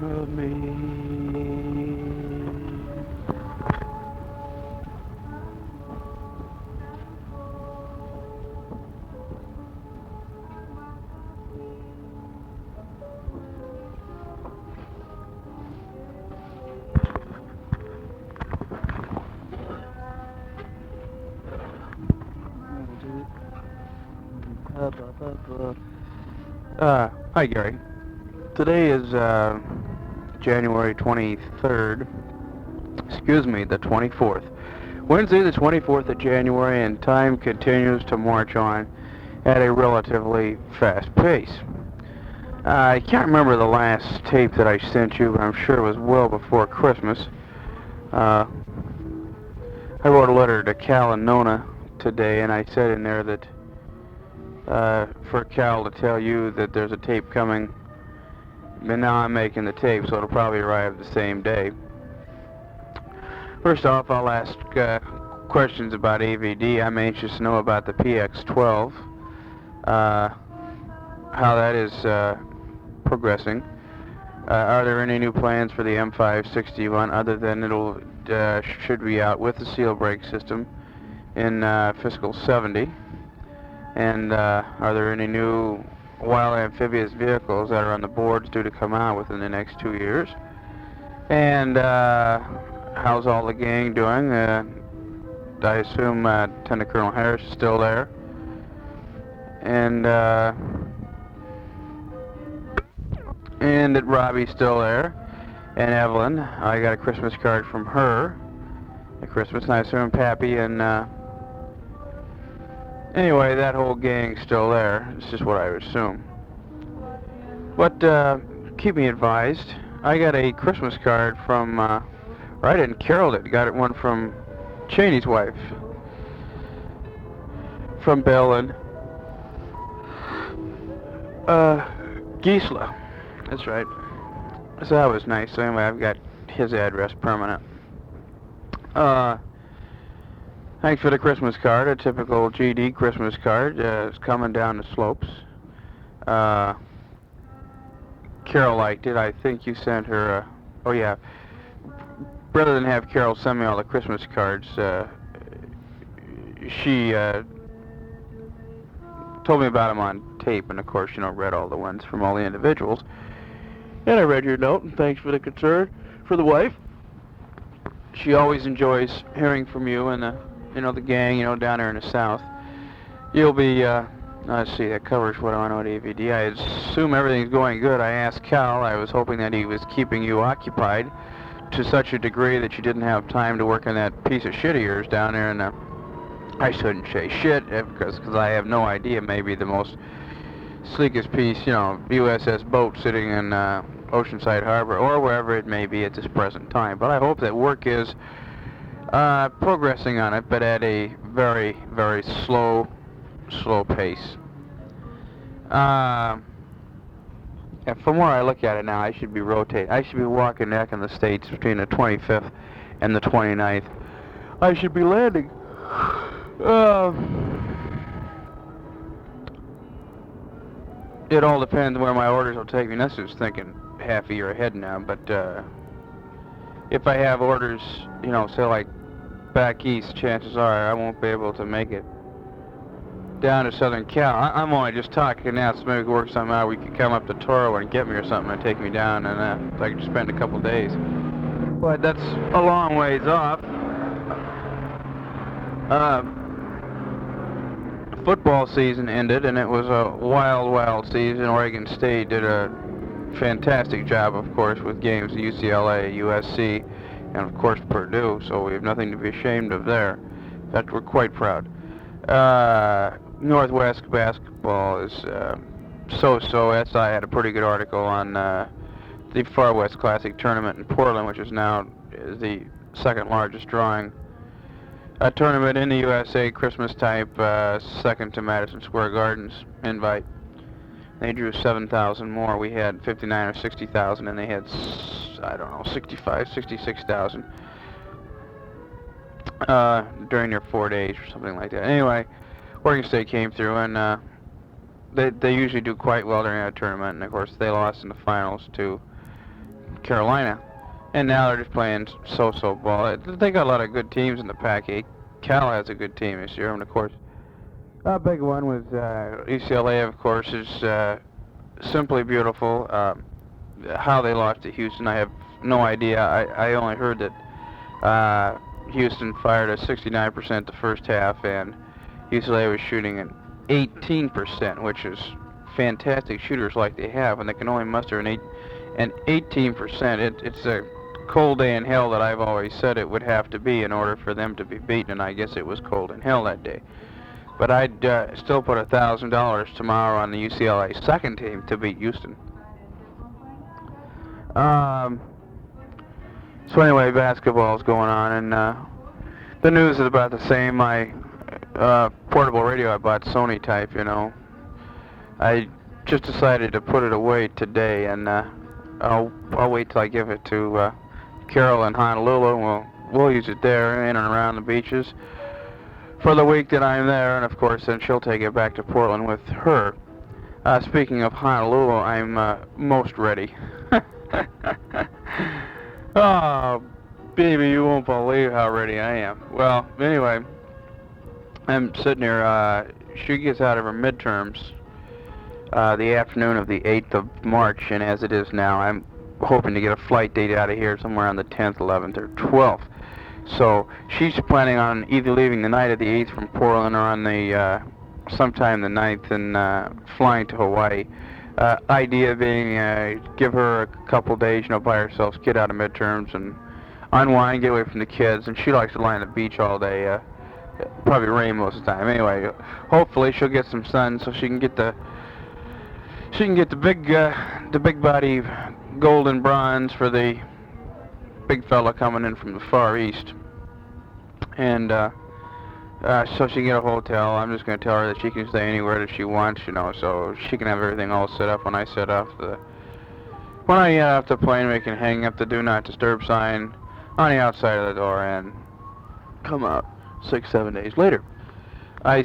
of me. Hi Gary. Today is January 23rd. Excuse me, the 24th. Wednesday, the 24th of January, and time continues to march on at a relatively fast pace. I can't remember the last tape that I sent you, but I'm sure it was well before Christmas. I wrote a letter to Cal and Nona today, and I said in there that for Cal to tell you that there's a tape coming, and now I'm making the tape, so it'll probably arrive the same day. First off, I'll ask questions about AVD. I'm anxious to know about the PX12, how that is progressing. Are there any new plans for the M561 other than it'll should be out with the seal brake system in fiscal 70? And are there any new wild amphibious vehicles that are on the boards due to come out within the next 2 years? And how's all the gang doing? I assume Lieutenant Colonel Harris is still there. And that Robbie's still there. And Evelyn, I got a Christmas card from her at Christmas, and I assume Pappy and anyway, that whole gang's still there. It's just what I would assume. But keep me advised. I got a Christmas card from, or I didn't, Carol did. Got one from Cheney's wife, from Bill and Gisela. That's right. So that was nice. So anyway, I've got his address permanent. Thanks for the Christmas card. A typical GD Christmas card. It's coming down the slopes. Carol liked it. I think you sent her. Oh yeah. Rather than have Carol send me all the Christmas cards, she told me about them on tape, and of course, read all the ones from all the individuals. And I read your note, and thanks for the concern for the wife. She always enjoys hearing from you and the gang, down there in the South. You'll be, let's see, that covers what I know at AVD. I assume everything's going good. I asked Cal, I was hoping that he was keeping you occupied to such a degree that you didn't have time to work on that piece of shit of yours down there in the, I shouldn't say shit, because I have no idea, maybe the most sleekest piece, USS boat sitting in Oceanside Harbor, or wherever it may be at this present time. But I hope that work is progressing on it, but at a very, very slow pace. And from where I look at it now, I should be rotating. I should be walking back in the States between the 25th and the 29th. I should be landing. It all depends where my orders will take me. That's just thinking half a year ahead now, but if I have orders, say like back east, chances are I won't be able to make it down to Southern Cal. I'm only just talking now, so maybe we can work something out. We could come up to Toro and get me or something and take me down, and I could spend a couple days. But that's a long ways off. Football season ended, and it was a wild season. Oregon State did a fantastic job, of course, with games at UCLA, USC, and of course Purdue, so we have nothing to be ashamed of there. In fact, we're quite proud. Northwest basketball is so-so. SI had a pretty good article on the Far West Classic Tournament in Portland, which is now the second largest drawing tournament in the USA, Christmas type, second to Madison Square Garden's invite. They drew 7,000 more. We had 59 or 60,000, and they had, 65, 66,000 during their 4 days or something like that. Anyway, Oregon State came through, and they usually do quite well during that tournament, and of course they lost in the finals to Carolina, and now they're just playing so-so ball. They got a lot of good teams in the Pac-8. Cal has a good team this year, and of course, a big one with UCLA, of course, is simply beautiful. How they lost to Houston, I have no idea. I only heard that Houston fired a 69% the first half, and UCLA was shooting an 18%, which is fantastic shooters like they have, and they can only muster an 18%. It's a cold day in hell that I've always said it would have to be in order for them to be beaten, and I guess it was cold in hell that day. But I'd still put $1,000 tomorrow on the UCLA second team to beat Houston. So anyway, basketball's going on, and the news is about the same. My portable radio, I bought Sony type, you know. I just decided to put it away today, and I'll wait till I give it to Carol in Honolulu, and we'll use it there in and around the beaches for the week that I'm there, and of course then she'll take it back to Portland with her. Speaking of Honolulu, I'm most ready. Oh, baby, you won't believe how ready I am. Well, anyway, I'm sitting here. She gets out of her midterms the afternoon of the 8th of March, and as it is now, I'm hoping to get a flight date out of here somewhere on the 10th, 11th, or 12th. So she's planning on either leaving the night of the 8th from Portland or on the sometime the 9th and flying to Hawaii. Idea being give her a couple days, you know, by herself, get out of midterms and unwind, get away from the kids, and she likes to lie on the beach all day. Probably rain most of the time. Anyway, hopefully she'll get some sun so she can get the big body gold and bronze for the big fella coming in from the Far East, and so she can get a hotel. I'm just going to tell her that she can stay anywhere that she wants, you know, so she can have everything all set up when I get off the plane. We can hang up the do not disturb sign on the outside of the door and come out 6-7 days later. I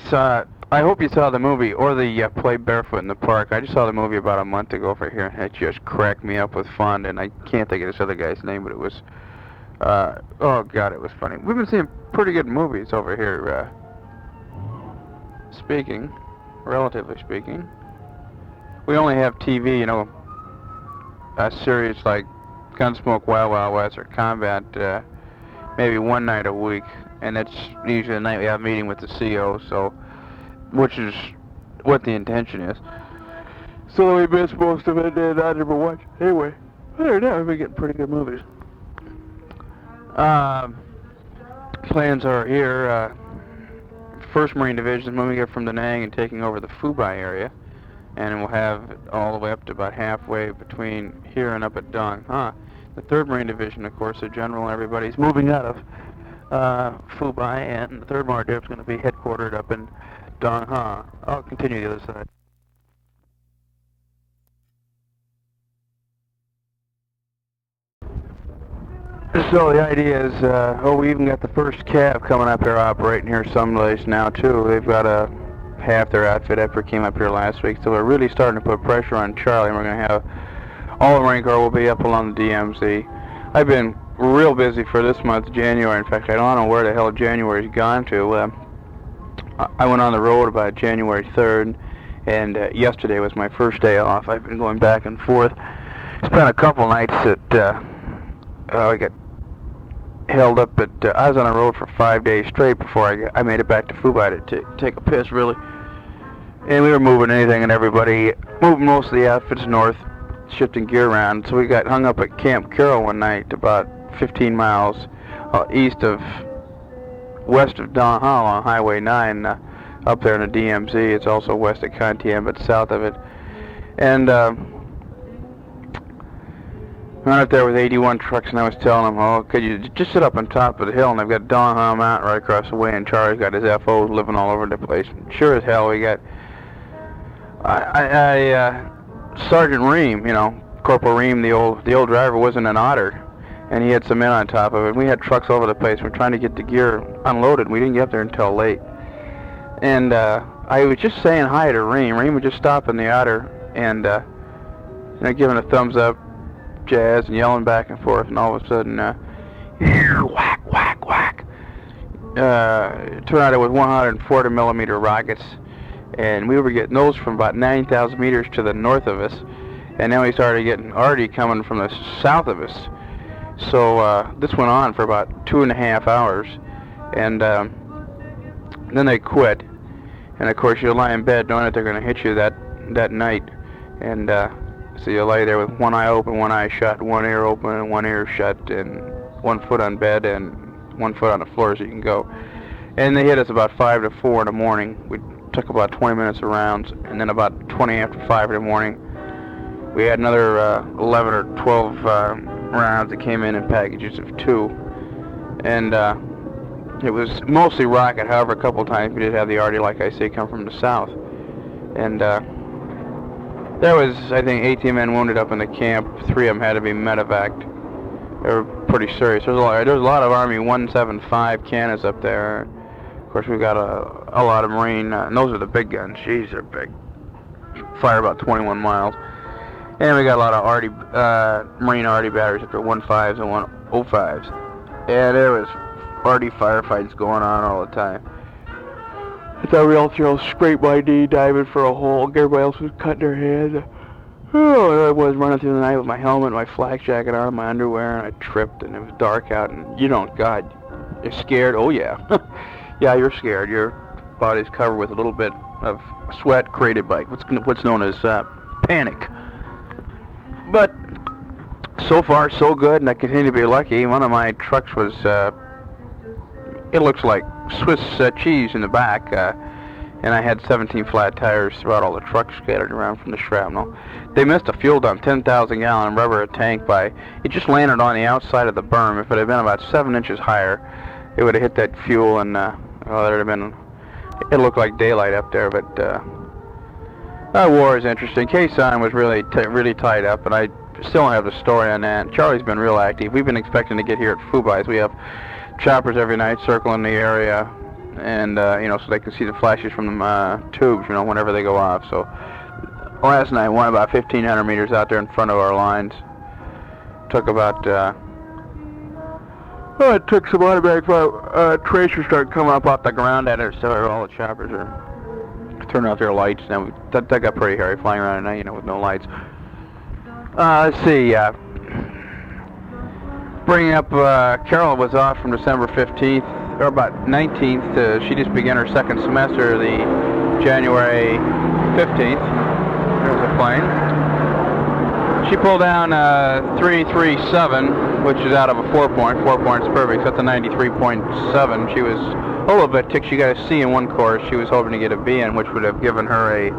hope you saw the movie or the play Barefoot in the Park. I just saw the movie about a month ago for here, and it just cracked me up with fun, and I can't think of this other guy's name, but it was oh god, it was funny. We've been seeing pretty good movies over here, relatively speaking. We only have TV, you know, a series like Gunsmoke, Wild Wild West, or Combat, maybe one night a week, and that's usually the night we have a meeting with the CO, so, which is what the intention is. So we've been supposed to have been I never watched. Anyway, other than that, we've been getting pretty good movies. Plans are here, 1st Marine Division is moving up from Da Nang and taking over the Phu-Bai area, and we'll have it all the way up to about halfway between here and up at Dong Ha. The 3rd Marine Division, of course, the general and everybody's moving out of Phu-Bai, and the 3rd Marine Division is going to be headquartered up in Dong Ha. I'll continue the other side. So the idea is, we even got the 1st Cav coming up here operating here someplace now too. They've got half their outfit up here, came up here last week, so we're really starting to put pressure on Charlie, and we're going to have all the Marine Corps will be up along the DMZ. I've been real busy for this month, January. In fact, I don't know where the hell January's gone to. I went on the road about January 3rd, and yesterday was my first day off. I've been going back and forth. Spent a couple nights at, I got held up at, I was on the road for 5 days straight before I made it back to Phu-Bai to take a piss, really. And we were moving anything and everybody, moving most of the outfits north, shifting gear around. So we got hung up at Camp Carroll one night, about 15 miles west of Dong Ha on Highway 9, up there in the DMZ. It's also west of Con Thien, but south of it. And I went up there with 81 trucks, and I was telling them, oh, could you just sit up on top of the hill, and I've got Dong Ha Mountain right across the way, and Charlie's got his FOs living all over the place. Sure as hell, we got Sergeant Ream, you know, Corporal Ream, the old driver, was in an Otter, and he had some men on top of it. We had trucks all over the place. We were trying to get the gear unloaded. We didn't get up there until late. And I was just saying hi to Ream. Ream was just stopping the Otter and giving a thumbs up. jazz and yelling back and forth, and all of a sudden, whack, whack, whack. It turned out it was 140 millimeter rockets, and we were getting those from about 9,000 meters to the north of us, and then we started getting arty coming from the south of us. So this went on for about 2.5 hours, and then they quit. And of course, you lie in bed knowing that they're going to hit you that night, and so you lay there with one eye open, one eye shut, one ear open, and one ear shut, and one foot on bed and one foot on the floor so you can go. And they hit us about 5 to 4 in the morning. We took about 20 minutes of rounds, and then about 20 after 5 in the morning, we had another 11 or 12 rounds that came in packages of 2. And it was mostly rocket. However, a couple times we did have the arty, like I say, come from the south. And there was, I think, 18 men wounded up in the camp. 3 of them had to be medevaced. They were pretty serious. There's a lot of Army 175 cannons up there. Of course, we've got a lot of Marine, and those are the big guns. Jeez, they're big. Fire about 21 miles. And we got a lot of arty, Marine arty batteries up there, 1.5s and 1.05s. And there was arty firefights going on all the time. I thought we all scraped my knee diving for a hole. Everybody else was cutting their head. Oh, I was running through the night with my helmet, my flak jacket on, my underwear, and I tripped, and it was dark out, and God, you're scared. Oh yeah, yeah, you're scared. Your body's covered with a little bit of sweat created by what's known as panic. But so far so good, and I continue to be lucky. One of my trucks was, it looks like Swiss cheese in the back, and I had 17 flat tires throughout all the trucks scattered around from the shrapnel. They missed a fuel dump, 10,000 gallon rubber tank it just landed on the outside of the berm. If it had been about 7 inches higher, it would have hit that fuel, and there'd have been, it looked like daylight up there. But war is interesting. Khe-Sanh was really tied up, and I still don't have the story on that. Charlie's been real active. We've been expecting to get here at Phu-Bais. We have choppers every night circling the area, and so they can see the flashes from the tubes, whenever they go off. So last night, went about 1,500 meters out there in front of our lines. Took about it took some automatic tracers started coming up off the ground at us, so all the choppers are turning off their lights. Now that got pretty hairy flying around at night, with no lights. Let's see. Bringing up, Carol was off from December 15th, or about 19th. She just began her second semester the January 15th. There's a plane. She pulled down 337, which is out of a 4 point. 4 points perfect, so that's a 93.7. She was a little bit ticked. She got a C in one course. She was hoping to get a B in, which would have given her a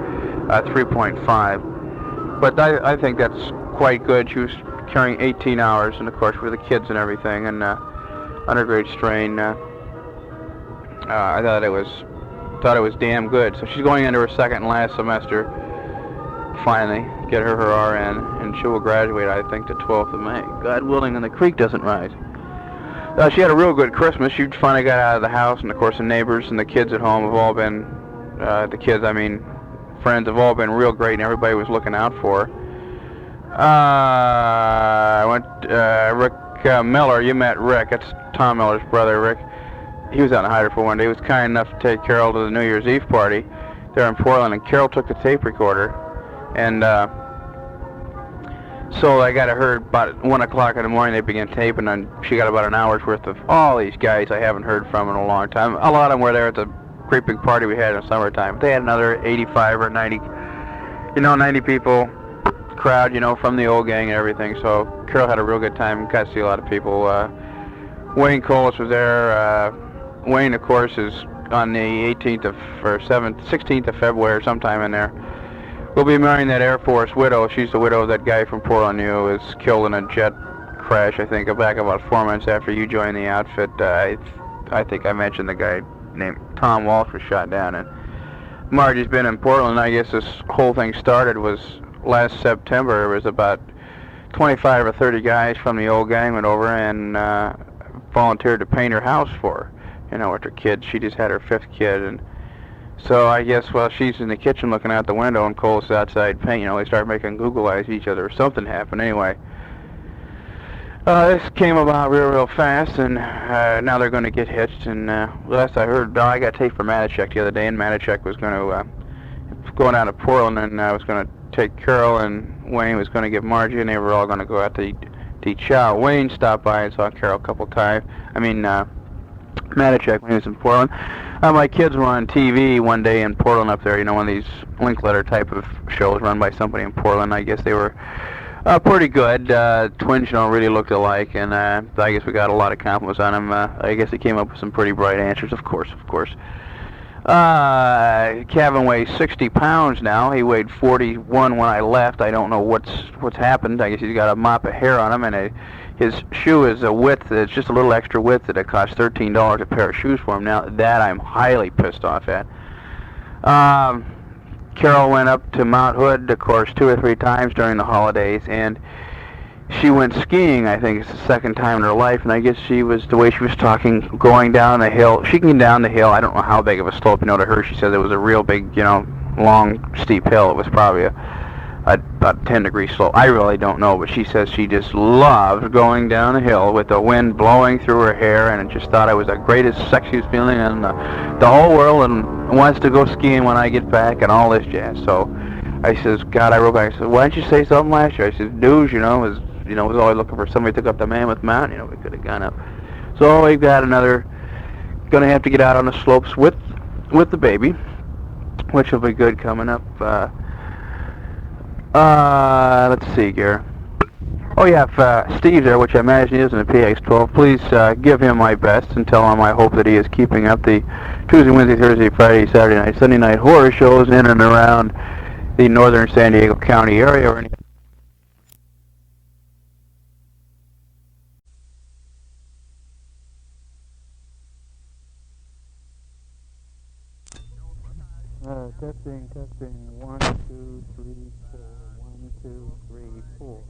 3.5. But I think that's quite good. She was carrying 18 hours, and of course with the kids and everything, and under grade strain. I thought it was damn good. So she's going into her second and last semester. Finally, get her RN, and she will graduate, I think, the 12th of May. God willing, and the creek doesn't rise. She had a real good Christmas. She finally got out of the house, and of course the neighbors and the kids at home have all been, friends have all been real great, and everybody was looking out for her. I went, Rick Miller, you met Rick, that's Tom Miller's brother, Rick. He was out in Hyder for one day. He was kind enough to take Carol to the New Year's Eve party there in Portland, and Carol took the tape recorder, and so I got her about 1 o'clock in the morning. They began taping, and she got about an hour's worth of all these guys I haven't heard from in a long time. A lot of them were there at the great big party we had in the summertime. They had another 85 or 90, 90 people crowd, from the old gang and everything. So Carol had a real good time. Got to see a lot of people. Wayne Colas was there. Wayne, of course, is on the 16th of February, or sometime in there. We'll be marrying that Air Force widow. She's the widow of that guy from Portland who was killed in a jet crash, I think, back about 4 months after you joined the outfit. I think I mentioned the guy named Tom Walsh was shot down. And Margie's been in Portland. I guess this whole thing started was last September. There was about 25 or 30 guys from the old gang went over and volunteered to paint her house for her, with her kids. She just had her 5th kid, and so I guess while she's in the kitchen looking out the window and Cole's outside painting, they start making Google eyes at each other, or something happened. Anyway, This came about real fast, and now they're going to get hitched. And last I heard, I got taped for Matichek the other day, and Matichek was going to go down to Portland, and I was going to take Carol, and Wayne was going to get Margie, and they were all going to go out to eat chow. Wayne stopped by and saw Carol a couple times. I mean, Matichek when he was in Portland. My kids were on TV one day in Portland up there, you know, one of these Linkletter type of shows run by somebody in Portland. I guess they were pretty good. Twins, you know, really looked alike, and I guess we got a lot of compliments on him. I guess he came up with some pretty bright answers, of course. Kevin weighs 60 pounds now. He weighed 41 when I left. I don't know what's happened. I guess he's got a mop of hair on him, and his shoe is a width. It's just a little extra width that it costs $13 a pair of shoes for him. Now that I'm highly pissed off at. Carol went up to Mount Hood, of course, 2 or 3 times during the holidays, and she went skiing. I think it's the second time in her life, and I guess the way she was talking, going down the hill. She can get down the hill. I don't know how big of a slope, you know, to her. She said it was a real big, you know, long, steep hill. It was probably about 10-degree slope. I really don't know, but she says she just loved going down a hill with the wind blowing through her hair, and just thought it was the greatest, sexiest feeling in the whole world, and wants to go skiing when I get back, and all this jazz. So I says, God, I wrote back. I said, why didn't you say something last year? I said, News, you know, was always looking for somebody to took up the Mammoth Mountain. You know, we could have gone up. So we've got another. Going to have to get out on the slopes with the baby, which will be good coming up. Let's see, Gary. Oh yeah, if Steve's there, which I imagine he is in the PX12, please give him my best and tell him I hope that he is keeping up the Tuesday, Wednesday, Thursday, Friday, Saturday night, Sunday night horror shows in and around the northern San Diego County area or any. Testing, 1, 2, 3, 4, 1, 2, 3, 4.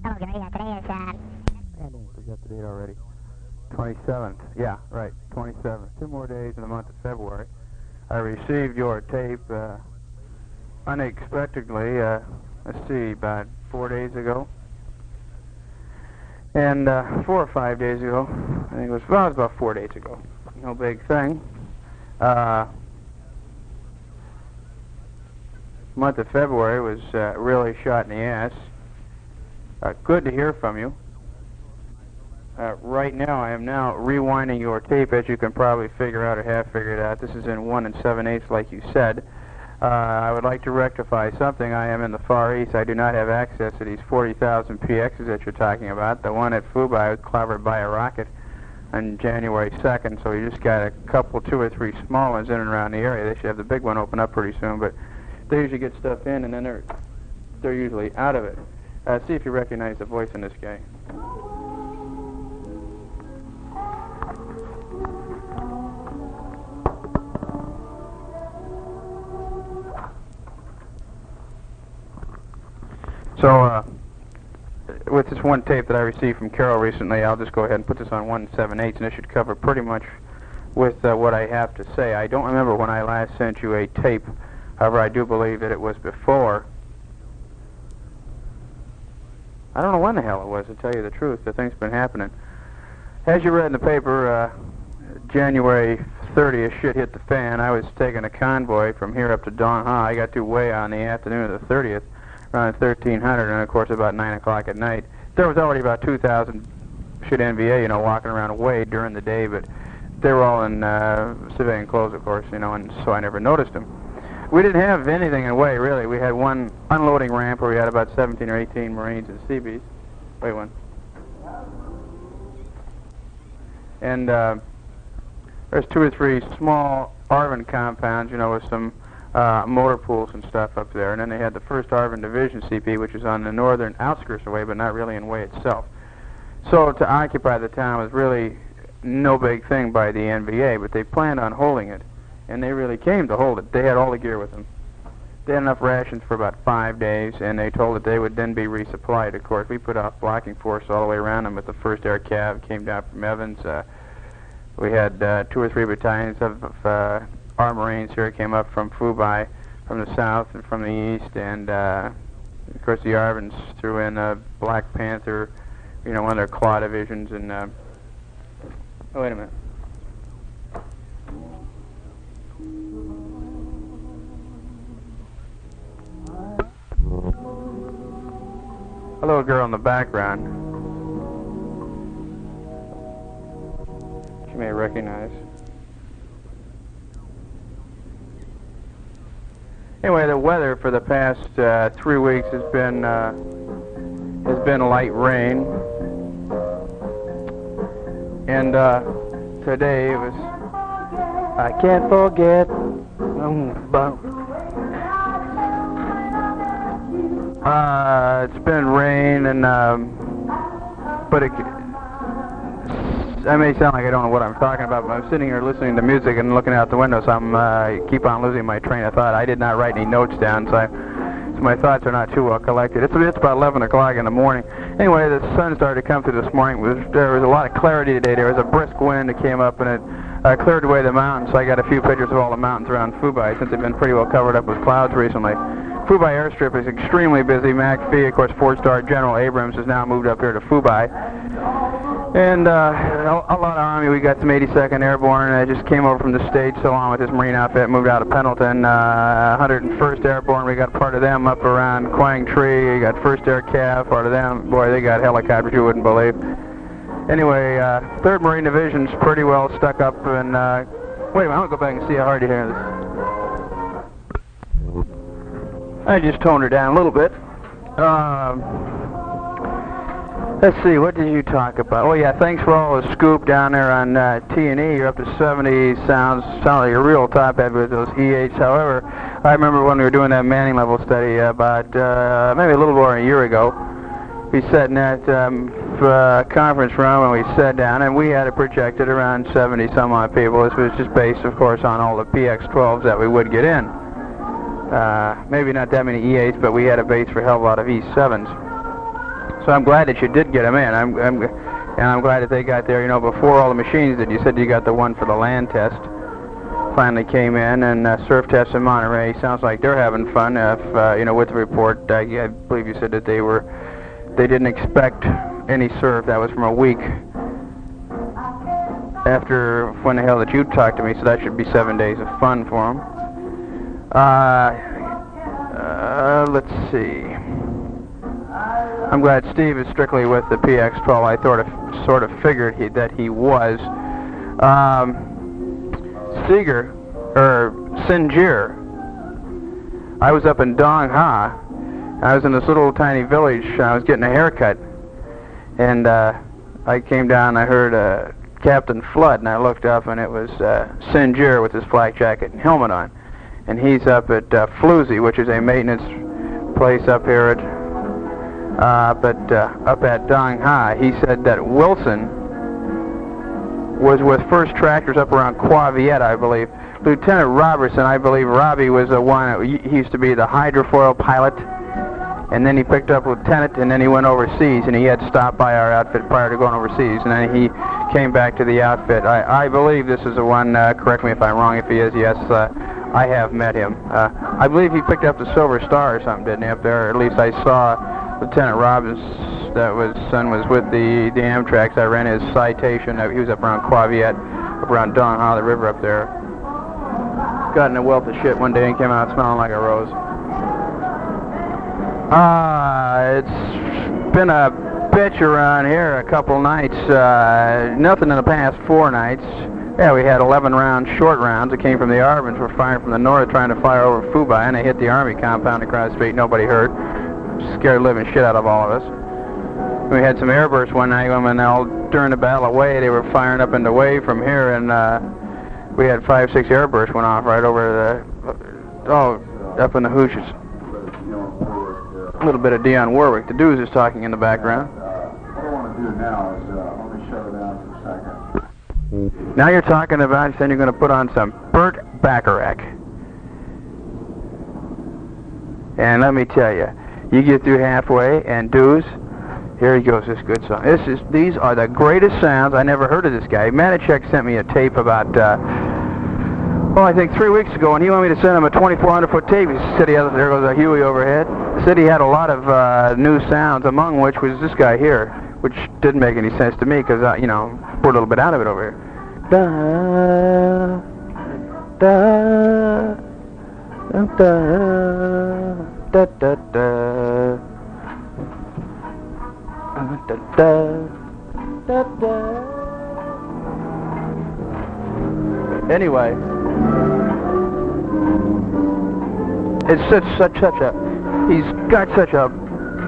Hello, Gary. Today is, I didn't forget the date already. 27th. Yeah, right. 27th. 2 more days in the month of February. I received your tape unexpectedly, let's see, about 4 days ago. And 4 or 5 days ago. I think it was about 4 days ago. No big thing. Month of February was really shot in the ass. Good to hear from you. Right now, I am now rewinding your tape, as you can probably figure out or have figured out. This is in 1 7/8, like you said. I would like to rectify something. I am in the Far East. I do not have access to these 40,000 PXs that you're talking about. The one at Fubai was clobbered by a rocket on January 2nd, so you just got a couple, 2 or 3 small ones in and around the area. They should have the big one open up pretty soon, but they usually get stuff in, and then they're usually out of it. See if you recognize the voice in this guy. So, with this one tape that I received from Carol recently, I'll just go ahead and put this on 1 7/8, and it should cover pretty much with what I have to say. I don't remember when I last sent you a tape. However, I do believe that it was before. I don't know when the hell it was, to tell you the truth. The thing's been happening. As you read in the paper, January 30th, shit hit the fan. I was taking a convoy from here up to Dong Ha. I got to Wei on the afternoon of the 30th, around 1300, and of course about 9 o'clock at night. There was already about 2,000 shit NVA, you know, walking around Wei during the day, but they were all in civilian clothes, of course, you know, and so I never noticed them. We didn't have anything in Wei, really. We had one unloading ramp where we had about 17 or 18 Marines and Seabees. Wait one. And there's 2 or 3 small ARVN compounds, you know, with some motor pools and stuff up there. And then they had the 1st ARVN Division CP, which is on the northern outskirts of Wei, but not really in Wei itself. So to occupy the town was really no big thing by the NVA, but they planned on holding it. And they really came to hold it. They had all the gear with them. They had enough rations for about 5 days, and they told that they would then be resupplied. Of course, we put off blocking force all the way around them with the 1st Air Cav, came down from Evans. We had 2 or 3 battalions of our Marines here came up from Fubai, from the south and from the east, and Of course, the Arvins threw in Black Panther, you know, one of their claw divisions, and oh, wait a minute. A little girl in the background. You may recognize. Anyway, the weather for the past 3 weeks has been light rain, and today it was. I can't forget. It's been rain, and but I may sound like I don't know what I'm talking about, but I'm sitting here listening to music and looking out the window, so I keep on losing my train of thought. I did not write any notes down, so my thoughts are not too well collected. It's about 11 o'clock in the morning. Anyway, the sun started to come through this morning. There was a lot of clarity today. There was a brisk wind that came up, and it cleared away the mountains, so I got a few pictures of all the mountains around Fubai, since they've been pretty well covered up with clouds recently. Fubai airstrip is extremely busy. McPhee, of course, 4-star General Abrams has now moved up here to Fubai. And a lot of Army. We got some 82nd Airborne. Just came over from the States along with this Marine outfit, moved out of Pendleton. 101st Airborne, we got part of them up around Quang Tri. We got 1st Air Cav, part of them. Boy, they got helicopters you wouldn't believe. Anyway, 3rd Marine Division's pretty well stuck up. And wait a minute, I'm going to go back and see how hard you hear this. I just toned her down a little bit. Let's see, what did you talk about? Oh yeah, thanks for all the scoop down there on T&E. You're up to 70 sounds. Sound like a real top head with those E8s. However, I remember when we were doing that Manning level study about maybe a little more than a year ago. We sat in that conference room and we sat down, and we had it projected around 70 some odd people. This was just based, of course, on all the PX-12s that we would get in. Maybe not that many E8s, but we had a base for a hell of a lot of E7s. So I'm glad that you did get them in. I'm glad that they got there, you know, before all the machines that you said you got the one for the land test finally came in, and surf test in Monterey. Sounds like they're having fun. If you know, with the report, I believe you said that they didn't expect any surf. That was from a week after when the hell that you talked to me. So that should be 7 days of fun for them. Let's see. I'm glad Steve is strictly with the PX-12. I sort of figured that he was. Sinjir. I was up in Dong Ha. I was in this little tiny village. I was getting a haircut, and I came down. I heard Captain Flood, and I looked up, and it was Sinjir with his flak jacket and helmet on, and he's up at Floozy, which is a maintenance place up here at. But up at Dong Ha, he said that Wilson was with 1st Tractors up around Qua Viet, I believe. Lieutenant Robertson, I believe Robbie was the one. He used to be the hydrofoil pilot, and then he picked up lieutenant, and then he went overseas, and he had stopped by our outfit prior to going overseas, and then he came back to the outfit. I believe this is the one. Correct me if I'm wrong. If he is, yes. I have met him. I believe he picked up the Silver Star or something, didn't he, up there? Or at least I saw Lieutenant Robbins, son was with the Amtrak. I ran his citation. He was up around Qua Viet, up around Dong Ha, the river up there. Got in a wealth of shit one day and came out smelling like a rose. It's been a bitch around here a couple nights. Nothing in the past 4 nights. Yeah, we had 11 short rounds that came from the Arvins. Were firing from the north, trying to fire over Fubai, and they hit the Army compound across the street. Nobody hurt. Scared the living shit out of all of us. We had some airbursts one night when during the battle away, they were firing up and away from here, and we had 5-6 airbursts went off right over up in the hooshes. A little bit of Dionne Warwick. The Deuce is talking in the background. What I want to do now is let me shut her down for a second. Now you're talking about saying you're going to put on some Burt Bacharach. And let me tell you, you get through halfway, and Deuce, here he goes, this good song. These are the greatest sounds. I never heard of this guy. Manichek sent me a tape about, well, I think 3 weeks ago, and he wanted me to send him a 2,400-foot tape. He said he had, there goes a Huey overhead. He said he had a lot of new sounds, among which was this guy here, which didn't make any sense to me because, you know, we're a little bit out of it over here. Da, da, da, da, da, da. Da, da, da. Anyway, it's such a he's got such a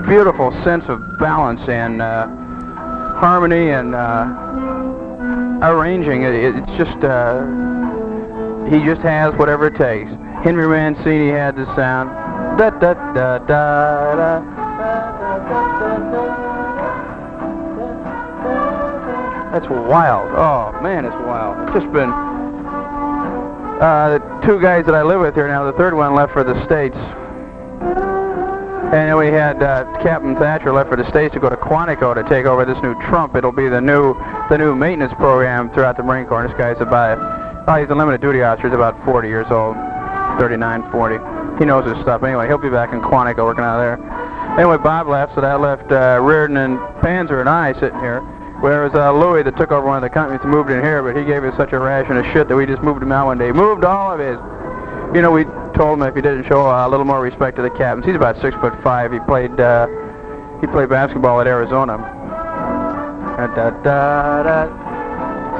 beautiful sense of balance and harmony and arranging. It's just he just has whatever it takes. Henry Mancini had the sound. Da da da da da. That's wild. Oh man, it's wild. It's just been the two guys that I live with here now. The third one left for the States, and then we had Captain Thatcher left for the States to go to Quantico to take over this new Trump. It'll be the new maintenance program throughout the Marine Corps. This guy's about he's a limited duty officer. He's about 40 years old, 39, 40. He knows his stuff. Anyway, he'll be back in Quantico working out there. Anyway, Bob left, so that left Reardon and Panzer and I sitting here. Whereas Louis that took over one of the companies moved in here, but he gave us such a ration of shit that we just moved him out one day. Moved all of his. You know, we told him if he didn't show a little more respect to the captains. He's about 6'5". He played basketball at Arizona.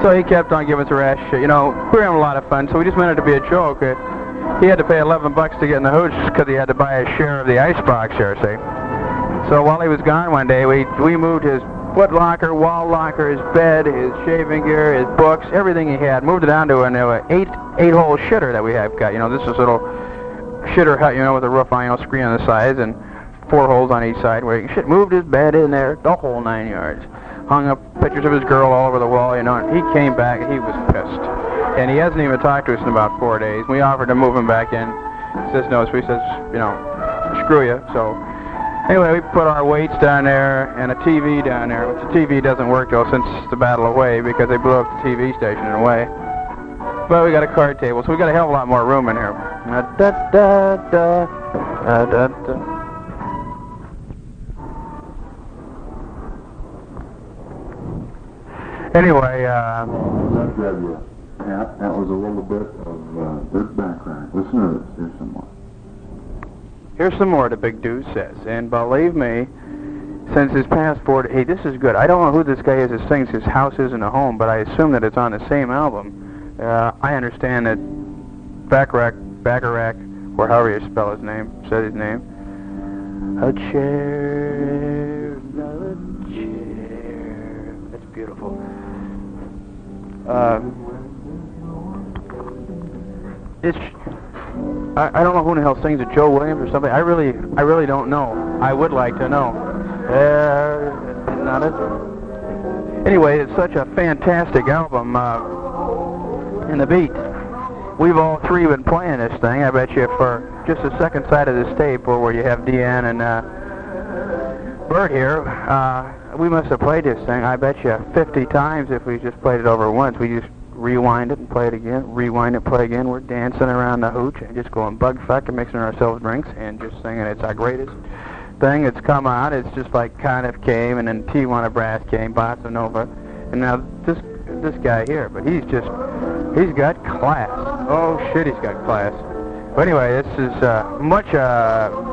So he kept on giving us a rash of shit. You know, we were having a lot of fun, so we just meant it to be a joke. He had to pay $11 to get in the hooch because he had to buy a share of the icebox here, see. So while he was gone one day, we moved his foot locker, wall locker, his bed, his shaving gear, his books, everything he had, moved it down to an 8-hole shitter that we have got. You know, this is a little shitter hut, you know, with a roof on, you know, screen on the sides and 4 holes on each side where he can shit. Moved his bed in there, the whole 9 yards. Hung up pictures of his girl all over the wall, you know, and he came back and he was pissed. And he hasn't even talked to us in about 4 days. We offered to move him back in. He says no, so he says, you know, screw you. So anyway, we put our weights down there and a TV down there, which the TV doesn't work though since the Battle of Hue because they blew up the TV station in a way. But we got a card table, so we got a hell of a lot more room in here. Da da da da da da. Anyway, that was a little bit of good background. Listen to this. Here's some more. Here's some more, the big dude says. And believe me, since his passport, hey, this is good. I don't know who this guy is that sings His House Isn't a Home, but I assume that it's on the same album. I understand that Bacharach, or however you spell his name, said his name. A chair, another chair. That's beautiful. I don't know who the hell sings it, Joe Williams or something. I really don't know. I would like to know. Not it. Anyway, it's such a fantastic album. And the beat. We've all three been playing this thing. I bet you for just the second side of this tape, where you have Deanne and Bert here, we must have played this thing. I bet you 50 times if we just played it over once. We just rewind it and play it again, rewind it, play again. We're dancing around the hooch and just going bug fuck and mixing ourselves drinks and just singing. It's our greatest thing that's come out. It's just like Conniff came, and then Tijuana Brass came, Bossa Nova, and now this guy here. But he's got class. Oh shit, he's got class. But anyway, this is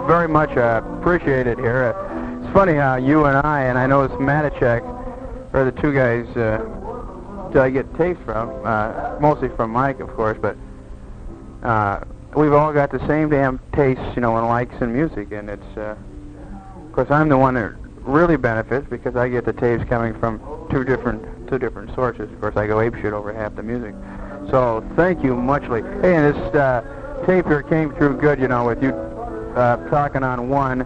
very much appreciated here. It's funny how you and I know it's Matichak, are the two guys that I get tapes from, mostly from Mike, of course, but we've all got the same damn tastes, you know, and likes in music, and it's, of course, I'm the one that really benefits because I get the tapes coming from two different sources. Of course, I go apeshit over half the music. So thank you muchly. Hey, and this tape here came through good, you know, with you talking on one,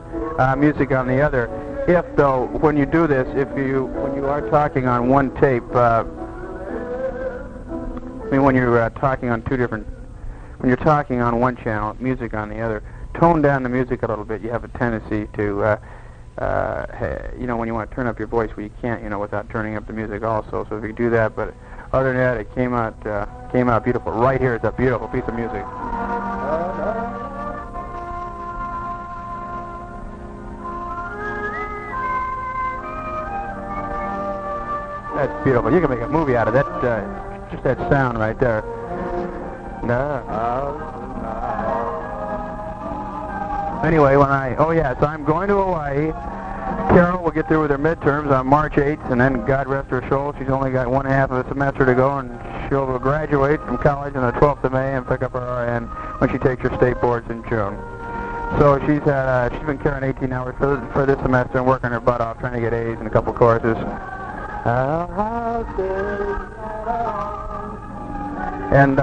music on the other. If though, when you do this, when you are talking on one tape, when you're talking on when you're talking on one channel, music on the other, tone down the music a little bit. You have a tendency to, you know, when you want to turn up your voice, well, you can't, you know, without turning up the music also. So if you do that, but other than that, it came out beautiful. Right here is a beautiful piece of music. That's beautiful. You can make a movie out of that. Just that sound right there. Anyway, so I'm going to Hawaii. Carol will get through with her midterms on March 8th, and then God rest her soul, she's only got 1/2 of a semester to go, and she'll graduate from college on the 12th of May and pick up her RN when she takes her state boards in June. So she's been carrying 18 hours for this semester and working her butt off trying to get A's in a couple courses. And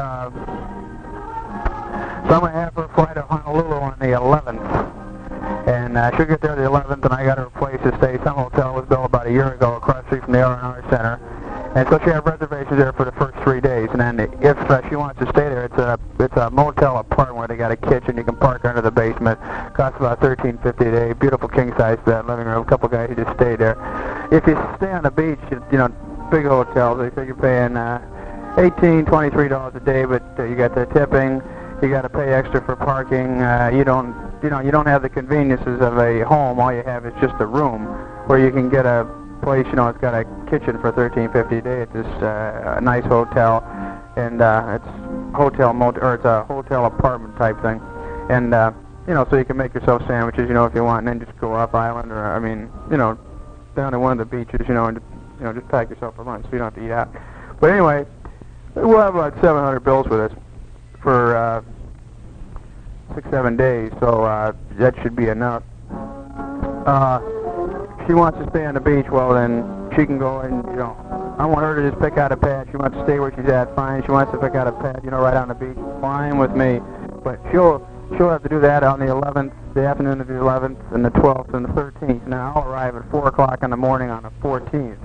so I'm going to have her fly to Honolulu on the 11th. And she'll get there the 11th, and I got her a place to stay. Some hotel was built about a year ago across the street from the R&R Center. And so she has reservations there for the first 3 days. And then if she wants to stay there, it's a motel apartment where they got a kitchen. You can park under the basement. Costs about $13.50 a day. Beautiful king-size bed, living room. A couple guys who just stayed there. If you stay on the beach, big hotels, they say you're paying $18, $23 a day, but you got the tipping. You got to pay extra for parking. You don't have the conveniences of a home. All you have is just a room where you can get a place. It's got a kitchen for $13.50 a day. It's just a nice hotel, and it's it's a hotel apartment type thing, and so you can make yourself sandwiches, if you want, and then just go off island, or down to one of the beaches, and just pack yourself for lunch, so you don't have to eat out. But anyway, we'll have about 700 bills with us for 6-7 days, so that should be enough. If she wants to stay on the beach, well then she can go and, I want her to just pick out a pad. She wants to stay where she's at, fine. She wants to pick out a pad, right on the beach, fine with me. But she'll have to do that on the 11th, the afternoon of the 11th, and the 12th, and the 13th. Now I'll arrive at 4 o'clock in the morning on the 14th.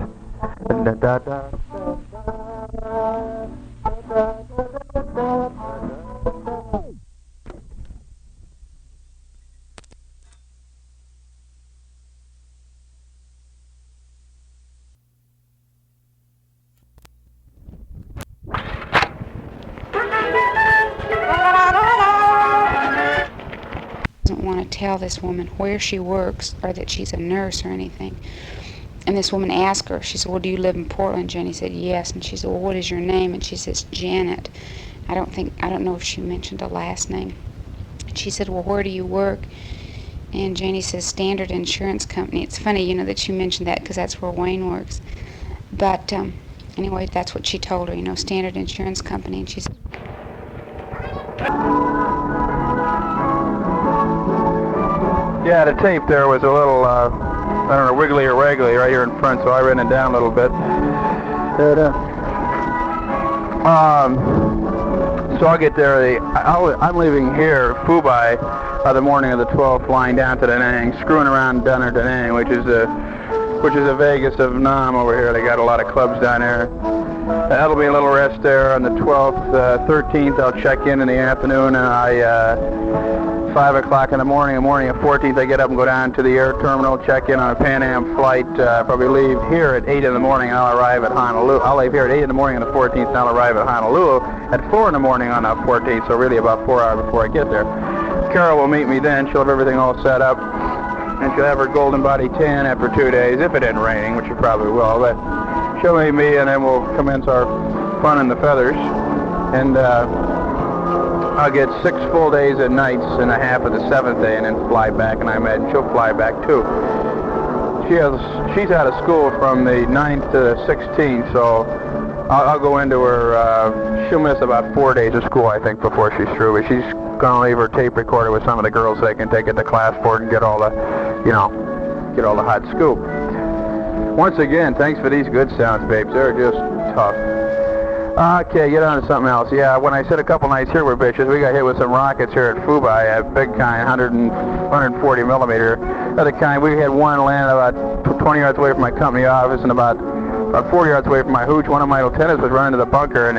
Doesn't want to tell this woman where she works or that she's a nurse or anything. And this woman asked her, she said, well, do you live in Portland? Jenny said, yes. And she said, well, what is your name? And she says, Janet. I don't know if she mentioned a last name. And she said, well, where do you work? And Janie says, Standard Insurance Company. It's funny, that you mentioned that because that's where Wayne works. But anyway, that's what she told her, Standard Insurance Company. And she said, yeah, the tape there was a little, wiggly or waggly right here in front, so I ran it down a little bit. So I'll get there. I'm leaving here, Phubai, the morning of the 12th, flying down to Da Nang, screwing around down at Da Nang, which is the Vegas of Nam over here. They got a lot of clubs down there. That'll be a little rest there on the 12th. 13th, I'll check in the afternoon, and 5 o'clock in the morning of 14th, I get up and go down to the air terminal, check in on a Pan Am flight, probably leave here at 8 in the morning, and I'll arrive at Honolulu. I'll leave here at 8 in the morning on the 14th, and I'll arrive at Honolulu at 4 in the morning on the 14th, so really about 4 hours before I get there. Carol will meet me then. She'll have everything all set up, and she'll have her Golden Body tan after 2 days, if it isn't raining, which it probably will. But she'll meet me, and then we'll commence our fun in the feathers, and I'll get 6 full days and nights and a half of the 7th day, and then fly back, and I imagine she'll fly back too. She's out of school from the 9th to the 16th, so I'll go into her. She'll miss about 4 days of school, I think, before she's through. But she's gonna leave her tape recorder with some of the girls so they can take it to class for it and get all the, get all the hot scoop. Once again, thanks for these good sounds, babes. They're just tough. Okay, get on to something else. Yeah, when I said a couple nights here were bitches, we got hit with some rockets here at Phubai, a big kind, 140 millimeter. Other kind, we had one land about 20 yards away from my company office and about 40 yards away from my hooch. One of my lieutenants was running to the bunker, and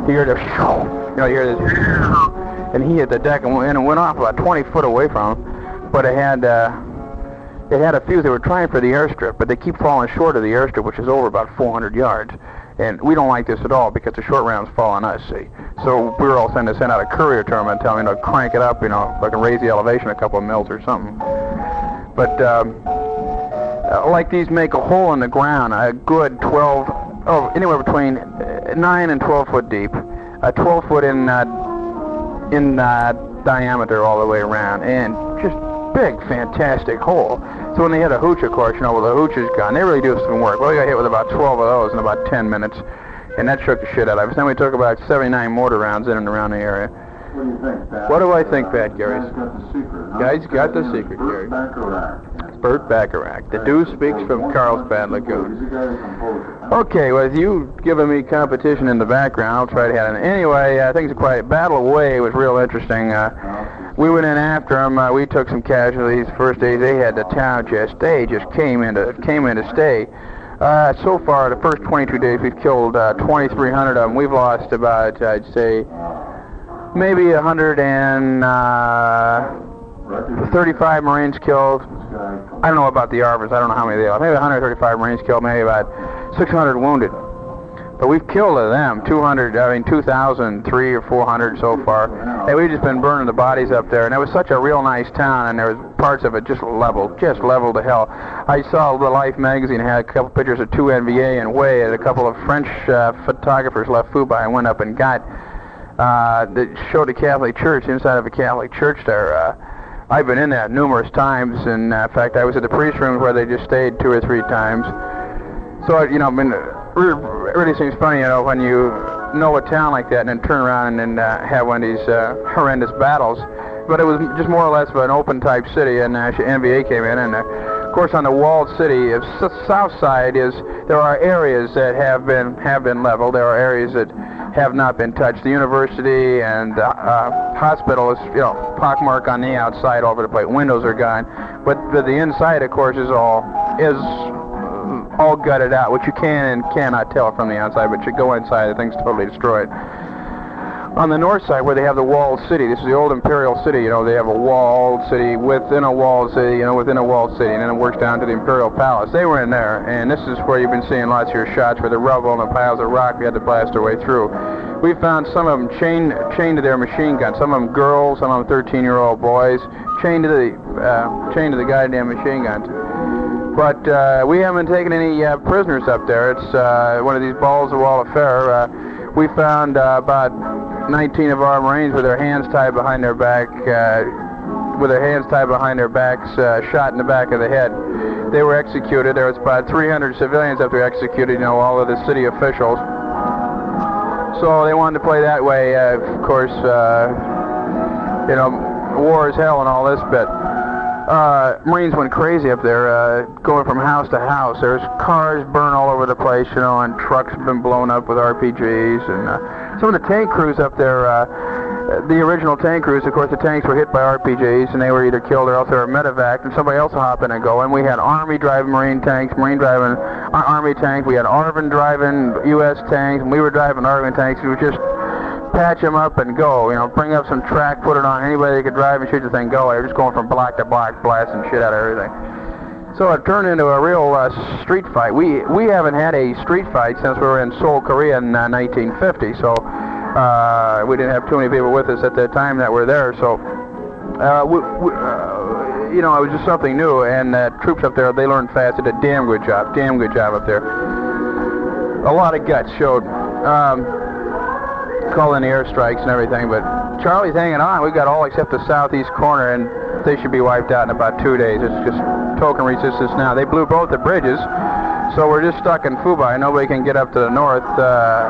you hear this, you hear this, and he hit the deck and went off about 20 foot away from him. But it had a fuse. They were trying for the airstrip, but they keep falling short of the airstrip, which is over about 400 yards. And we don't like this at all because the short rounds fall on us, see. So we were all sent out a courier to them and tell them, crank it up, like raise the elevation a couple of mils or something. But like these make a hole in the ground, a good anywhere between 9 and 12 foot deep, 12 foot in diameter all the way around, and just big, fantastic hole. So when they hit a hooch, of course, well, the hooch is gone. They really do some work. Well, we got hit with about 12 of those in about 10 minutes, and that shook the shit out of us. Then we took about 79 mortar rounds in and around the area. What do you think, Pat? What do I think, Pat, Gary? Guy's got the secret. Huh? Guy's got the secret, Gary. Burt Bacharach. The dew speaks from Carlsbad Lagoon. He's a guy who composed it. Okay, with you giving me competition in the background, I'll try to have it. Anyway, things are quiet. Battle Way was real interesting. We went in after them. We took some casualties. First day they had the town they just came in to stay. So far, the first 22 days, we've killed 2,300 of them. We've lost about, I'd say, maybe 135 Marines killed. I don't know about the ARVs. I don't know how many they are. Maybe 135 Marines killed, maybe about 600 wounded. But we've killed of them 2,003 or 400 so far. And we've just been burning the bodies up there. And it was such a real nice town, and there was parts of it just leveled to hell. I saw the Life magazine had a couple pictures of 2 NVA and Way, and a couple of French photographers left Fubai and went up and got that showed the Catholic Church, inside of a Catholic church there. I've been in that numerous times, and in fact, I was at the priest rooms where they just stayed 2 or 3 times. So, it really seems funny, when you know a town like that and then turn around and have one of these horrendous battles. But it was just more or less of an open type city, and NVA came in, and of course on the walled city, south side there are areas that have been leveled. There are areas that have not been touched. The university and hospital is, pockmark on the outside all over the place. Windows are gone, but the inside, of course, is all gutted out, which you can and cannot tell from the outside. But you go inside, the thing's totally destroyed. On the north side, where they have the walled city, this is the old imperial city. They have a walled city within a walled city, within a walled city, and then it works down to the imperial palace. They were in there, and this is where you've been seeing lots of your shots, where the rubble and the piles of rock we had to blast our way through. We found some of them chained to their machine guns. Some of them girls, some of them 13-year-old boys, chained to the goddamn machine guns. But we haven't taken any prisoners up there. It's one of these balls of wall affair. We found about 19 of our Marines with their hands tied behind their back, shot in the back of the head. They were executed. There was about 300 civilians up there executed, all of the city officials. So they wanted to play that way. Of course, war is hell and all this bit. Marines went crazy up there, going from house to house. There's cars burned all over the place, and trucks have been blown up with RPGs. And some of the tank crews up there, the original tank crews, of course, the tanks were hit by RPGs, and they were either killed or else they were medevaced, and somebody else will hop in and go. And we had Army driving Marine tanks, Marine driving Army tanks. We had ARVN driving U.S. tanks, and we were driving ARVN tanks. We would just patch them up and go, bring up some track, put it on. Anybody that could drive and shoot the thing, go. They were just going from block to block, blasting shit out of everything. So it turned into a real street fight. We haven't had a street fight since we were in Seoul, Korea in 1950. So we didn't have too many people with us at that time that were there. So it was just something new. And troops up there, they learned fast. Did a damn good job up there. A lot of guts showed. Call in the airstrikes and everything, but Charlie's hanging on. We've got all except the southeast corner, and they should be wiped out in about 2 days. It's just token resistance now. They blew both the bridges, so we're just stuck in Fubai. Nobody can get up to the north.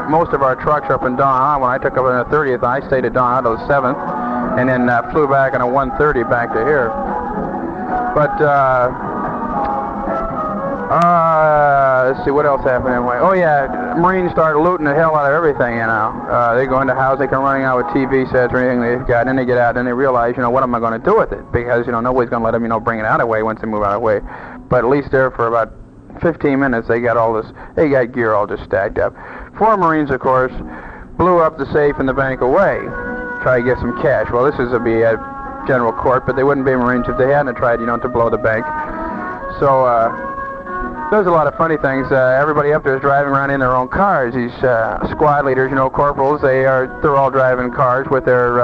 Most of our trucks are up in Don Ha. When I took up on the 30th, I stayed at Don Ha till the 7th, and then flew back on a 1:30 back to here. But let's see, what else happened anyway? Oh yeah, Marines started looting the hell out of everything, They go into houses, they come running out with TV sets or anything they've got, and then they get out and they realize, what am I going to do with it? Because, nobody's going to let them, bring it out of the way once they move out of the way. But at least there for about 15 minutes, they got gear all just stacked up. 4 Marines, of course, blew up the safe in the bank away, try to get some cash. Well, this is a general court, but they wouldn't be Marines if they hadn't tried, to blow the bank. So, There's a lot of funny things. Everybody up there is driving around in their own cars. These squad leaders, corporals, they're all driving cars with their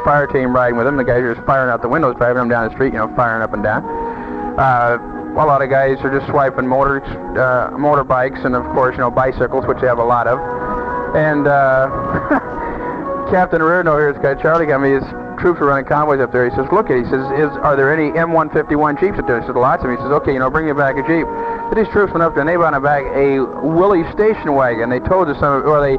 fire team riding with them. The guys are just firing out the windows, driving them down the street, firing up and down. A lot of guys are just swiping motorbikes and, of course, bicycles, which they have a lot of. And Captain Reardon here, this guy Charlie got me, his troops are running convoys up there. He says, look, he says, are there any M151 Jeeps up there? He says, lots of them. He says, okay, bring me back a Jeep. But these troops went up there and they brought back a Willys station wagon. They towed it they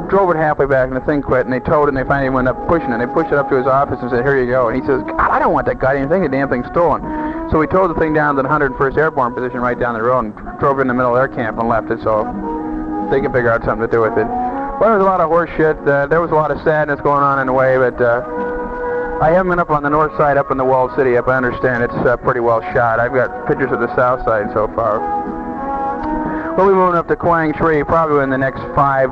drove it halfway back and the thing quit, and they towed it, and they finally went up pushing it. They pushed it up to his office and said, here you go. And he says, God, I don't want that goddamn thing. The damn thing's stolen. So we towed the thing down to the 101st Airborne position right down the road and drove it in the middle of their camp and left it so they can figure out something to do with it. Well, there was a lot of horse shit. There was a lot of sadness going on in the way, but I haven't been up on the north side, up in the walled city up. I understand it's pretty well shot. I've got pictures of the south side so far. We'll be moving up to Quang Tri probably in the next five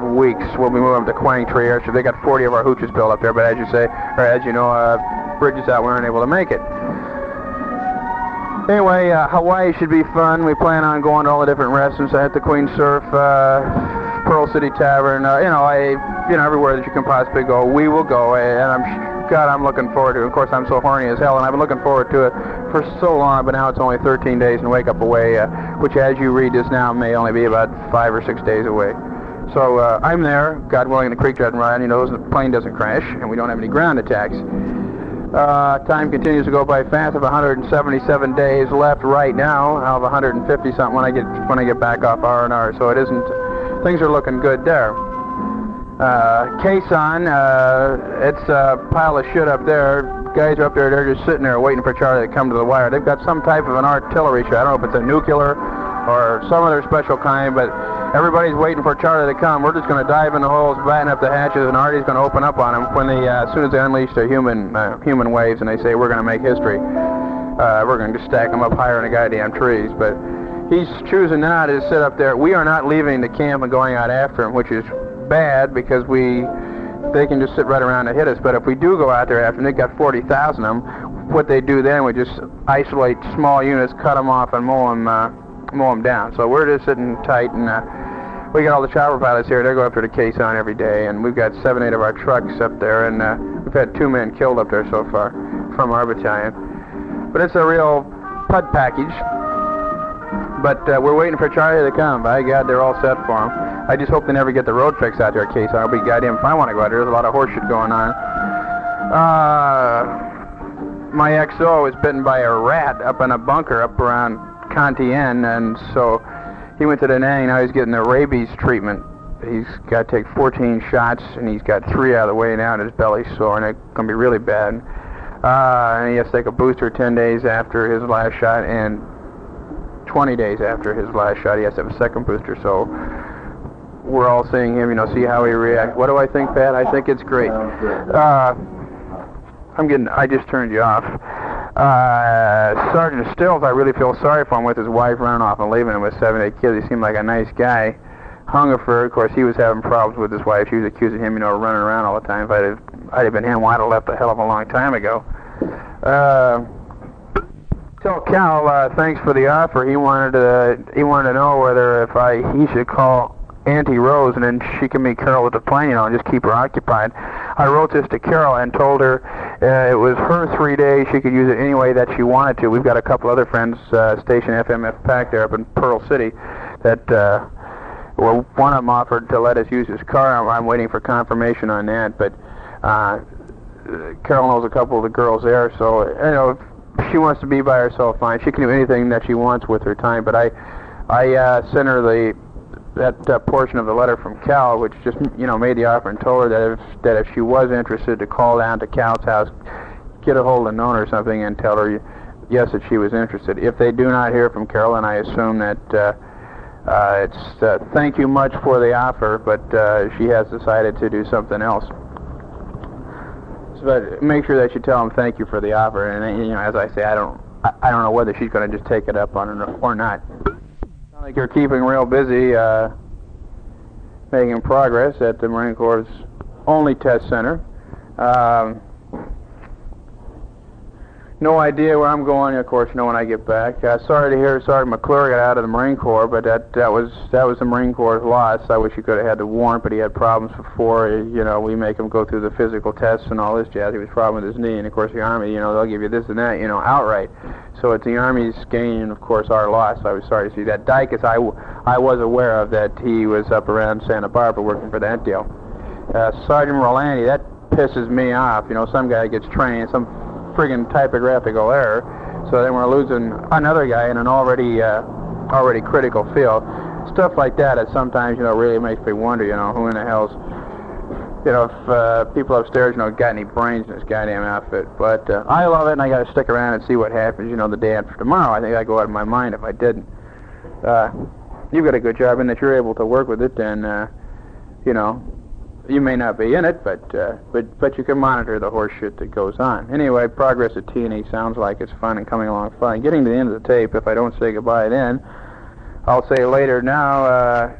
weeks. We'll be moving up to Quang Tri Airstrip. They got 40 of our hooches built up there, but as you know, bridges out, we weren't able to make it. Anyway, Hawaii should be fun. We plan on going to all the different restaurants. I hit the Queen Surf, Pearl City Tavern, everywhere that you can possibly go. We will go, and I'm looking forward to it. Of course, I'm so horny as hell, and I've been looking forward to it for so long, but now it's only 13 days and wake up away, which as you read this now may only be about 5 or 6 days away. So I'm there, God willing, the creek doesn't run, the plane doesn't crash, and we don't have any ground attacks. Time continues to go by fast. I have 177 days left right now. I'll have 150 something when I get back off R&R. So things are looking good there. Quezon, it's a pile of shit up there. Guys are up there, they're just sitting there waiting for Charlie to come to the wire. They've got some type of an artillery shot. I don't know if it's a nuclear or some other special kind, but everybody's waiting for Charlie to come. We're just going to dive in the holes, batten up the hatches, and Artie's going to open up on them as soon as they unleash their human waves and they say, we're going to make history. We're going to just stack them up higher in the goddamn trees. But he's choosing now to sit up there. We are not leaving the camp and going out after him, which is bad because they can just sit right around and hit us. But if we do go out there after them, they've got 40,000 of them, what they do then, we just isolate small units, cut them off, and mow them down. So we're just sitting tight, and we got all the chopper pilots here. They go up there to Quezon every day, and we've got 7, 8 of our trucks up there, and we've had 2 men killed up there so far from our battalion. But it's a real PUD package. But we're waiting for Charlie to come. By God, they're all set for him. I just hope they never get the road fixed out there at Quezon. I'll be goddamn if I want to go out there. There's a lot of horse shit going on. My XO was bitten by a rat up in a bunker up around Cantien, and so he went to Da Nang. Now he's getting the rabies treatment. He's got to take 14 shots, and he's got 3 out of the way now, and his belly's sore, and it's going to be really bad. And he has to take a booster 10 days after his last shot, and 20 days after his last shot, he has to have a second booster. So we're all seeing him, see how he reacts. What do I think, Pat? I think it's great. I just turned you off. Sergeant Stills, I really feel sorry for him with his wife running off and leaving him with 7, 8 kids. He seemed like a nice guy. Hungerford, of course, he was having problems with his wife. She was accusing him, running around all the time. If I'd have been him, I'd have left a hell of a long time ago. Tell Cal, thanks for the offer. He wanted to know whether he should call Auntie Rose, and then she can meet Carol at the plane, and just keep her occupied. I wrote this to Carol and told her it was her 3 days. She could use it any way that she wanted to. We've got a couple other friends stationed FMF PAC there up in Pearl City that one of them offered to let us use his car. I'm waiting for confirmation on that, but Carol knows a couple of the girls there, so if she wants to be by herself, fine. She can do anything that she wants with her time, but I sent her that portion of the letter from Cal, which just made the offer, and told her that if she was interested, to call down to Cal's house, get a hold of Nona or something, and tell her yes, that she was interested. If they do not hear from Carol, then I assume that it's thank you much for the offer, but she has decided to do something else. But make sure that you tell them thank you for the offer, and as I say, I don't know whether she's going to just take it up on it or not. Sounds like you're keeping real busy, making progress at the Marine Corps' only test center. No idea where I'm going, of course, when I get back. Sorry to hear Sergeant McClure got out of the Marine Corps, but that was the Marine Corps' loss. I wish he could have had the warrant, but he had problems before. You know, we make him go through the physical tests and all this jazz. He was problem with his knee, and of course the Army, you know, they'll give you this and that, you know, outright. So it's the Army's gain, and of course our loss. I was sorry to see that. Dykus, I was aware of that he was up around Santa Barbara working for that deal. Sergeant Rolandi, that pisses me off. You know, some guy gets trained, some friggin' typographical error, so then we're losing another guy in an already critical field. Stuff like that sometimes, you know, really makes me wonder, you know, who in the hell's, you know, if people upstairs, you know, got any brains in this goddamn outfit. But I love it, and I got to stick around and see what happens, you know, the day after tomorrow. I think I'd go out of my mind if I didn't. You've got a good job in that you're able to work with it, and, you know, you may not be in it, but you can monitor the horse shit that goes on. Anyway, progress at T&E sounds like it's fun and coming along fine. Getting to the end of the tape, if I don't say goodbye then, I'll say later now,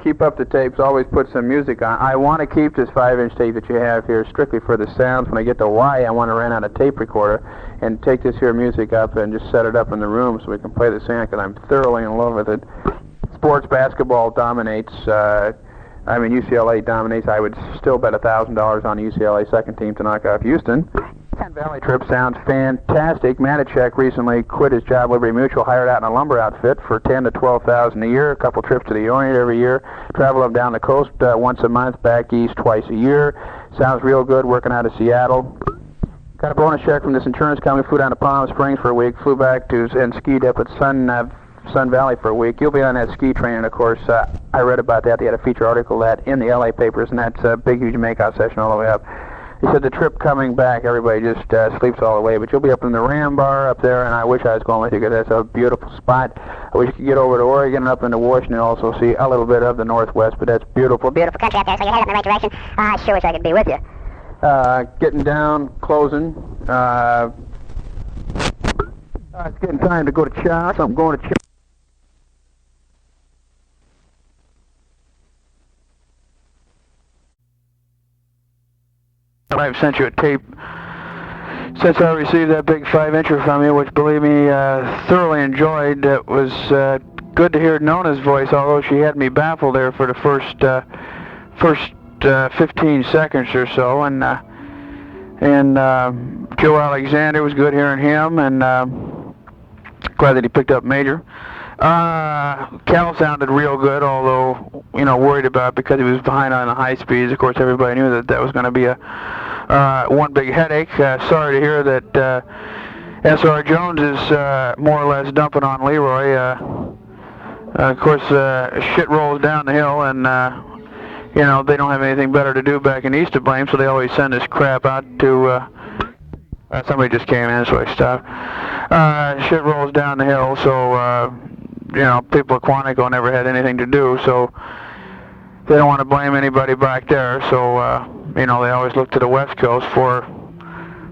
keep up the tapes, always put some music on. I want to keep this 5-inch tape that you have here strictly for the sounds. When I get to Y, I want to rent out a tape recorder and take this here music up and just set it up in the room so we can play the sound, because I'm thoroughly in love with it. Sports basketball dominates. I mean, UCLA dominates. I would still bet $1,000 on the UCLA second team to knock off Houston. Sun Valley trip sounds fantastic. Manichek recently quit his job, Liberty Mutual, hired out in a lumber outfit for $10,000 to $12,000 a year. A couple trips to the Orient every year. Travel up down the coast once a month, back east twice a year. Sounds real good working out of Seattle. Got a bonus check from this insurance company. Flew down to Palm Springs for a week. Flew back to and skied up at Sun Valley for a week. You'll be on that ski train, and of course, I read about that. They had a feature article that in the LA papers, and that's a big, huge makeout session all the way up. He said the trip coming back, everybody just sleeps all the way, but you'll be up in the Ram Bar up there, and I wish I was going with you, because that's a beautiful spot. I wish you could get over to Oregon and up into Washington and also see a little bit of the Northwest, but that's beautiful. Beautiful country up there, so you're headed in the right direction. I sure wish I could be with you. Getting down, closing. It's getting time to go to chow, so I'm going to chow. I've sent you a tape since I received that big 5-incher from you, which, believe me, thoroughly enjoyed. It was good to hear Nona's voice, although she had me baffled there for the first 15 seconds or so. And Joe Alexander, was good hearing him, and glad that he picked up Major. Cal sounded real good, although, you know, worried about because he was behind on the high speeds. Of course, everybody knew that was going to be a one big headache. Sorry to hear that S.R. Jones is more or less dumping on Leroy. Of course, shit rolls down the hill, and you know, they don't have anything better to do back in East to blame, so they always send this crap out to somebody just came in, so I stopped. Shit rolls down the hill, so you know, people at Quantico never had anything to do, so they don't want to blame anybody back there. So you know, they always look to the West Coast for.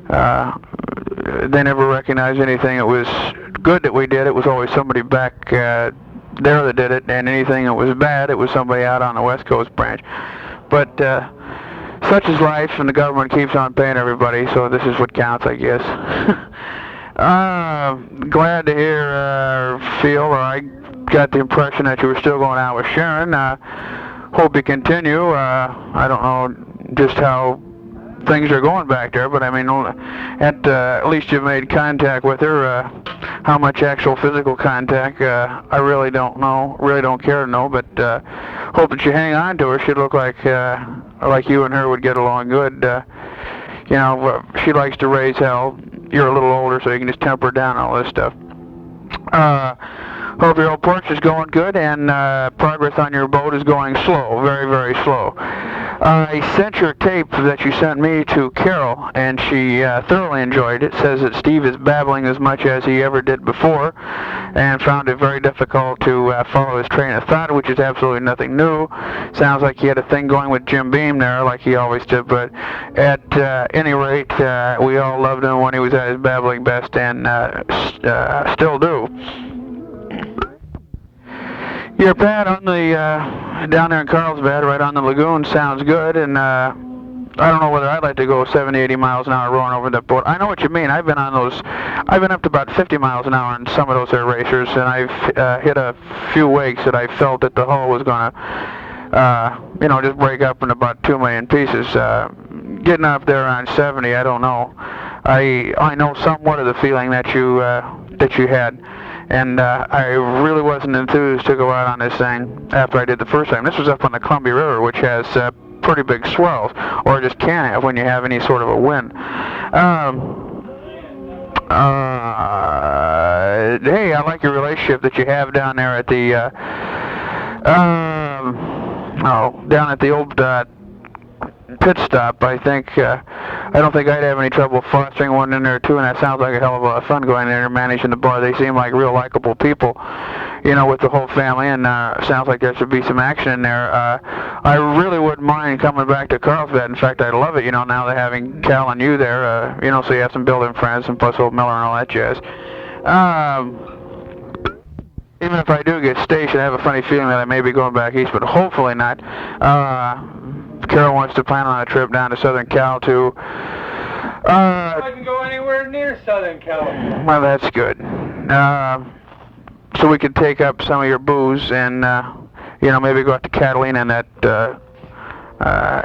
They never recognized anything. It was good that we did. It was always somebody back there that did it, and anything that was bad, it was somebody out on the West Coast branch. But such is life, and the government keeps on paying everybody, so this is what counts, I guess. Glad to hear, feel, or I got the impression that you were still going out with Sharon. Hope you continue. I don't know just how things are going back there, but I mean, at least you've made contact with her. How much actual physical contact, I really don't know, really don't care to know, but hope that you hang on to her. She'd look like you and her would get along good. You know, she likes to raise hell. You're a little older, so you can just temper down all this stuff. Hope your old porch is going good, and progress on your boat is going slow, very, very slow. I sent your tape that you sent me to Carol, and she thoroughly enjoyed it. Says that Steve is babbling as much as he ever did before, and found it very difficult to follow his train of thought, which is absolutely nothing new. Sounds like he had a thing going with Jim Beam there, like he always did, but at any rate, we all loved him when he was at his babbling best, and still do. Your pad on the down there in Carlsbad, right on the lagoon, sounds good, and I don't know whether I'd like to go 70, 80 miles an hour rowing over that boat. I know what you mean. I've been on those. I've been up to about 50 miles an hour on some of those air racers, and I've hit a few wakes that I felt that the hull was going to, just break up in about 2 million pieces. Getting up there on 70, I don't know. I know somewhat of the feeling that you had. And I really wasn't enthused to go out on this thing after I did the first time. This was up on the Columbia River, which has pretty big swells, or just can have when you have any sort of a wind. Hey, I like your relationship that you have down there at the, down at the old pit stop. I don't think I'd have any trouble fostering one in there too, and that sounds like a hell of a lot of fun going in there and managing the bar. They seem like real likable people, with the whole family, and sounds like there should be some action in there. I really wouldn't mind coming back to Carlsbad. In fact, I'd love it, now they're having Cal and you there, so you have some building friends and plus old Miller and all that jazz. Even if I do get stationed, I have a funny feeling that I may be going back east, but hopefully not. Carol wants to plan on a trip down to Southern Cal to... I can go anywhere near Southern Cal. Well, that's good. So we could take up some of your booze and, maybe go out to Catalina and that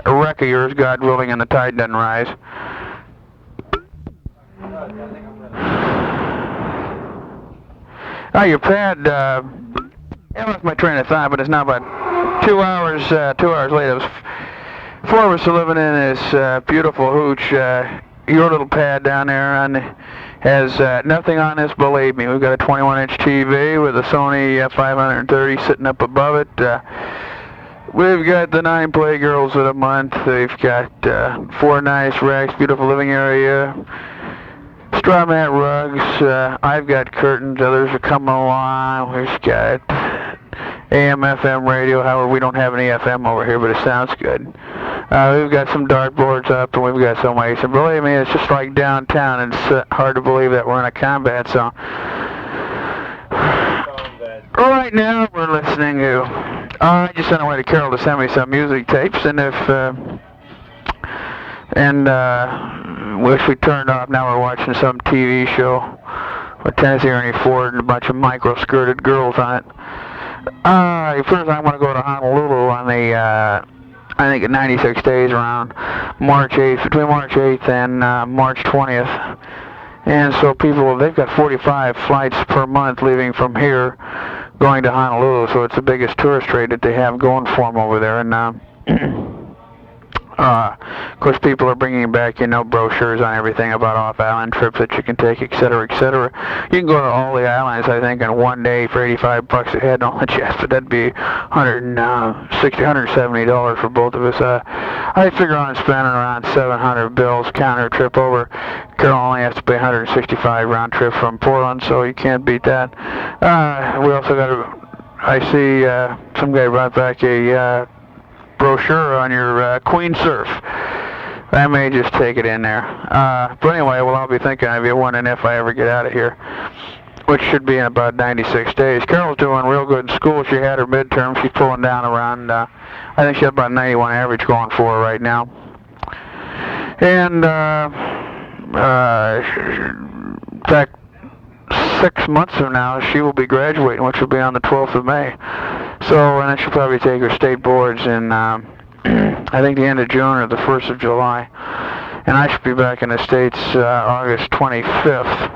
wreck of yours, God willing, and the tide doesn't rise. Your pad, I lost my train of thought, but it's now about 2 hours later. It was 4 of us are living in this beautiful hooch. Your little pad down there has nothing on this, believe me. We've got a 21-inch TV with a Sony 530 sitting up above it. We've got the 9 Playgirls of the month. We've got 4 nice racks, beautiful living area, straw mat rugs. I've got curtains. Others are coming along. We've got AM, FM radio. However, we don't have any FM over here, but it sounds good. We've got some dartboards up, and we've got some ways. And believe me, it's just like downtown, and it's hard to believe that we're in a combat zone. Right now, we're listening to... I just sent away to Carol to send me some music tapes, and which we turned off. Now we're watching some TV show with Tennessee Ernie Ford and a bunch of micro-skirted girls on it. First I'm going to go to Honolulu on the... I think 96 days around March 8th, between March 8th and March 20th. And so they've got 45 flights per month leaving from here going to Honolulu, so it's the biggest tourist trade that they have going for them over there. And of course, people are bringing back, brochures on everything about off-island trips that you can take, etc., etc. You can go to all the islands, I think, in one day for $85 a head on the jet, but that'd be $160, $170 for both of us. I figure on spending around 700 bills counter trip over. Carol only has to pay 165 round trip from Portland, so you can't beat that. We also I see some guy brought back a brochure on your Queen Surf. I may just take it in there. But anyway, I'll be thinking of you when and if I ever get out of here, which should be in about 96 days. Carol's doing real good in school. She had her midterm. She's pulling down around, I think she had about 91 average going for her right now. And, in fact, 6 months from now, she will be graduating, which will be on the 12th of May. So, and then she'll probably take her state boards in, I think the end of June or the 1st of July. And I should be back in the States August 25th.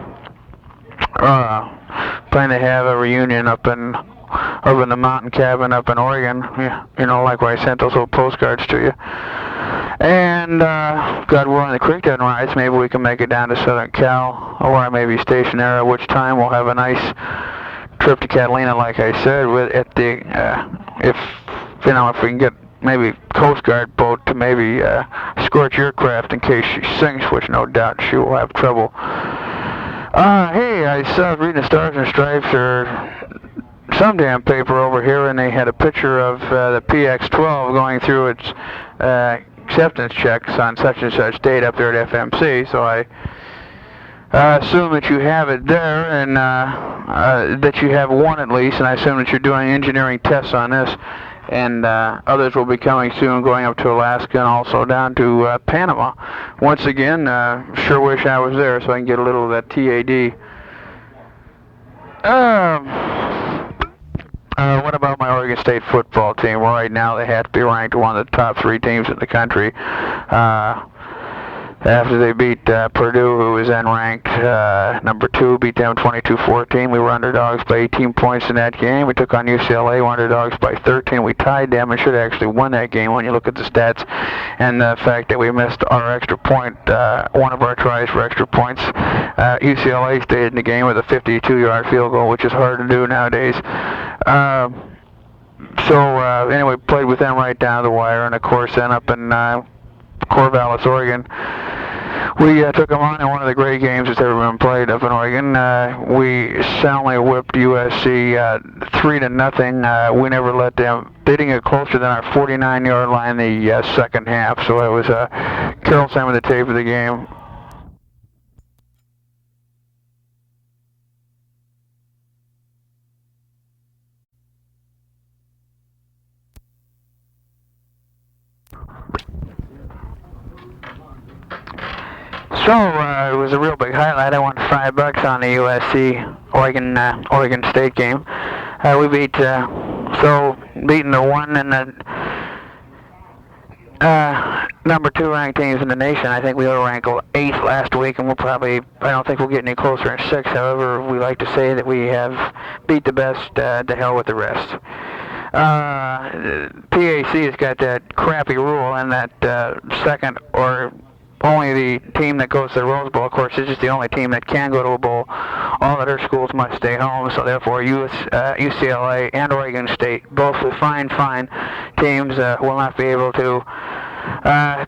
Plan to have a reunion up in the mountain cabin up in Oregon. Like where I sent those little postcards to you. And, God willing, the creek doesn't rise. Maybe we can make it down to Southern Cal, or I may be stationed there, at which time we'll have a nice trip to Catalina, like I said, if we can get maybe Coast Guard boat to maybe escort your craft in case she sinks, which no doubt she will have trouble. Hey, I saw reading the Stars and Stripes or some damn paper over here, and they had a picture of the PX-12 going through its acceptance checks on such and such date up there at FMC, so I assume that you have it there, and that you have one at least, and I assume that you're doing engineering tests on this. and others will be coming soon, going up to Alaska and also down to Panama. Once again, sure wish I was there so I can get a little of that TAD. What about my Oregon State football team? Well, right now they have to be ranked one of the top 3 teams in the country. After they beat Purdue, who was then ranked number 2, beat them 22-14. We were underdogs by 18 points in that game. We took on UCLA, we were underdogs by 13. We tied them and should have actually won that game when you look at the stats and the fact that we missed our extra point, one of our tries for extra points. UCLA stayed in the game with a 52-yard field goal, which is hard to do nowadays. Anyway, played with them right down the wire, and of course then up in Corvallis, Oregon, we took them on in one of the great games that's ever been played up in Oregon. We soundly whipped USC 3-0. We never let them. They didn't get closer than our 49-yard line in the second half. So it was Carroll sent me the tape of the game. So it was a real big highlight. I won $5 on the USC Oregon State game. We beat beating the 1 and the number 2 ranked teams in the nation. I think we were ranked 8th last week, and I don't think we'll get any closer than 6th. However, we like to say that we have beat the best. To hell with the rest. PAC has got that crappy rule, and that second or only the team that goes to the Rose Bowl, of course, is just the only team that can go to a bowl. All other schools must stay home, so therefore UCLA and Oregon State, both with fine teams, will not be able to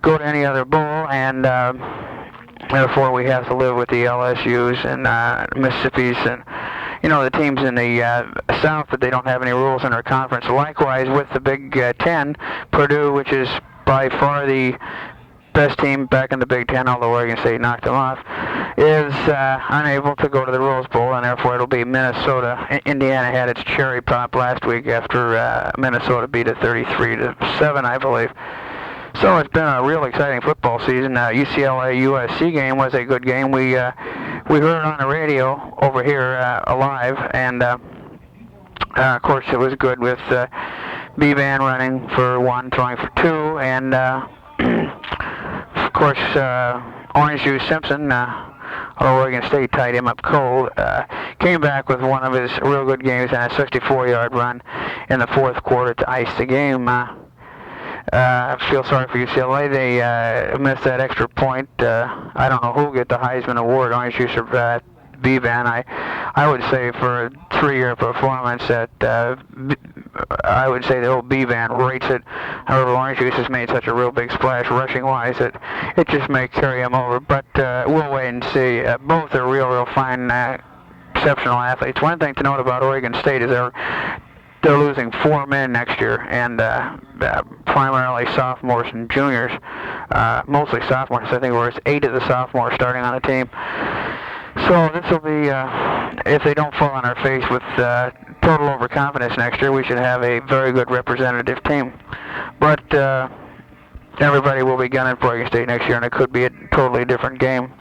go to any other bowl, and therefore we have to live with the LSUs and Mississippi's and the teams in the South that they don't have any rules in their conference. Likewise with the Big Ten, Purdue, which is by far the best team back in the Big Ten, although Oregon State knocked them off, is unable to go to the Rose Bowl, and therefore it'll be Minnesota. Indiana had its cherry pop last week after Minnesota beat it 33-7, I believe. So it's been a real exciting football season. UCLA-USC game was a good game. We heard it on the radio over here live, and of course it was good with B-Van running for 1, throwing for 2, and of course, Orange Juice Simpson, Oregon State tied him up cold, came back with one of his real good games and a 64-yard run in the 4th quarter to ice the game. I feel sorry for UCLA. They missed that extra point. I don't know who will get the Heisman Award, Orange Juice or B-Van. I would say for a 3-year performance that I would say the old B-Van rates it. However, Orange Juice has made such a real big splash rushing-wise that it just may carry him over. But we'll wait and see. Both are real fine, exceptional athletes. One thing to note about Oregon State is they're losing 4 men next year, and primarily sophomores and juniors, mostly sophomores. I think it's 8 of the sophomores starting on the team. So this will be, if they don't fall on our face with total overconfidence next year, we should have a very good representative team. But everybody will be gunning for Oregon State next year, and it could be a totally different game.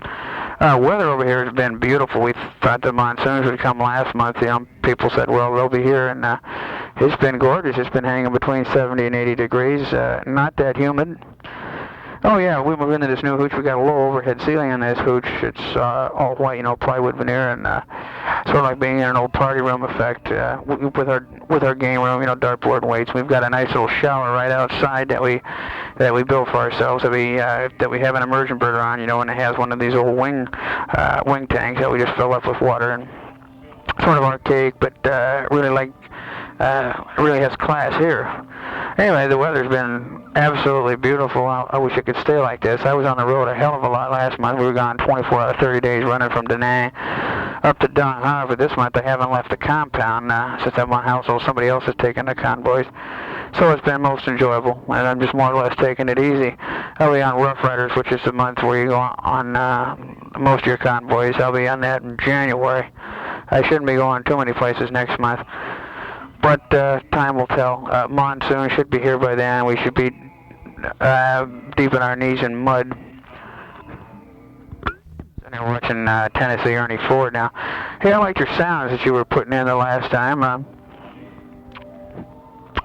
Weather over here has been beautiful. We thought the monsoons would come last month. People said, well, they'll be here, and it's been gorgeous. It's been hanging between 70 and 80 degrees, not that humid. Oh yeah, we moved into this new hooch. We got a low overhead ceiling on this hooch. It's all white, plywood veneer, and sort of like being in an old party room effect with our game room, dartboard and weights. We've got a nice little shower right outside that we built for ourselves. That we have an immersion burner on, and it has one of these old wing tanks that we just fill up with water, and sort of archaic, but really has class here. Anyway, the weather's been absolutely beautiful. I wish it could stay like this. I was on the road a hell of a lot last month. We were gone 24 out of 30 days running from Da Nang up to Don. However, this month I haven't left the compound since I'm on household. Somebody else has taken the convoys. So it's been most enjoyable, and I'm just more or less taking it easy. I'll be on Rough Riders, which is the month where you go on most of your convoys. I'll be on that in January. I shouldn't be going too many places next month. but time will tell. Monsoon should be here by then. We should be deep in our knees in mud. And we're watching Tennessee Ernie Ford now. Hey, I liked your sounds that you were putting in the last time.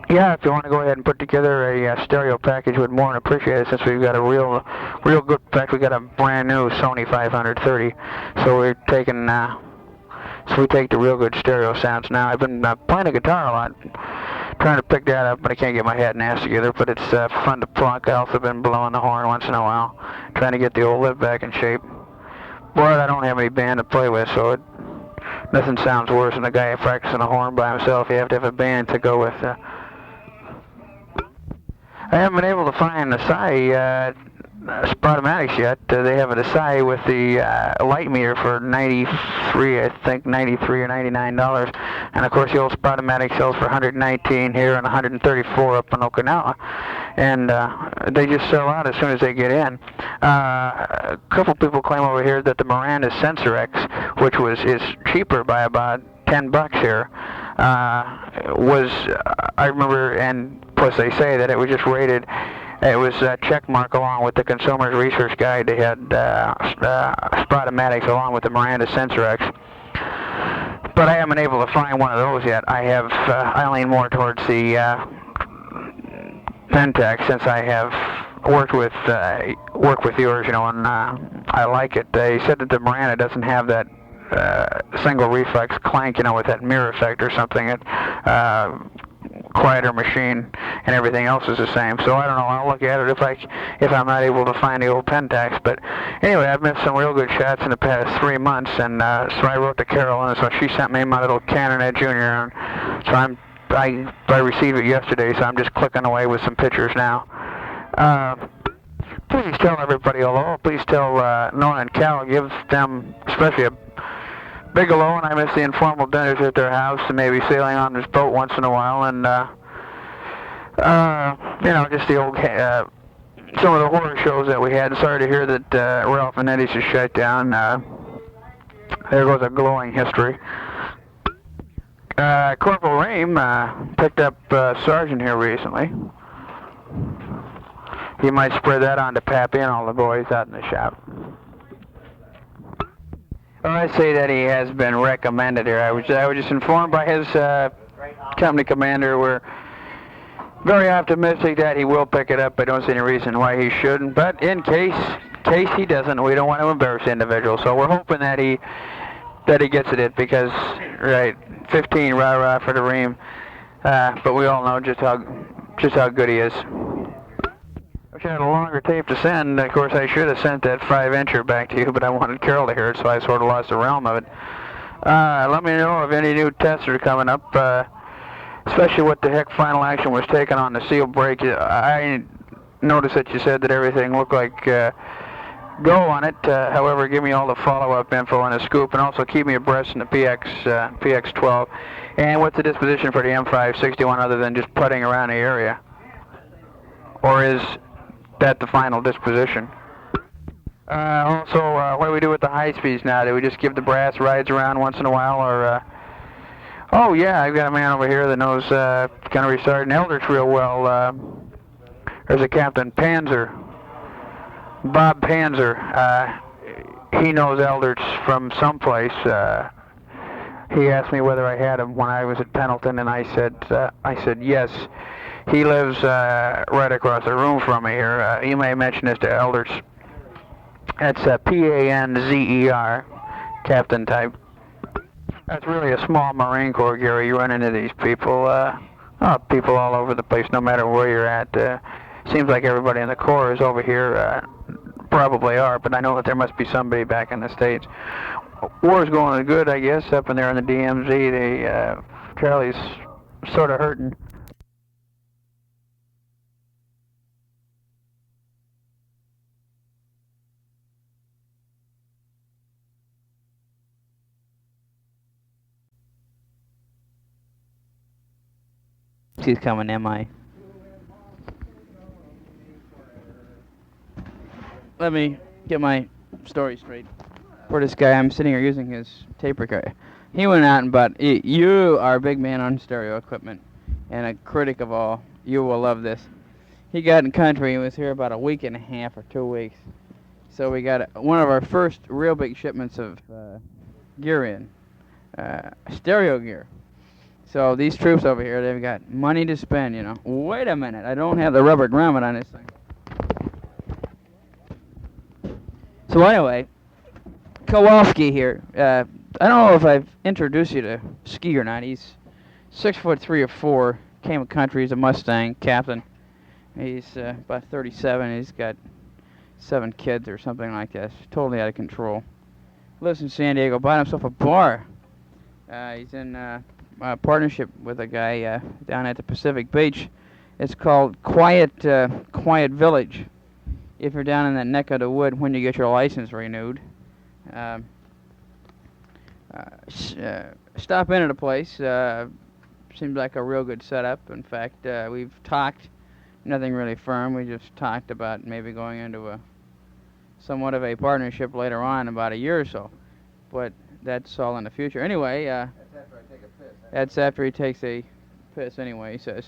Yeah, if you want to go ahead and put together a stereo package, would more than appreciate it, since we've got a real good. In fact, we got a brand new Sony 530. So we're taking. So we take the real good stereo sounds now. I've been playing the guitar a lot, trying to pick that up, but I can't get my head and ass together. But it's fun to plunk. I also been blowing the horn once in a while, trying to get the old lip back in shape. But I don't have any band to play with, so nothing sounds worse than a guy practicing a horn by himself. You have to have a band to go with. I haven't been able to find the Desai Spotomatics yet. They have a Desai with the light meter for $93 or $99. And of course the old Spotomatic sells for $119 here and $134 up in Okinawa. And they just sell out as soon as they get in. A couple people claim over here that the Miranda Sensor X, which is cheaper by about $10 here, was, I remember, and plus they say that it was just rated, it was check mark along with the Consumer's Research Guide. They had Spotomatics along with the Miranda Sensor X. But I haven't been able to find one of those yet. I lean more towards the Pentax, since I have worked with yours, you know, and I like it. They said that the Miranda doesn't have that single reflex clank, you know, with that mirror effect or something. Quieter machine, and everything else is the same. So I don't know. I'll look at it if I'm not able to find the old Pentax. But anyway, I've missed some real good shots in the past 3 months, and so I wrote to Carolyn, so she sent me my little Canonet Junior, and so I received it yesterday, so I'm just clicking away with some pictures now. Please tell everybody hello. Please tell Nona and Cal, give them especially a big hello, and I miss the informal dinners at their house and maybe sailing on this boat once in a while, and you know, just the old some of the horror shows that we had. Sorry to hear that Ralph and Eddie's is shut down. There goes a glowing history. Corporal Ream picked up Sergeant here recently. He might spread that on to Pappy and all the boys out in the shop. Well, I say that he has been recommended here. I was just informed by his company commander. We're very optimistic that he will pick it up. I don't see any reason why he shouldn't. But in case he doesn't, we don't want to embarrass the individual. So we're hoping that he gets it, because right, 15 rah for the Ream. But we all know just how good he is. I had a longer tape to send. Of course, I should have sent that 5-incher back to you, but I wanted Carol to hear it, so I sort of lost the realm of it. Let me know if any new tests are coming up, especially what the heck final action was taken on the seal brake. I noticed that you said that everything looked like go on it. However, give me all the follow-up info on the scoop, and also keep me abreast in the PX12. And what's the disposition for the M561 other than just putting around the area? Or is that the final disposition? Also, what do we do with the high speeds now? Do we just give the brass rides around once in a while, or? Oh yeah, I've got a man over here that knows Gunnery Sergeant Eldritch real well. There's a Captain Panzer, Bob Panzer. He knows Eldritch from someplace. He asked me whether I had him when I was at Pendleton, and I said yes. He lives right across the room from me here. You may mention this to Elders. That's Panzer, Captain type. That's really a small Marine Corps, Gary. You run into these people, people all over the place, no matter where you're at. Seems like everybody in the Corps is over here. Probably are, but I know that there must be somebody back in the States. War's going good, I guess, up in there in the DMZ. Charlie's sort of hurting. He's coming, MI. Let me get my story straight. For this guy, I'm sitting here using his tape recorder. He went out and bought. You are a big man on stereo equipment, and a critic of all. You will love this. He got in country and was here about a week and a half or 2 weeks. So we got one of our first real big shipments of gear in, stereo gear. So these troops over here, they've got money to spend, you know. Wait a minute, I don't have the rubber grommet on this thing. So anyway, Kowalski here. I don't know if I've introduced you to Ski or not. He's 6'3" or 4. Came of country. He's a Mustang captain. He's about 37. He's got 7 kids or something like that. Totally out of control. Lives in San Diego. Bought himself a bar. He's in partnership with a guy down at the Pacific Beach. It's called Quiet Village. If you're down in that neck of the wood when you get your license renewed, stop in at a place. Seems like a real good setup. In fact, we've talked. Nothing really firm. We just talked about maybe going into a somewhat of a partnership later on, about a year or so. But that's all in the future. Anyway, that's after I take a piss. That's after he takes a piss. Anyway, he says.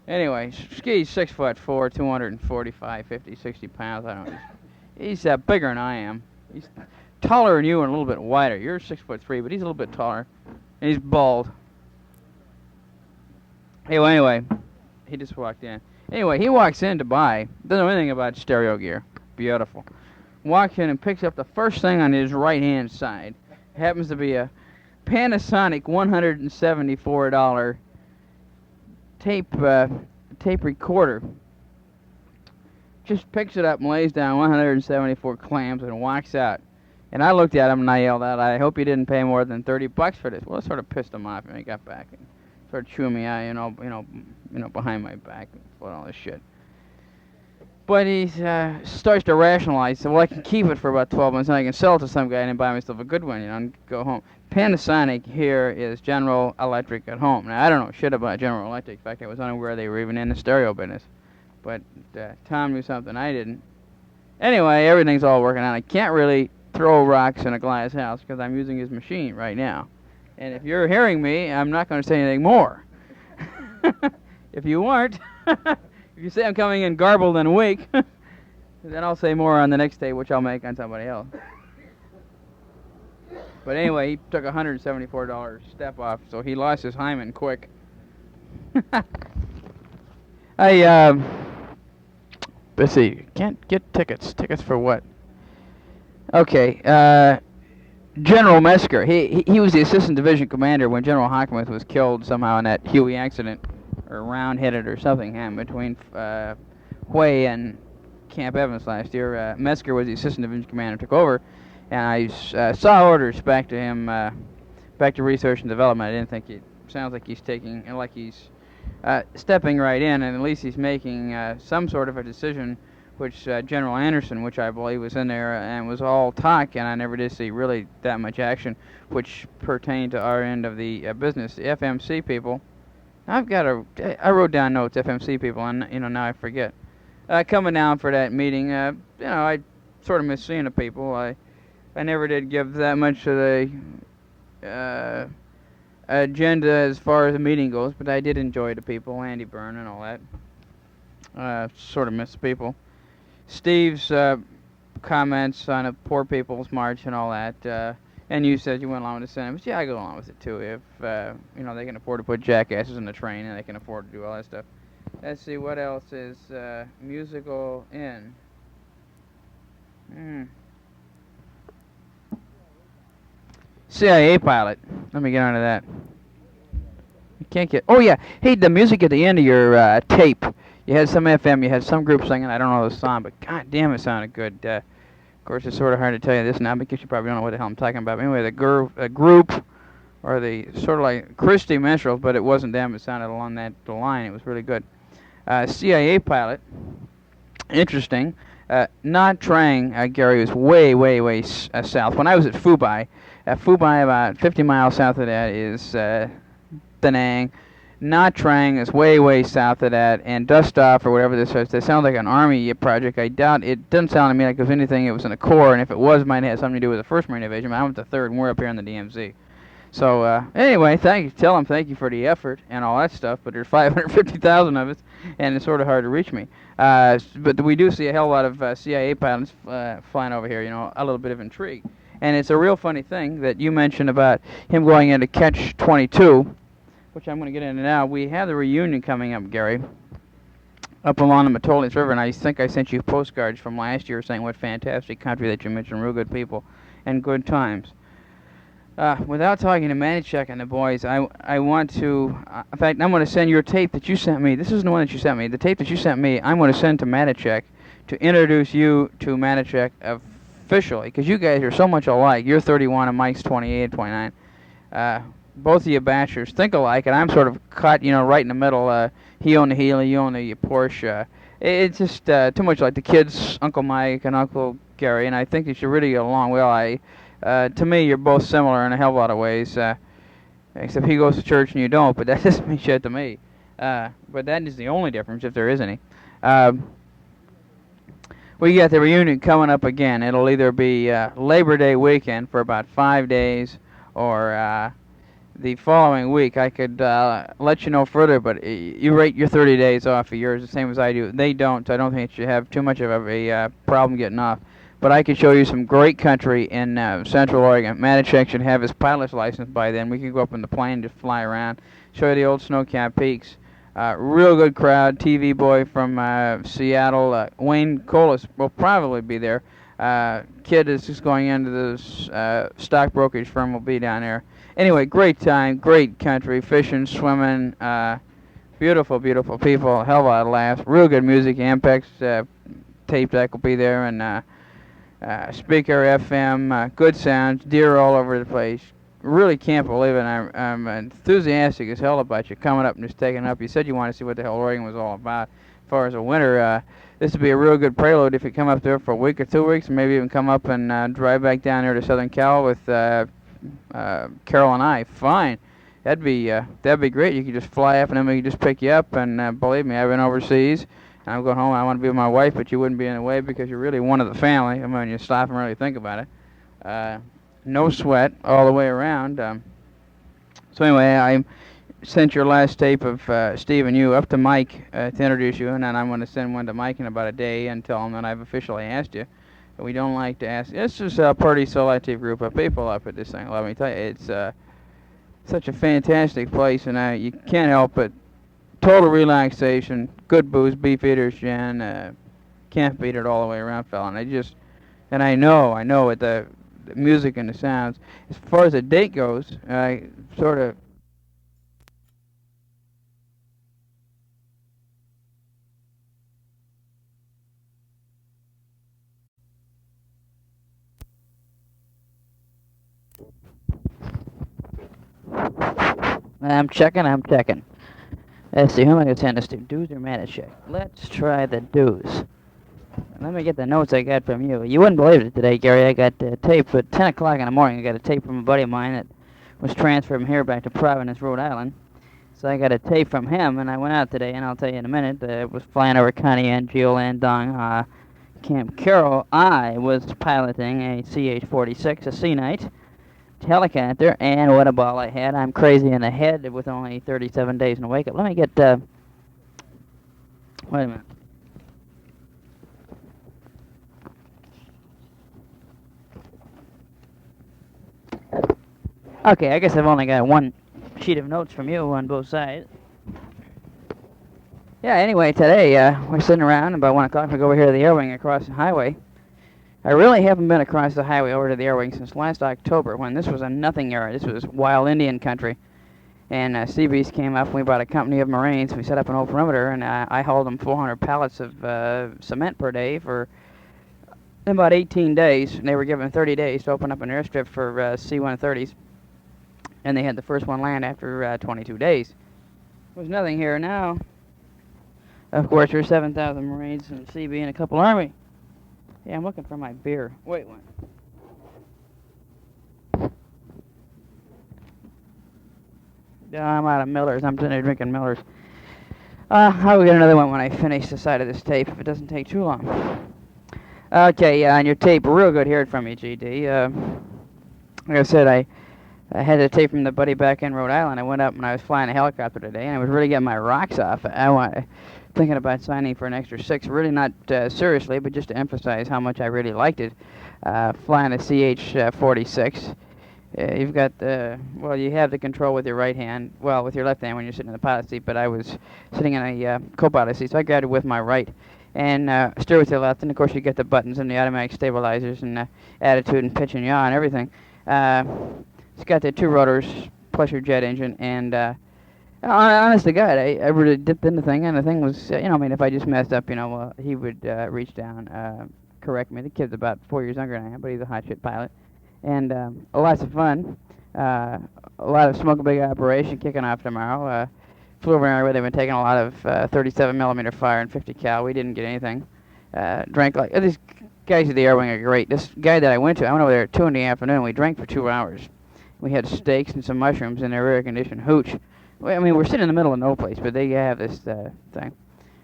Anyway, Ski's 6'4", 245, 50, 60 pounds. I don't know. He's bigger than I am. He's taller than you and a little bit wider. You're 6'3", but he's a little bit taller. And he's bald. Anyway, he just walked in. Anyway, he walks in to buy. Doesn't know anything about stereo gear. Beautiful. Walks in and picks up the first thing on his right-hand side. Happens to be a Panasonic $174 tape recorder. Just picks it up and lays down 174 clams and walks out. And I looked at him and I yelled out, "I hope you didn't pay more than $30 for this." Well, it sort of pissed him off when he got back and started chewing me out, you know, behind my back and all this shit. But he starts to rationalize. So, well, I can keep it for about 12 months and I can sell it to some guy and then buy myself a good one, you know, and go home. Panasonic here is General Electric at home. Now, I don't know shit about General Electric. In fact, I was unaware they were even in the stereo business. But Tom knew something I didn't. Anyway, everything's all working out. I can't really throw rocks in a glass house because I'm using his machine right now. And if you're hearing me, I'm not going to say anything more. If you aren't, if you say I'm coming in garbled and weak, then I'll say more on the next tape, which I'll make on somebody else. But anyway, he took a $174 step off, so he lost his hymen quick. Let's see, can't get tickets. Tickets for what? Okay, General Mesker. He was the assistant division commander when General Hockenmuth was killed somehow in that Huey accident, or round-headed or something happened between Hue and Camp Evans last year. Mesker was the assistant division commander, took over, and I saw orders back to him, back to research and development. I didn't think it sounds like he's taking, like he's stepping right in, and at least he's making some sort of a decision, which General Anderson, which I believe was in there and was all talk, and I never did see really that much action, which pertained to our end of the business. The FMC people, I wrote down notes, FMC people, and now I forget. Coming down for that meeting, I sort of miss seeing the people. I never did give that much of the agenda as far as the meeting goes, but I did enjoy the people, Andy Byrne and all that. Sort of miss the people. Steve's comments on the Poor People's March and all that, and you said you went along with the sentiments. Yeah, I go along with it too. If they can afford to put jackasses in the train and they can afford to do all that stuff. Let's see what else is musical in. CIA pilot. Let me get onto that. You can't get. Oh yeah. Hey, the music at the end of your tape. You had some FM, you had some group singing, I don't know the song, but god damn it sounded good. Of course, it's sort of hard to tell you this now because you probably don't know what the hell I'm talking about. But anyway, the group, or the sort of like Christy Minstrels, but it wasn't them, it sounded along that line, it was really good. CIA pilot, interesting. Not Trang, Gary, was way south. When I was at Fubai, about 50 miles south of that is Da Nang. Not Trang is way south of that, and Dust Off or whatever this is, they sound like an army project. I doubt it. Doesn't sound to me like it was anything. It was in the Corps, and if it was, it might have something to do with the 1st Marine Division. But I'm at the 3rd, and we're up here in the DMZ. So anyway, tell him thank you for the effort and all that stuff. But there's 550,000 of us, and it's sort of hard to reach me. But we do see a hell lot of CIA pilots flying over here. You know, a little bit of intrigue. And it's a real funny thing that you mentioned about him going into Catch 22, which I'm going to get into now. We have the reunion coming up, Gary, up along the Metolius River, and I think I sent you postcards from last year saying what fantastic country that you mentioned, real good people, and good times. Without talking to Manichek and the boys, I want to, in fact, I'm going to send your tape that you sent me. This isn't the one that you sent me. The tape that you sent me, I'm going to send to Manichek to introduce you to Manichek officially, because you guys are so much alike. You're 31 and Mike's 28, 29. Both of you bachelors think alike, and I'm sort of caught, you know, right in the middle. He owned the Healy, you own the Porsche. It's just too much like the kids, Uncle Mike and Uncle Gary, and I think you should really get along well. To me, you're both similar in a hell of a lot of ways, except he goes to church and you don't, but that doesn't mean shit to me. But that is the only difference, if there is any. We got the reunion coming up again. It'll either be Labor Day weekend for about 5 days, or the following week. I could let you know further, but you rate your 30 days off of yours the same as I do. They don't, so I don't think you should have too much of a problem getting off. But I could show you some great country in Central Oregon. Manichek should have his pilot's license by then. We could go up in the plane, just fly around, show you the old snow-capped peaks. Real good crowd. TV boy from Seattle, Wayne Colas will probably be there. Kid is just going into the stock brokerage firm, will be down there. Anyway, great time, great country, fishing, swimming, beautiful, beautiful people, a hell of a lot of laughs, real good music. Ampex tape deck will be there, and speaker FM, good sounds, deer all over the place. Really can't believe it. I'm enthusiastic as hell about you coming up and just taking it up. You said you wanted to see what the hell Oregon was all about. As far as the winter, this would be a real good prelude if you come up there for a week or 2 weeks, and maybe even come up and drive back down there to Southern Cal with Carol and I. Fine. That'd be great. You could just fly up and then we could just pick you up, and believe me, I've been overseas. I'm going home. I want to be with my wife, but you wouldn't be in the way because you're really one of the family. I mean, you stop and really think about it. No sweat all the way around. So anyway, I sent your last tape of Steve and you up to Mike to introduce you, and then I'm going to send one to Mike in about a day and tell him that I've officially asked you. We don't like to ask. It's just a pretty selective group of people up at this thing. Let me tell you, it's such a fantastic place, and you can't help but total relaxation, good booze, beef eaters, gin, can't beat it all the way around, fella. And I know with the music and the sounds. As far as the date goes, I sort of I'm checking. Let's see, who am I going to send this to? Dues or Manichek? Let's try the dues. Let me get the notes I got from you. You wouldn't believe it today, Gary. I got tape at 10 o'clock in the morning. I got a tape from a buddy of mine that was transferred from here back to Providence, Rhode Island. So I got a tape from him, and I went out today, and I'll tell you in a minute. It was flying over Connean, Geolandong, Camp Carroll. I was piloting a CH-46, a Sea-Knight helicopter, and what a ball I had. I'm crazy in the head with only 37 days in the wake-up. Let me get, wait a minute. Okay, I guess I've only got one sheet of notes from you on both sides. Yeah, anyway, today, we're sitting around about 1 o'clock. We go over here to the air wing across the highway. I really haven't been across the highway over to the air wing since last October, when this was a nothing area. This was wild Indian country. And Seabees came up, and we bought a company of Marines. We set up an old perimeter, and I hauled them 400 pallets of cement per day for about 18 days. And they were given 30 days to open up an airstrip for C-130s. And they had the first one land after 22 days. There's nothing here now. Of course, there's 7,000 Marines and CB and a couple Army. Yeah, I'm looking for my beer. Wait one. Yeah, I'm out of Millers. I'm sitting there drinking Millers. I will get another one when I finish the side of this tape, if it doesn't take too long. Okay, on your tape, real good hearing from you, GD. Like I said, I had a tape from the buddy back in Rhode Island. I went up and I was flying a helicopter today, and I was really getting my rocks off. Thinking about signing for an extra 6, really not seriously, but just to emphasize how much I really liked it. Flying a CH-46. You've got you have the control with your right hand, with your left hand when you're sitting in the pilot seat, but I was sitting in a co-pilot seat, so I grabbed it with my right and steer with your left, and of course you get the buttons and the automatic stabilizers and attitude and pitch and yaw and everything. It's got the 2 rotors plus your jet engine, and honest to God, I really dipped in the thing, and the thing was, if I just messed up, he would reach down, correct me. The kid's about 4 years younger than I am, but he's a hot shit pilot. And lots of fun. A lot of smoke a big operation kicking off tomorrow. Flew over an area where they've been taking a lot of 37 millimeter fire and 50 cal. We didn't get anything. Drank like these guys at the Air Wing are great. This guy that I went over there at 2 in the afternoon. We drank for 2 hours. We had steaks and some mushrooms in their air-conditioned hooch. I mean, we're sitting in the middle of no place, but they have this thing,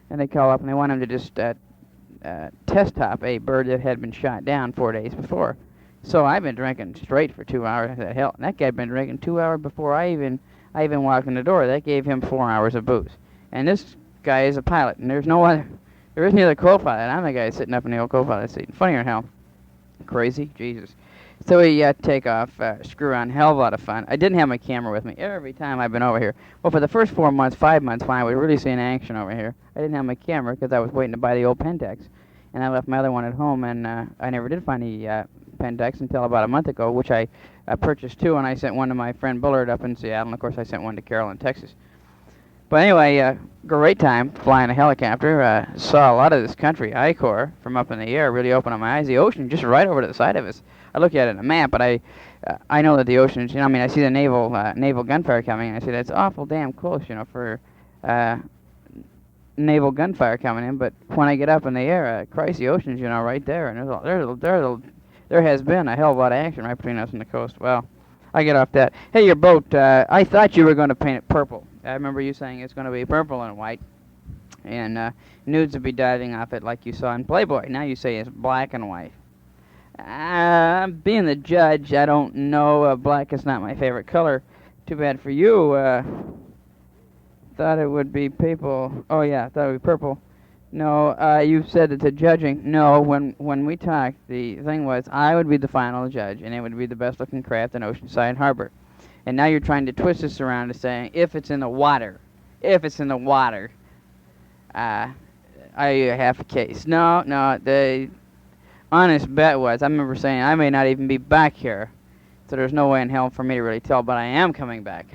and they call up and they want him to just test top a bird that had been shot down 4 days before. So I've been drinking straight for 2 hours. I said, hell, and that guy had been drinking 2 hours before I even walked in the door. That gave him 4 hours of booze. And this guy is a pilot, and there isn't any other co-pilot. I'm the guy sitting up in the old co-pilot seat. Funnier than hell. Crazy, Jesus. So we take off, screw on, hell of a lot of fun. I didn't have my camera with me every time I've been over here. Well, for the first 4 months, 5 months, when I was really seeing action over here, I didn't have my camera because I was waiting to buy the old Pentax. And I left my other one at home, and I never did find the Pentax until about a month ago, which I purchased 2, and I sent one to my friend Bullard up in Seattle, and of course I sent one to Carol in Texas. But anyway, great time flying a helicopter. Saw a lot of this country, I-Corps, from up in the air. Really opened up my eyes. The ocean just right over to the side of us. I look at it on a map, but I know that the ocean's, I see the naval gunfire coming, and I say that's awful damn close, for naval gunfire coming in. But when I get up in the air, Christ, the ocean's, right there, and there has been a hell of a lot of action right between us and the coast. Well, I get off that. Hey, your boat, I thought you were going to paint it purple. I remember you saying it's going to be purple and white, and nudes will be diving off it like you saw in Playboy. Now you say it's black and white. Being the judge, I don't know. Black is not my favorite color. Too bad for you. Thought it would be people. Oh yeah, thought it would be purple. No, you said that the judging. No, when we talked, the thing was I would be the final judge, and it would be the best looking craft in Oceanside Harbor. And now you're trying to twist this around to saying if it's in the water, I have a case. No, the honest bet was, I remember saying I may not even be back here, so there's no way in hell for me to really tell, but I am coming back.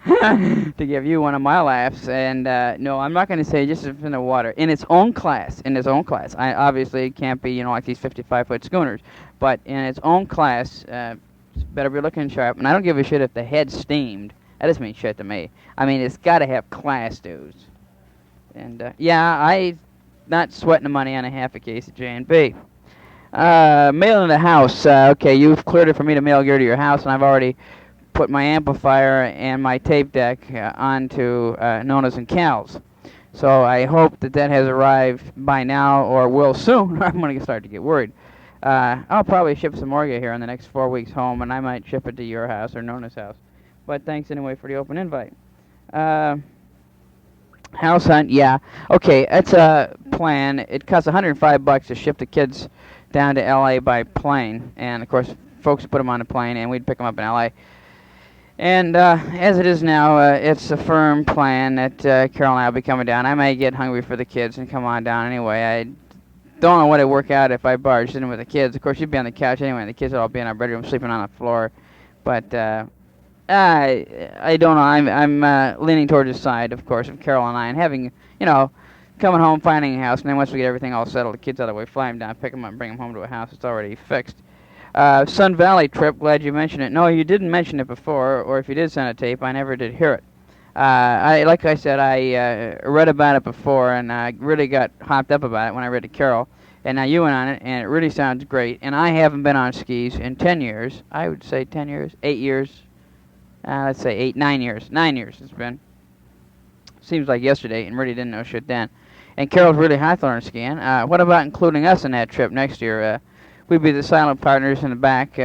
To give you one of my laughs. And no, I'm not going to say just if it's in the water. In its own class. I obviously can't be, like these 55-foot schooners, but in its own class, better be looking sharp. And I don't give a shit if the head's steamed. That doesn't mean shit to me. I mean, it's got to have class, dudes. And yeah, I not sweating the money on a half a case of J&B. Mail in the house. Okay, you've cleared it for me to mail gear to your house, and I've already put my amplifier and my tape deck onto Nonas and Cal's. So I hope that has arrived by now or will soon, or I'm going to start to get worried. I'll probably ship some more gear here in the next 4 weeks home, and I might ship it to your house or Nona's house. But thanks anyway for the open invite. House hunt, yeah. Okay, that's a plan. It costs $105 to ship the kids down to L.A. by plane. And, of course, folks put them on a plane, and we'd pick them up in L.A. And as it is now, it's a firm plan that Carol and I will be coming down. I may get hungry for the kids and come on down anyway. I don't know what it'd work out if I barged in with the kids. Of course, you'd be on the couch anyway, and the kids would all be in our bedroom sleeping on the floor. But I don't know. I'm leaning towards the side, of course, of Carol and I, and having, coming home, finding a house, and then once we get everything all settled, the kids out of the way, fly them down, pick them up, and bring them home to a house that's already fixed. Sun Valley trip, glad you mentioned it. No, you didn't mention it before, or if you did send a tape, I never did hear it. Like I said, I read about it before, and I really got hopped up about it when I read to Carol. And now you went on it, and it really sounds great. And I haven't been on skis in 10 years. I would say 10 years, 8 years. Let's say 9 years. 9 years it's been. Seems like yesterday, and really didn't know shit then. And Carol's really high on skiing. What about including us in that trip next year? We'd be the silent partners in the back,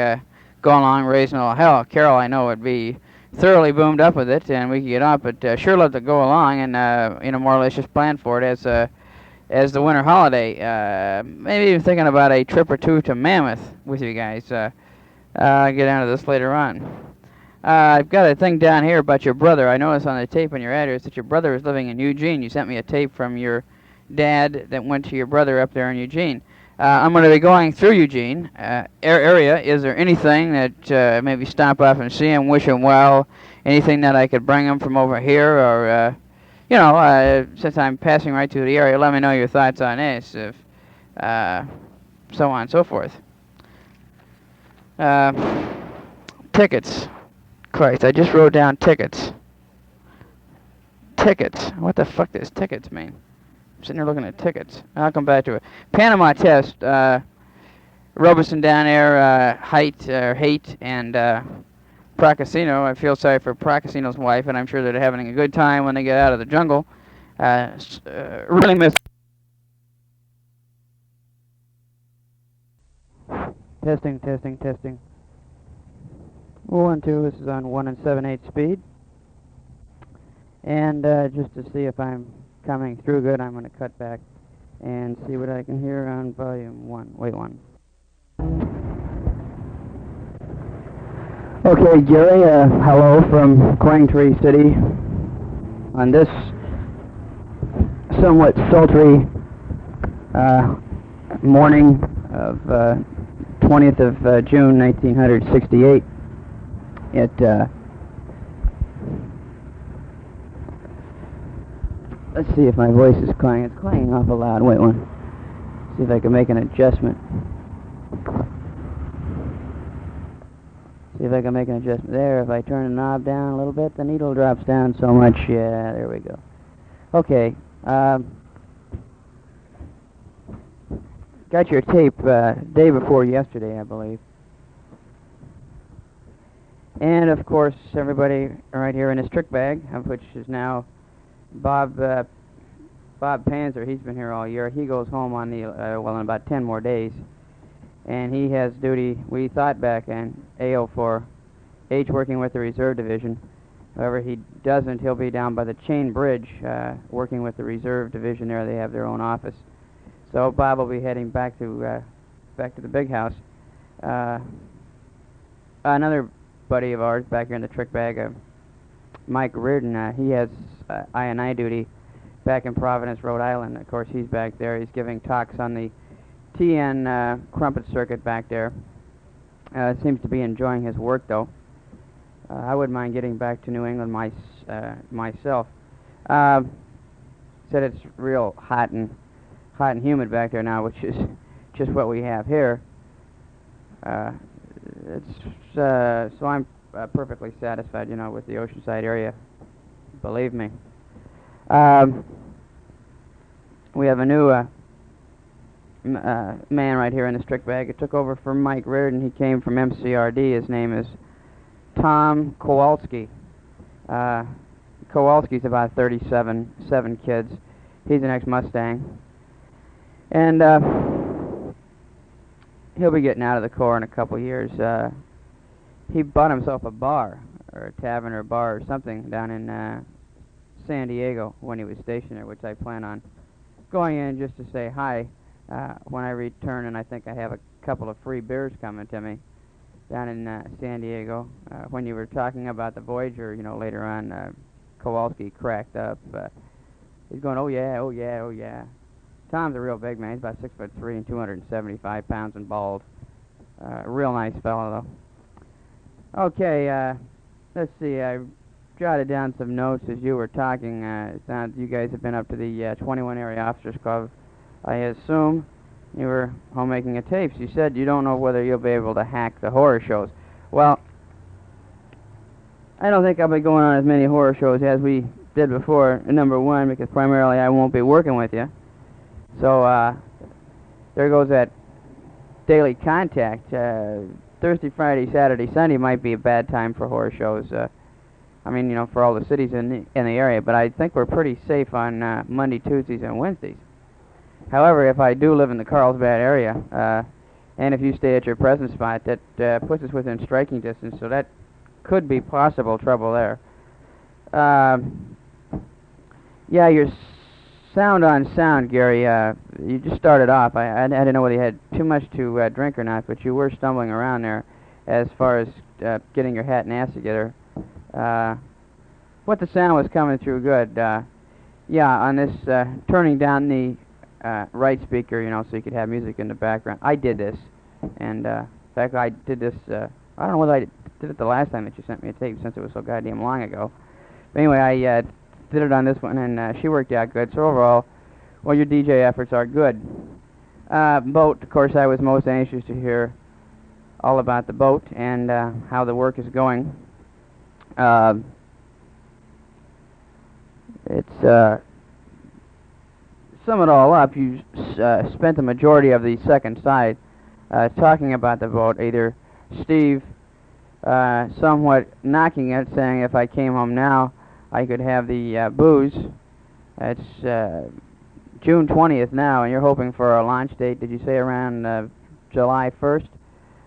go along raising a little hell. Carol, I know, would be thoroughly boomed up with it, and we could get on. But sure love to go along and more or less just plan for it as the winter holiday. Maybe even thinking about a trip or two to Mammoth with you guys. I'll get into this later on. I've got a thing down here about your brother. I noticed on the tape on your address that your brother is living in Eugene. You sent me a tape from your dad that went to your brother up there in Eugene. I'm going to be going through Eugene area. Is there anything that maybe stop off and see him, wish him well, anything that I could bring him from over here, or since I'm passing right through the area, let me know your thoughts on this, if so on and so forth. Tickets. Christ, I just wrote down tickets. Tickets. What the fuck does tickets mean? I'm sitting here looking at tickets. I'll come back to it. Panama Test. Robeson down there, Haight, and Procasino. I feel sorry for Procasino's wife, and I'm sure they're having a good time when they get out of the jungle. Really miss. Testing. 1, 2, this is on 1 7/8 speed. And just to see if I'm coming through good, I'm going to cut back and see what I can hear on volume 1. Wait, 1. Okay, Jerry, hello from Quangtree City on this somewhat sultry morning of 20th of June, 1968. Let's see if my voice is clanging. It's clanging awful loud. Wait one. See if I can make an adjustment. There, if I turn the knob down a little bit, the needle drops down so much. Yeah, there we go. Okay. Got your tape day before yesterday, I believe. And, of course, everybody right here in this trick bag, of which is now Bob Panzer. He's been here all year. He goes home on in about 10 more days. And he has duty, we thought back in AO4H, working with the Reserve Division. However, he doesn't. He'll be down by the Chain Bridge, working with the Reserve Division there. They have their own office. So Bob will be heading back to the big house. Another buddy of ours back here in the trick bag, Mike Reardon, he has I&I duty back in Providence, Rhode Island. Of course, he's back there. He's giving talks on the TN Crumpet Circuit back there. Seems to be enjoying his work, though. I wouldn't mind getting back to New England myself. Said it's real hot and humid back there now, which is just what we have here. So I'm perfectly satisfied, with the Oceanside area. Believe me. We have a new man right here in the trick bag. It took over from Mike Reardon. He came from MCRD. His name is Tom Kowalski. Kowalski's about 7 kids. He's an ex-Mustang. And he'll be getting out of the Corps in a couple years. He bought himself a bar, or a tavern or bar or something down in San Diego when he was stationed there, which I plan on going in just to say hi when I return, and I think I have a couple of free beers coming to me down in San Diego. When you were talking about the Voyager, later on, Kowalski cracked up. He's going, oh yeah. Tom's a real big man. He's about 6'3" and 275 pounds and bald. Real nice fellow, though. Okay, let's see. I jotted down some notes as you were talking. It sounds you guys have been up to the 21 Area Officers Club. I assume you were homemaking a tapes. You said you don't know whether you'll be able to hack the horror shows. Well, I don't think I'll be going on as many horror shows as we did before. Number one, because primarily I won't be working with you. So there goes that daily contact. Thursday, Friday, Saturday, Sunday might be a bad time for horror shows. For all the cities in the area. But I think we're pretty safe on Monday, Tuesdays, and Wednesdays. However, if I do live in the Carlsbad area, And if you stay at your present spot, that puts us within striking distance, so that could be possible trouble there. Yeah, your sound on sound, Gary. You just started off. I didn't know whether you had too much to drink or not, but you were stumbling around there as far as getting your hat and ass together. What the sound was coming through good. Yeah, on this turning down the right speaker, you know, so you could have music in the background. I did this, and in fact, I did this. I don't know whether I did it the last time that you sent me a tape, since it was so goddamn long ago. But anyway, I did it on this one, and she worked out good. So overall, well, your DJ efforts are good. Boat, of course, I was most anxious to hear all about the boat and how the work is going. It's sum it all up. You spent the majority of the second side talking about the boat. Either Steve somewhat knocking it, saying if I came home now, I could have the booze. It's June 20th now, and you're hoping for a launch date. Did you say around July 1st?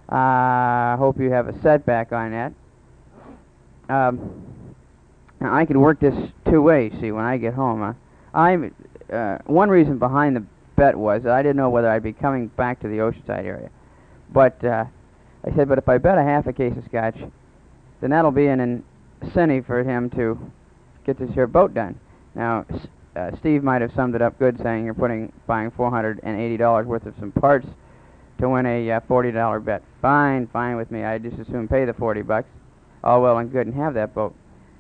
I hope you have a setback on that. Now, I could work this two ways, see, when I get home. One reason behind the bet was that I didn't know whether I'd be coming back to the Oceanside area. But I said, but if I bet a half a case of scotch, then that'll be an incentive for him to get this here boat done. Now, Steve might have summed it up good, saying you're buying $480 worth of some parts to win a $40 bet. Fine with me. I'd just as soon pay the $40. All well and good, and have that boat.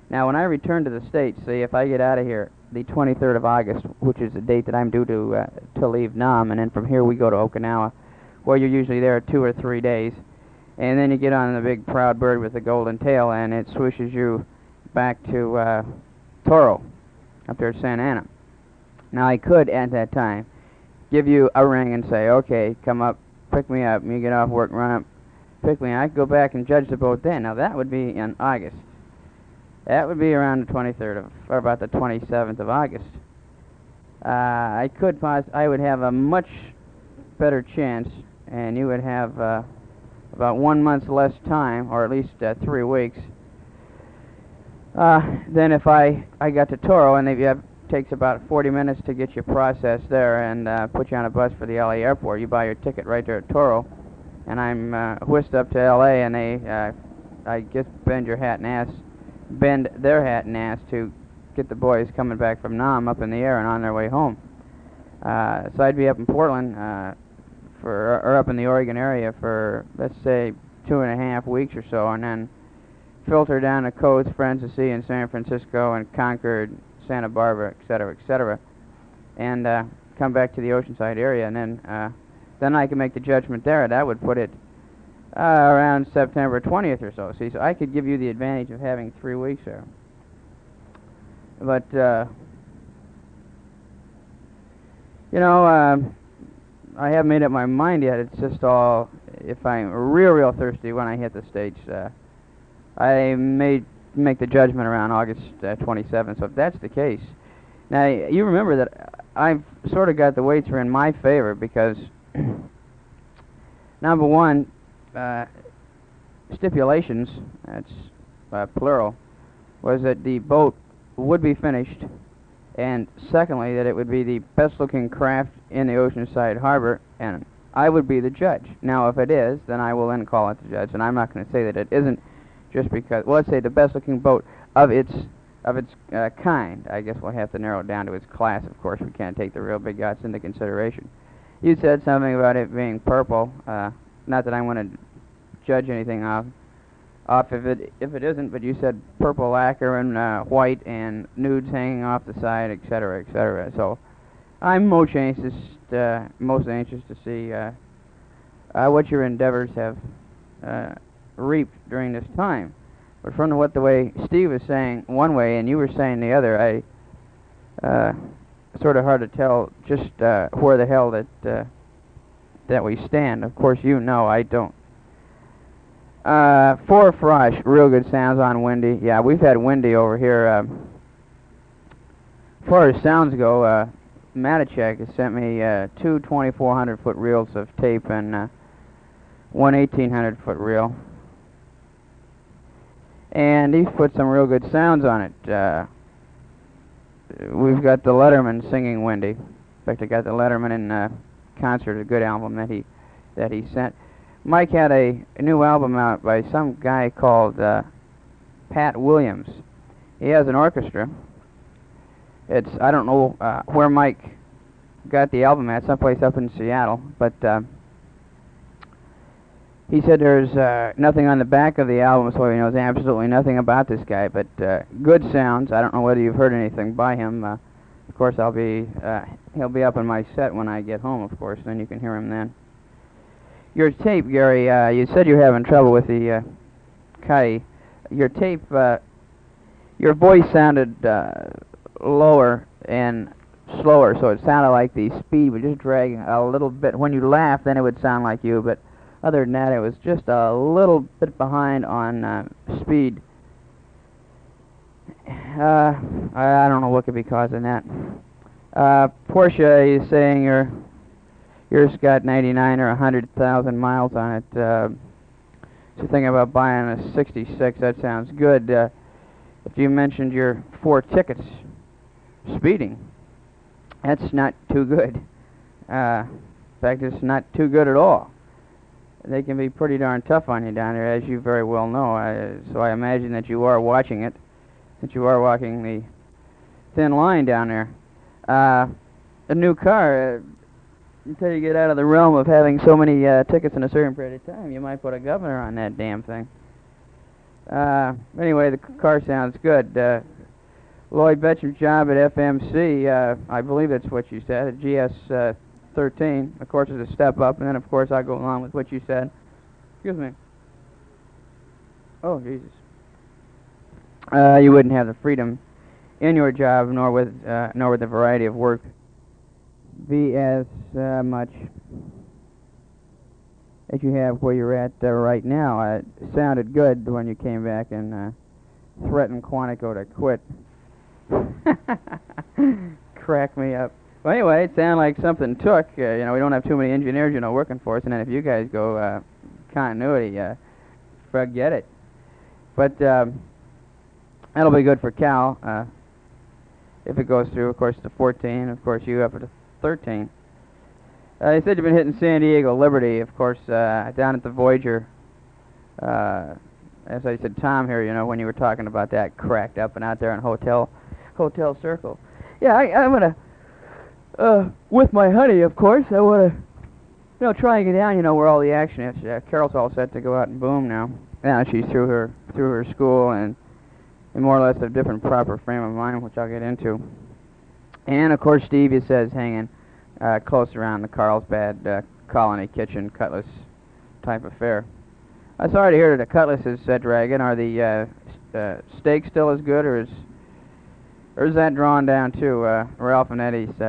Now, when I return to the States, see, if I get out of here the 23rd of August, which is the date that I'm due to leave Nam, and then from here we go to Okinawa, where you're usually there 2 or 3 days, and then you get on the big proud bird with the golden tail, and it swishes you back to Toro, up there at Santa Ana. Now, I could, at that time, give you a ring and say, okay, come up, pick me up, and you get off work, run up, pick me up. I could go back and judge the boat then. Now, that would be in August. That would be around the 23rd or about the 27th of August. I would have a much better chance, and you would have about 1 month less time, or at least 3 weeks, than if I got to Toro, and it takes about 40 minutes to get your process there and put you on a bus for the LA airport. You buy your ticket right there at Toro, and I'm whisked up to LA, and I just bend their hat and ass to get the boys coming back from Nam up in the air and on their way home. So I'd be up in Portland or up in the Oregon area for, let's say, 2.5 weeks or so, and then filter down the coast, friends to see in San Francisco and Concord, Santa Barbara, etc., and come back to the Oceanside area, and then I can make the judgment there. That would put it around September 20th or so. See, so I could give you the advantage of having 3 weeks there. But, you know, I haven't made up my mind yet. It's just all, if I'm real thirsty when I hit the States, I may make the judgment around August 27th. So if that's the case, now you remember that I've sort of got the weights are in my favor because, number one, stipulations, that's plural, was that the boat would be finished, and secondly, that it would be the best-looking craft in the Oceanside Harbor, and I would be the judge. Now, if it is, then I will then call it the judge, and I'm not going to say that it isn't just because, well, let's say the best-looking boat of its kind. I guess we'll have to narrow it down to its class, of course. We can't take the real big yachts into consideration. You said something about it being purple. Not that I want to judge anything off if it isn't, but you said purple lacquer and white and nudes hanging off the side, etc., etc. So I'm most anxious to see what your endeavors have reaped during this time. But from the way Steve was saying one way and you were saying the other, sort of hard to tell just where the hell that we stand. Of course, you know I don't. Fort Frosh, real good sounds on Windy. Yeah, we've had Windy over here. As far as sounds go, Matichak has sent me two 2,400-foot reels of tape, and one 1800-foot reel. And he's put some real good sounds on it. We've got the Letterman singing Wendy. In fact, I got the Letterman in concert, a good album that he sent. Mike had a new album out by some guy called Pat Williams. He has an orchestra. I don't know where Mike got the album at, someplace up in Seattle, but he said there's nothing on the back of the album, so he knows absolutely nothing about this guy, but good sounds. I don't know whether you've heard anything by him. Of course, he'll be up in my set when I get home, of course, then you can hear him then. Your tape, Gary, you said you're having trouble with the Kai. Your tape, your voice sounded lower and slower, so it sounded like the speed was just dragging a little bit. When you laughed, then it would sound like you, but other than that, it was just a little bit behind on speed. I don't know what could be causing that. Portia is saying yours got 99 or 100,000 miles on it. So thinking about buying a 66, that sounds good. If you mentioned your 4 tickets speeding, that's not too good. In fact, it's not too good at all. They can be pretty darn tough on you down there, as you very well know. So I imagine that you are watching it, that you are walking the thin line down there. A new car, until you get out of the realm of having so many tickets in a certain period of time, you might put a governor on that damn thing. Anyway, the car sounds good. Lloyd Betcham's job at FMC, I believe that's what you said, at GS 13, of course, is a step up, and then, of course, I'll go along with what you said. Excuse me. Oh, Jesus. You wouldn't have the freedom in your job, nor with the variety of work be as much as you have where you're at right now. It sounded good when you came back and threatened Quantico to quit. Crack me up. Well, anyway, it sounded like something took. We don't have too many engineers, working for us, and then if you guys go continuity, forget it. But that'll be good for Cal if it goes through. Of course, to 14. Of course, you up at 13. You said you've been hitting San Diego Liberty, of course, down at the Voyager. As I said, Tom here, when you were talking about that, cracked up and out there in Hotel Circle. Yeah, I'm gonna. With my honey, of course, I want to, try and get down, where all the action is. Carol's all set to go out and boom now. Now she's through her school and in more or less a different proper frame of mind, which I'll get into. And, of course, Steve, he says, hanging close around the Carlsbad Colony Kitchen Cutlass type affair. I'm sorry to hear that the Cutlass is dragging. Are the steaks still as good, or is that drawn down too? Ralph and Eddie's,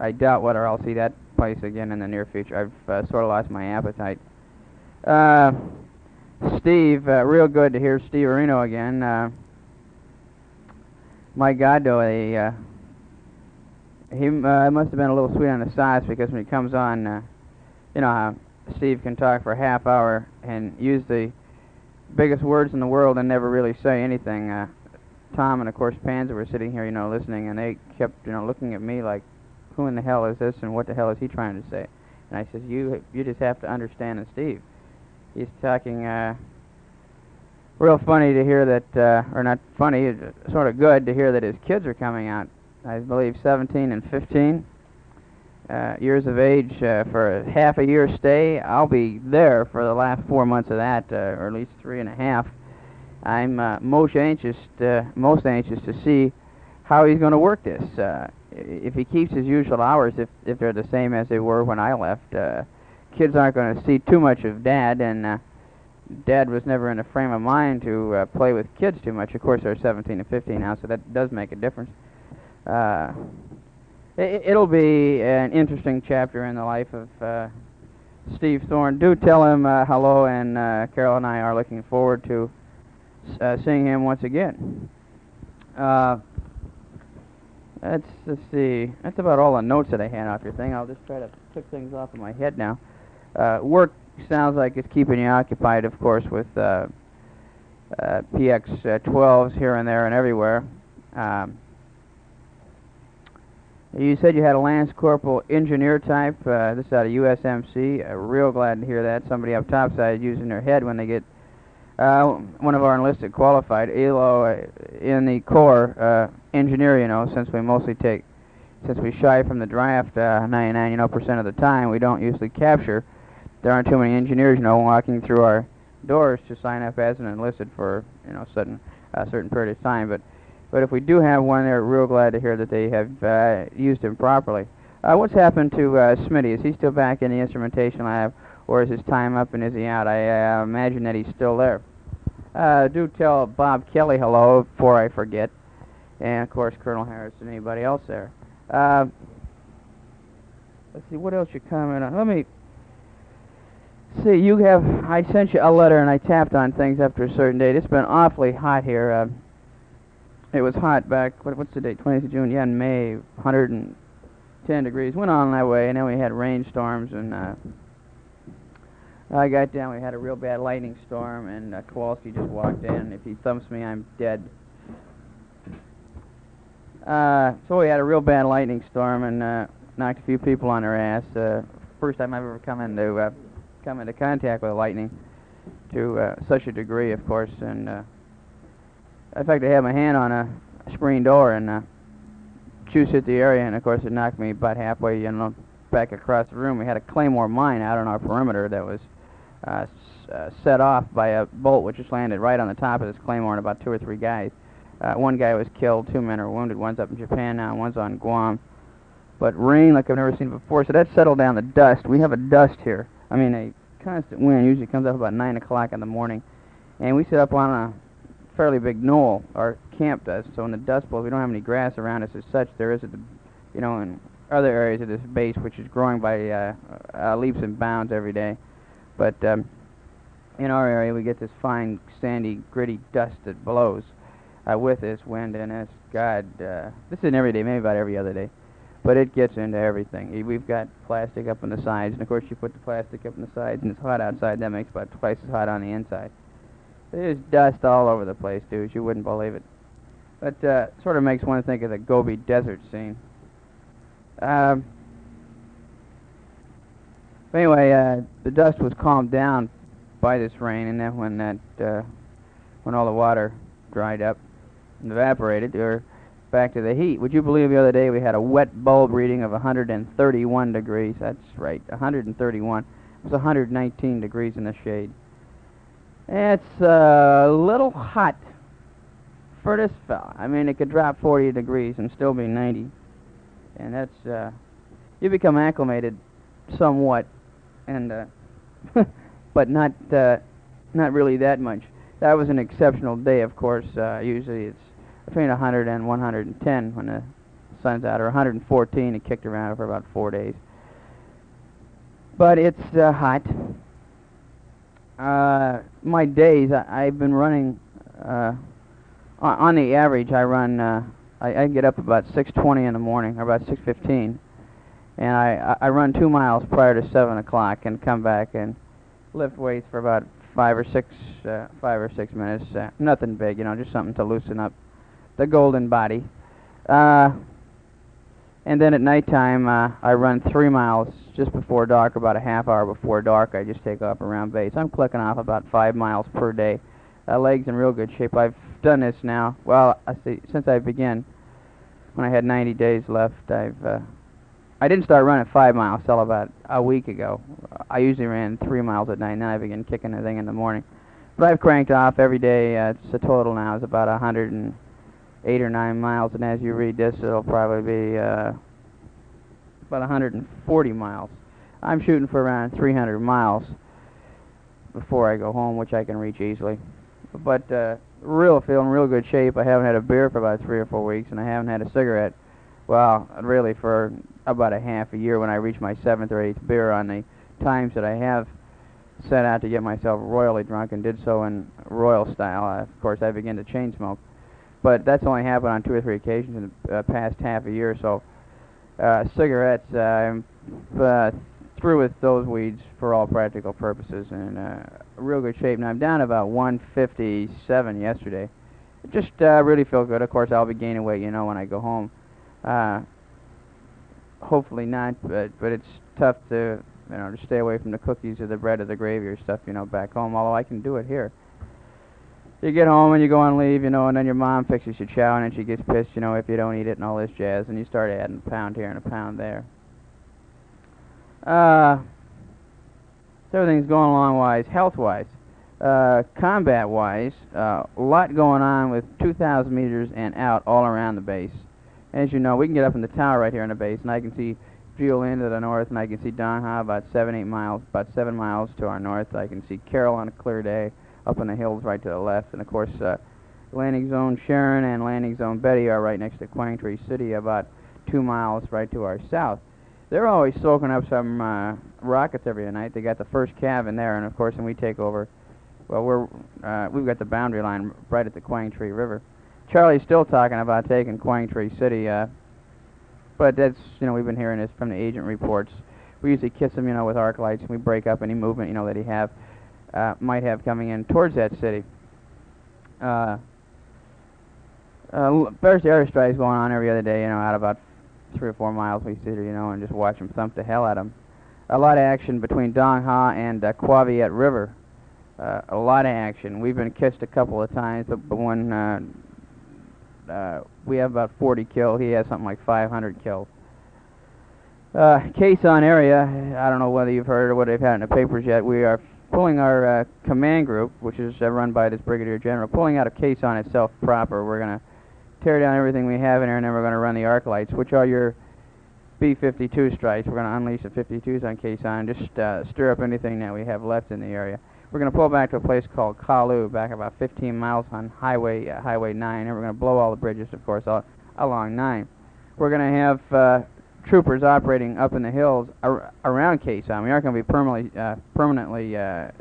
I doubt whether I'll see that place again in the near future. I've sort of lost my appetite. Steve, real good to hear Steve Areno again. My God, though, he must have been a little sweet on the sauce, because when he comes on, you know how Steve can talk for a half hour and use the biggest words in the world and never really say anything. Tom and, of course, Panza were sitting here, listening, and they kept, looking at me like, who in the hell is this, and what the hell is he trying to say? And I says, you just have to understand Steve. He's talking real funny to hear that, or not funny, sort of good to hear that his kids are coming out. I believe 17 and 15 years of age for a half a year stay. I'll be there for the last 4 months of that, or at least 3.5. I'm most anxious to see how he's going to work this. If he keeps his usual hours, if they're the same as they were when I left, kids aren't going to see too much of Dad, and Dad was never in a frame of mind to play with kids too much. Of course, they're 17 and 15 now, so that does make a difference. It'll be an interesting chapter in the life of Steve Thorne. Do tell him hello, and Carol and I are looking forward to seeing him once again. Let's see. That's about all the notes that I had off your thing. I'll just try to pick things off in my head now. Work sounds like it's keeping you occupied, of course, with PX-12s here and there and everywhere. You said you had a Lance Corporal engineer type. This is out of USMC. Real glad to hear that. Somebody up topside using their head when they get one of our enlisted qualified. ELO in the Corps engineer, you know, since we shy from the draft 99% of the time, we don't usually capture. There aren't too many engineers, you know, walking through our doors to sign up as an enlisted for, you know, certain period of time. But if we do have one, they're real glad to hear that they have used him properly. What's happened to Smitty? Is he still back in the instrumentation lab, or is his time up and is he out? I imagine that he's still there. Do tell Bob Kelly hello before I forget, and of course Colonel Harris and anybody else there. Let's see, what else you comment on? Let me see, I sent you a letter and I tapped on things after a certain date. It's been awfully hot here. It was hot back, what's the date, 20th of June? Yeah, in May, 110 degrees. Went on that way, and then we had rainstorms, and I got down, we had a real bad lightning storm, and Kowalski just walked in. If he thumps me, I'm dead. So we had a real bad lightning storm and knocked a few people on their ass. First time I've ever come into contact with lightning to such a degree, of course. And in fact, I had my hand on a screen door and juice hit the area, and of course it knocked me about halfway, you know, back across the room. We had a Claymore mine out on our perimeter that was set off by a bolt which just landed right on the top of this Claymore, and about 2 or 3 guys. One guy was killed, 2 men are wounded. One's up in Japan now, and one's on Guam. But rain like I've never seen before, so that settled down the dust. We have a dust here. I mean, a constant wind usually comes up about 9 o'clock in the morning. And we sit up on a fairly big knoll, our camp does, so when the dust blows, we don't have any grass around us as such. There is, you know, in other areas of this base, which is growing by leaps and bounds every day. But in our area, we get this fine, sandy, gritty dust that blows with this wind, and it's, God, this isn't every day, maybe about every other day, but it gets into everything. We've got plastic up on the sides, and of course you put the plastic up on the sides, and it's hot outside, that makes about twice as hot on the inside. There's dust all over the place, dudes, you wouldn't believe it. But sort of makes one think of the Gobi Desert scene. Anyway, the dust was calmed down by this rain, and then when all the water dried up and evaporated, we were back to the heat. Would you believe the other day we had a wet bulb reading of 131 degrees? That's right, 131. It was 119 degrees in the shade. It's a little hot for this fella. I mean, it could drop 40 degrees and still be 90. And that's, you become acclimated somewhat, and but not really that much. That was an exceptional day, of course. Usually it's between 100 and 110 when the sun's out, or 114. It kicked around for about 4 days. But it's hot. My days, I've been running, on the average, I run, I get up about 6:20 in the morning, or about 6:15, and I run 2 miles prior to 7 o'clock and come back and lift weights for about 5 or 6 minutes. Nothing big, you know, just something to loosen up the golden body. And then at nighttime, I run 3 miles just before dark, about a half hour before dark. I just take off around base. I'm clicking off about 5 miles per day. Legs in real good shape. I've done this now, well, since I began, when I had 90 days left. I didn't start running 5 miles till about a week ago. I usually ran 3 miles at night, and then I began kicking the thing in the morning. But I've cranked off every day. It's a total now is about 108 or 9 miles, and as you read this, it'll probably be about 140 miles. I'm shooting for around 300 miles before I go home, which I can reach easily. But feeling real good shape. I haven't had a beer for about 3 or 4 weeks, and I haven't had a cigarette, well, really for about a half a year when I reach my 7th or 8th beer on the times that I have set out to get myself royally drunk, and did so in royal style. Of course, I began to chain smoke, but that's only happened on 2 or 3 occasions in the past half a year or so. Cigarettes, I'm through with those weeds for all practical purposes, and real good shape. Now I'm down about 157 yesterday. Just really feel good. Of course, I'll be gaining weight, you know, when I go home. Hopefully not, but it's tough to, you know, to stay away from the cookies or the bread or the gravy or stuff, you know, back home, although I can do it here. You get home and you go on leave, you know, and then your mom fixes your chow, and then she gets pissed, you know, if you don't eat it and all this jazz, and you start adding a pound here and a pound there. So everything's going along health-wise. Combat-wise, a lot going on with 2,000 meters and out all around the base. As you know, we can get up in the tower right here on the base, and I can see Julian to the north, and I can see Dong Ha about 7 miles to our north. I can see Carroll on a clear day up in the hills right to the left, and of course, landing zone Sharon and landing zone Betty are right next to Quang Tri City, about 2 miles right to our south. They're always soaking up some rockets every night. They got the first cav in there, and of course, when we take over, well, we've got the boundary line right at the Quang Tri River. Charlie's still talking about taking Quang Tri City, but that's, you know, we've been hearing this from the agent reports. We usually kiss him, you know, with arc lights, and we break up any movement, you know, that he might have coming in towards that city. There's the other strikes going on every other day, you know, out about 3 or 4 miles we sit here, you know, and just watch them thump the hell out of them. A lot of action between Dong Ha and Quaviet River. A lot of action. We've been kissed a couple of times, but when we have about 40 killed, he has something like 500 killed. Quezon area, I don't know whether you've heard or what they've had in the papers yet. We are pulling our command group, which is run by this Brigadier General, pulling out of Quezon itself proper. We're going to tear down everything we have in there, and then we're going to run the arc lights, which are your B-52 strikes. We're going to unleash the 52s on Quezon, just stir up anything that we have left in the area. We're going to pull back to a place called Kalu, back about 15 miles on Highway 9, and we're going to blow all the bridges, of course, along 9. We're going to have troopers operating up in the hills around Quezon. We aren't going to be permanently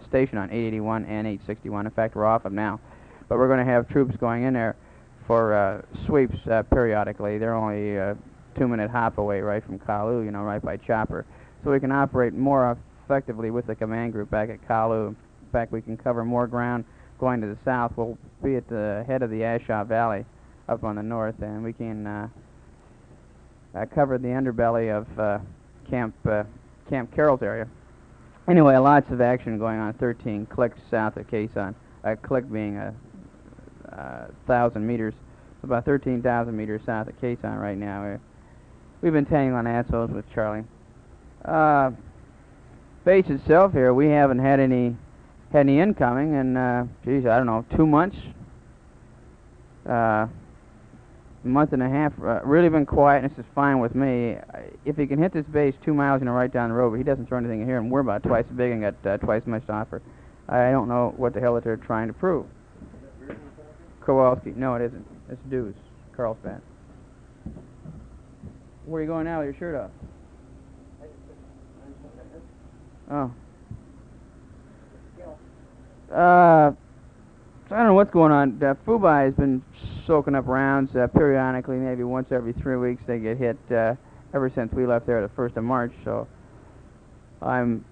stationed on 881 and 861. In fact, we're off them now. But we're going to have troops going in there for sweeps periodically. They're only a 2-minute hop away right from Kalu, you know, right by Chopper. So we can operate more effectively with the command group back at Kalu. In fact, we can cover more ground going to the south. We'll be at the head of the Ashaw Valley up on the north, and we can cover the underbelly of Camp Carroll's area. Anyway, lots of action going on. 13 clicks south of Quezon. A click being 1,000 meters. It's about 13,000 meters south of Quezon right now. We've been tangling assholes with Charlie. Base itself here, we haven't had any incoming in, geez, I don't know, 2 months? Month and a half. Really been quiet, and this is fine with me. If he can hit this base 2 miles, you know, right down the road, but he doesn't throw anything in here, and we're about twice as big and got twice as much to offer. I don't know what the hell that they're trying to prove. Kowalski. No, it isn't. It's Deuce. Carlsbad. Where are you going now with your shirt off? Oh. I don't know what's going on. Fubai has been soaking up rounds periodically, maybe once every 3 weeks. They get hit ever since we left there the 1st of March, so I'm,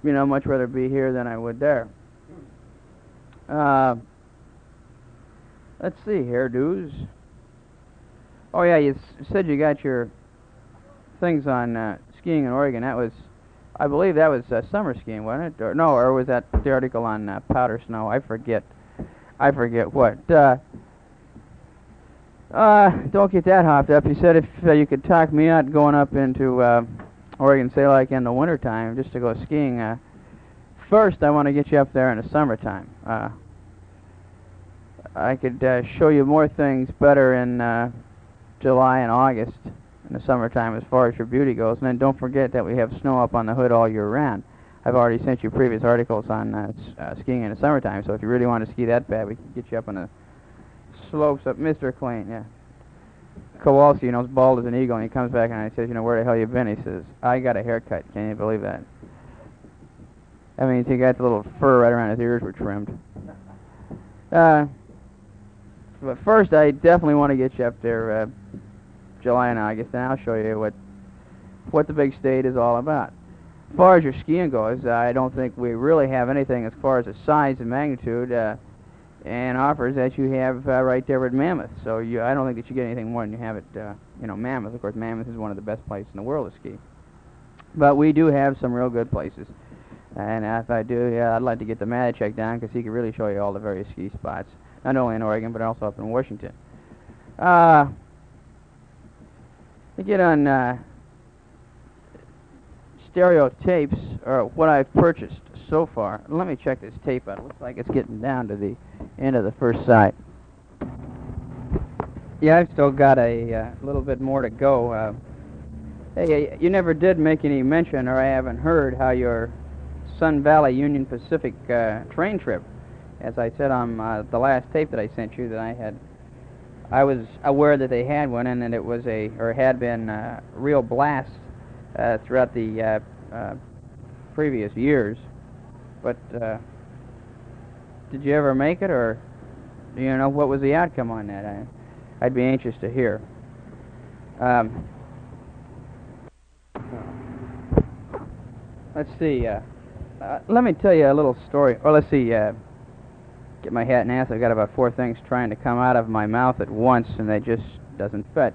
you know, much rather be here than I would there. Let's see here, dudes. Oh yeah, you said you got your things on skiing in Oregon. That was, I believe that was summer skiing, wasn't it? Or was that the article on powder snow? I forget what. Don't get that hopped up. You said if you could talk me out going up into Oregon, say like in the wintertime, just to go skiing. First, I want to get you up there in the summertime. I could show you more things better in July and August in the summertime as far as your beauty goes. And then don't forget that we have snow up on the hood all year round. I've already sent you previous articles on skiing in the summertime, so if you really want to ski that bad, we can get you up on the slopes up Mr. Clean, yeah. Kowalski, you know, is bald as an eagle, and he comes back and I says, you know, where the hell you been? He says, I got a haircut. Can you believe that? That means he got the little fur right around his ears were trimmed. But first, I definitely want to get you up there July and August, and I'll show you what the big state is all about. far as your skiing goes, I don't think we really have anything as far as the size and magnitude and offers that you have right there at Mammoth. So I don't think that you get anything more than you have at Mammoth. Of course, Mammoth is one of the best places in the world to ski. But we do have some real good places. And if I do, I'd like to get the Matichek down because he can really show you all the various ski spots, not only in Oregon but also up in Washington. To get on stereo tapes, or what I've purchased so far. Let me check this tape out. It looks like it's getting down to the end of the first side. Yeah, I've still got a little bit more to go. Hey, you never did make any mention, or I haven't heard, how your Sun Valley Union Pacific train trip. As I said on the last tape that I sent you, that I was aware that they had one, and that it was had been a real blast throughout the previous years. But did you ever make it, or do you know what was the outcome on that? I'd be anxious to hear. Let's see. Let me tell you a little story. Or let's see. Get my hat and ass. I've got about 4 things trying to come out of my mouth at once, and they just doesn't fit.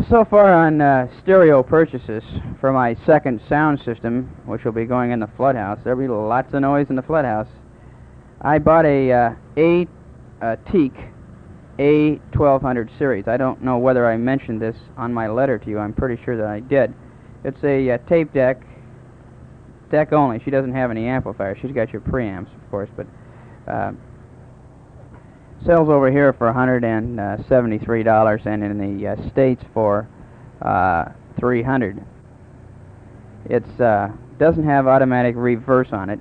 So far on stereo purchases for my second sound system, which will be going in the flood house. There'll be lots of noise in the flood house. I bought a Teak A1200 series. I don't know whether I mentioned this on my letter to you. I'm pretty sure that I did. It's a tape deck only. She doesn't have any amplifiers. She's got your preamps, of course, but sells over here for $173, and in the States for $300. It doesn't have automatic reverse on it.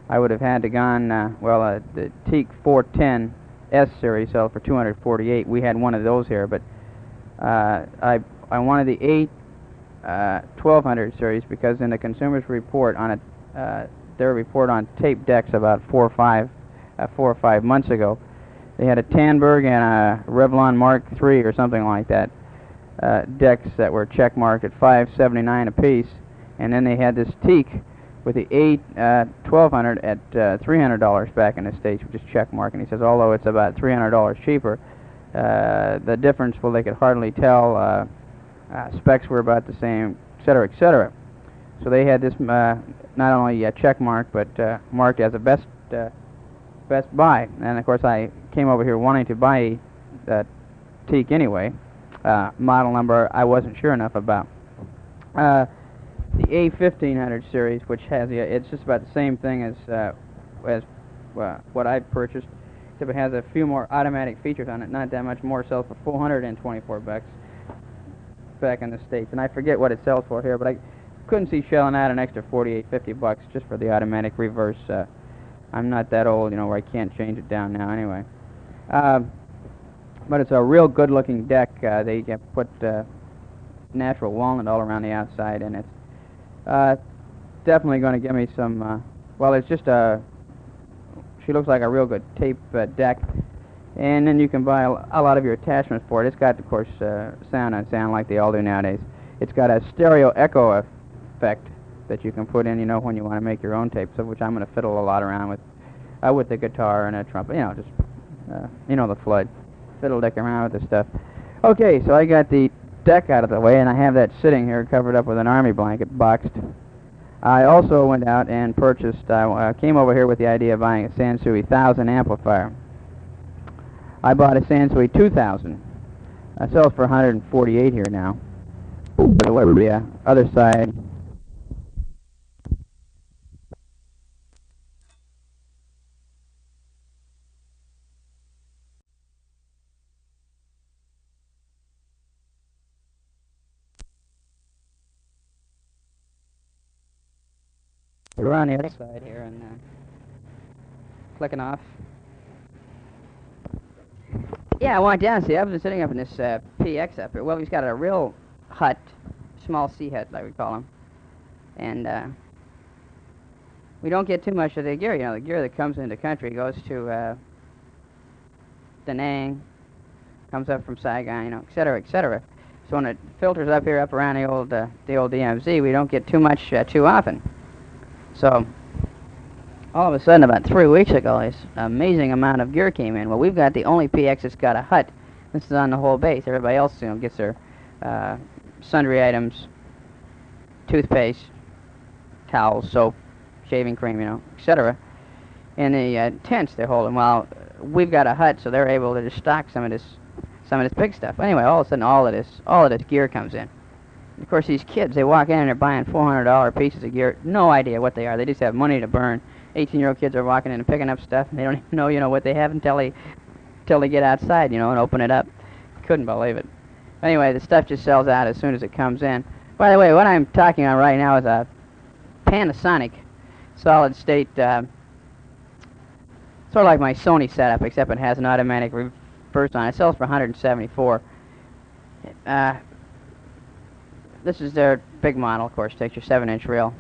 I would have had to gone, the Teak 410 S series sells for $248. We had one of those here, but I wanted the 1200 series because in the Consumer's Report on their report on tape decks about 4 or 5 months ago, they had a Tandberg and a Revlon Mark III or something like that, decks that were check marked at $579 a piece, and then they had this Teak with the 1200 at $300 back in the States, which is check mark. And he says, although it's about $300 cheaper, the difference, well, they could hardly tell. Specs were about the same, etc., etc. So they had this not only check mark, but marked as a best buy. And of course, I came over here wanting to buy that Teak anyway. Model number I wasn't sure enough about. The A1500 series, which has it's just about the same thing as what I purchased, except it has a few more automatic features on it. Not that much more. Sells for $424 back in the States, and I forget what it sells for here, but I couldn't see shelling out an extra $48-50 just for the automatic reverse. I'm not that old, where I can't change it down now anyway. But it's a real good-looking deck. They put natural walnut all around the outside, and it's definitely going to give me some, it's just she looks like a real good tape deck, and then you can buy a lot of your attachments for it. It's got, of course, sound on sound like they all do nowadays. It's got a stereo echo effect that you can put in, when you want to make your own tapes, of which I'm going to fiddle a lot around with the guitar and a trumpet, just, the flood. Fiddle dick around with this stuff. Okay, so I got the deck out of the way, and I have that sitting here covered up with an army blanket, boxed. I also went out and purchased, came over here with the idea of buying a Sansui 1000 amplifier. I bought a Sansui 2000. It sells for $148 here now. But the other side. We're on the other side here and clicking off. Yeah, I went down and see. I've been sitting up in this PX up here. Well, he's got a real hut, small C hut, like we call them. And we don't get too much of the gear. The gear that comes into the country goes to Da Nang, comes up from Saigon, et cetera, et cetera. So when it filters up here, up around the old DMZ, we don't get too much too often. So all of a sudden, about 3 weeks ago, this amazing amount of gear came in. Well, we've got the only PX that's got a hut. This is on the whole base. Everybody else, gets their sundry items, toothpaste, towels, soap, shaving cream, etc. in the tents they're holding. Well, we've got a hut, so they're able to just stock some of this big stuff. Anyway, all of a sudden, all of this gear comes in. And of course, these kids, they walk in and they're buying $400 pieces of gear. No idea what they are. They just have money to burn. 18-year-old kids are walking in and picking up stuff, and they don't even know, what they have until they get outside, and open it up. Couldn't believe it. Anyway, the stuff just sells out as soon as it comes in. By the way, what I'm talking on right now is a Panasonic solid-state, sort of like my Sony setup, except it has an automatic reverse on it. It sells for $174. This is their big model, of course. Takes your 7-inch reel.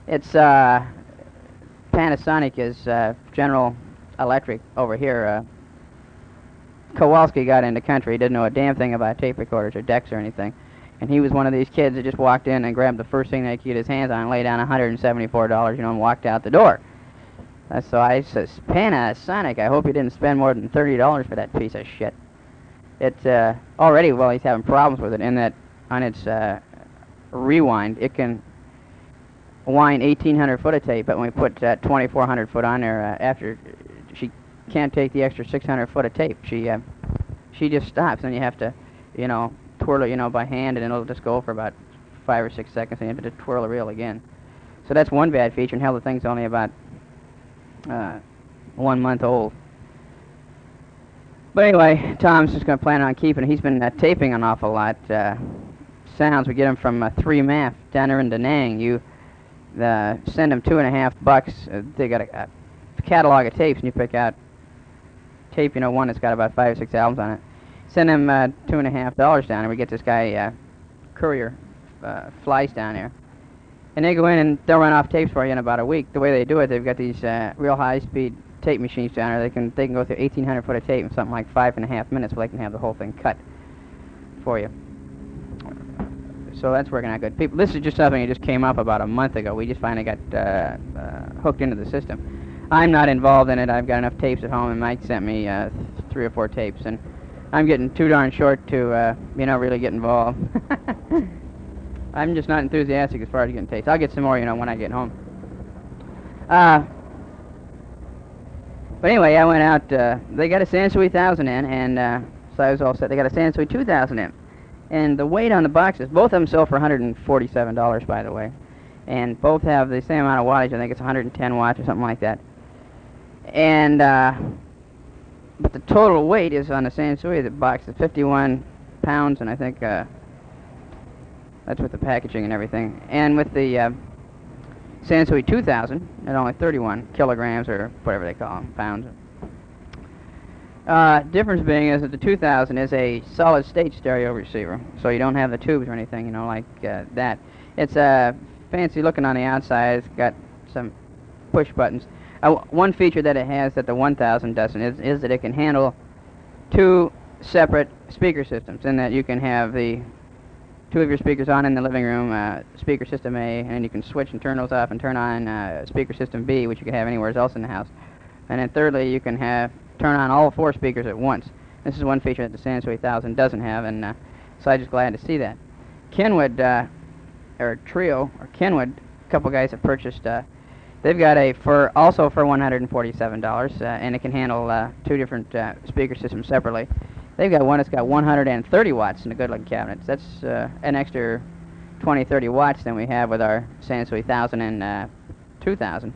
It's Panasonic is General Electric over here. Kowalski got into country. He didn't know a damn thing about tape recorders or decks or anything. And he was one of these kids that just walked in and grabbed the first thing they could get his hands on and laid down $174, and walked out the door. So I says, Panasonic, I hope you didn't spend more than $30 for that piece of shit. It's already, well, he's having problems with it in that on its rewind, it can wind 1,800 foot of tape, but when we put 2,400 foot on there, after she can't take the extra 600 foot of tape, she just stops, and you have to, twirl it, by hand, and it'll just go for about 5 or 6 seconds, and you have to twirl the reel again. So that's one bad feature, and hell, the thing's only about 1 month old. But anyway, Tom's just going to plan on keeping it. He's been taping an awful lot. Sounds, we get them from 3MAF down there in Da Nang. You send them $2.50. They got a catalog of tapes, and you pick out tape, one that's got about 5 or 6 albums on it. Send them $2.50 down, and we get this guy, Courier, flies down there. And they go in and they'll run off tapes for you in about a week. The way they do it, they've got these real high-speed tape machines down there. They can go through 1,800 foot of tape in something like 5.5 minutes, where they can have the whole thing cut for you. So that's working out good. People, this is just something that just came up about a month ago. We just finally got hooked into the system. I'm not involved in it. I've got enough tapes at home, and Mike sent me 3 or 4 tapes, and I'm getting too darn short to, really get involved. I'm just not enthusiastic as far as getting tapes. I'll get some more, when I get home. But anyway, I went out. They got a Sansui 1000 in, and so I was all set. They got a Sansui 2000 in. And the weight on the boxes, both of them sell for $147, by the way. And both have the same amount of wattage. I think it's 110 watts or something like that. And, but the total weight is on the Sansui, the box is 51 pounds, and I think that's with the packaging and everything. And with the Sansui 2000, at only 31 kilograms, or whatever they call them, pounds. Difference being is that the 2000 is a solid-state stereo receiver, so you don't have the tubes or anything, like that. It's fancy looking on the outside. It's got some push buttons. One feature that it has that the 1000 doesn't is that it can handle 2 separate speaker systems, in that you can have the 2 of your speakers on in the living room, speaker system A, and you can switch and turn those off and turn on speaker system B, which you can have anywhere else in the house. And then thirdly, you can turn on all 4 speakers at once. This is one feature that the Sansui 1000 doesn't have, and so I'm just glad to see that. Kenwood, or Trio, or Kenwood, a couple guys have purchased, they've got also for $147, and it can handle 2 different speaker systems separately. They've got one that's got 130 watts in the good-looking cabinets. That's an extra 20, 30 watts than we have with our Sansui 1000 and 2000.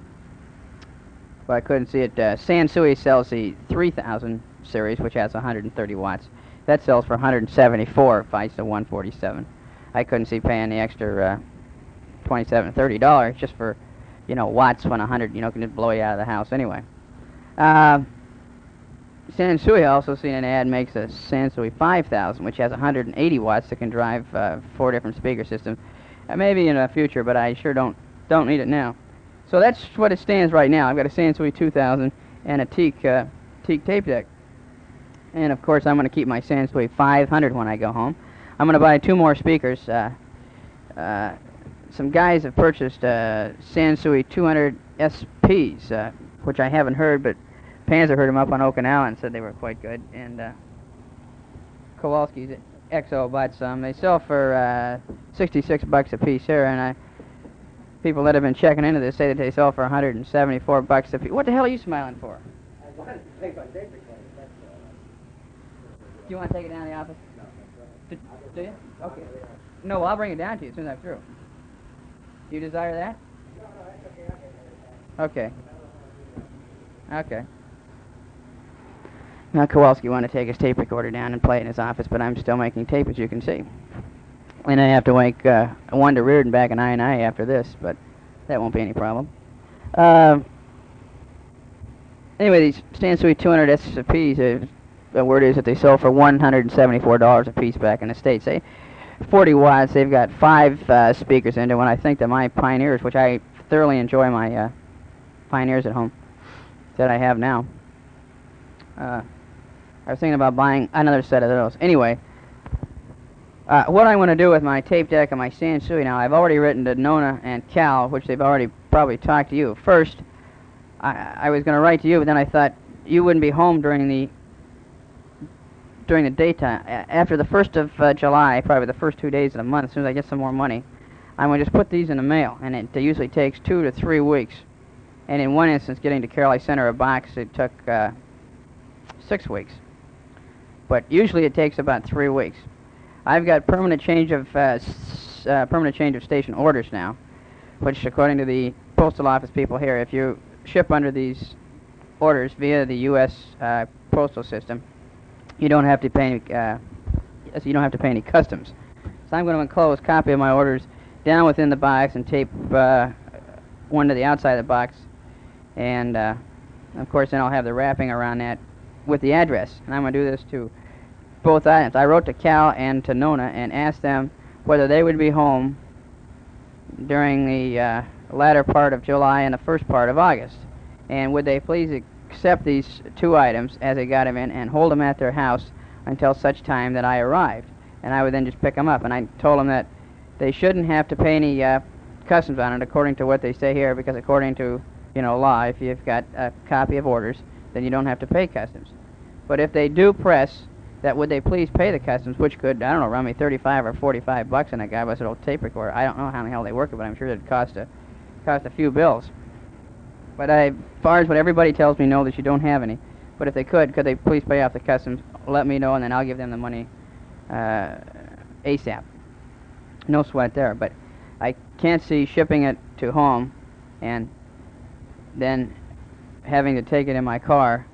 But I couldn't see it. Sansui sells the 3000 series, which has 130 watts. That sells for $174 fights to $147. I couldn't see paying the extra $27, $30 just for, watts when 100, can just blow you out of the house anyway. Sansui, I also seen an ad, makes a Sansui 5000, which has 180 watts that can drive 4 different speaker systems. Maybe in the future, but I sure don't need it now. So that's what it stands right now. I've got a Sansui 2000 and a Teak tape deck. And of course, I'm going to keep my Sansui 500 when I go home. I'm going to buy 2 more speakers. Some guys have purchased Sansui 200 SPs, which I haven't heard, but Panzer heard them up on Okinawa and said they were quite good. And Kowalski's XO bought some. They sell for $66 a piece here, and people that have been checking into this say that they sell for $174 a piece. What the hell are you smiling for? I wanted to take my tape recorder. Do you want to take it down to the office? No. Do you? Okay. No, well, I'll bring it down to you as soon as I'm through. Do you desire that? No, that's okay. Okay. Now, Kowalski wanted to take his tape recorder down and play it in his office, but I'm still making tape, as you can see. And I have to wake one to Reardon back in I&I after this, but that won't be any problem. Anyway, these Sansui 200 SPs, the word is that they sold for $174 a piece back in the States. 40 watts, they've got 5 speakers into it. I think that my Pioneers, which I thoroughly enjoy my Pioneers at home that I have now. I was thinking about buying another set of those. Anyway, what I want to do with my tape deck and my Sansui now, I've already written to Nona and Cal, which they've already probably talked to you. First, I was going to write to you, but then I thought you wouldn't be home during the daytime. After the 1st of July, probably the first 2 days of the month, as soon as I get some more money, I'm going to just put these in the mail, and it usually takes 2 to 3 weeks. And in one instance, getting to Carroll, I sent her a box, it took 6 weeks. But usually it takes about 3 weeks. I've got permanent change of station orders now, which, according to the postal office people here, if you ship under these orders via the U.S. Postal system, you don't have to pay any customs. So I'm going to enclose a copy of my orders down within the box and tape one to the outside of the box, and of course then I'll have the wrapping around that with the address. And I'm going to do this to both items. I wrote to Cal and to Nona and asked them whether they would be home during the latter part of July and the first part of August, and would they please accept these 2 items as they got them in and hold them at their house until such time that I arrived, and I would then just pick them up. And I told them that they shouldn't have to pay any customs on it, according to what they say here, because according to law, if you've got a copy of orders, then you don't have to pay customs. But if they do press that, would they please pay the customs, which could, I don't know, run me $35 or $45 on a guy's little tape recorder. I don't know how in the hell they work it, but I'm sure it'd cost a few bills. But as far as what everybody tells me, no, that you don't have any. But if they could they please pay off the customs, let me know, and then I'll give them the money ASAP. No sweat there. But I can't see shipping it to home and then having to take it in my car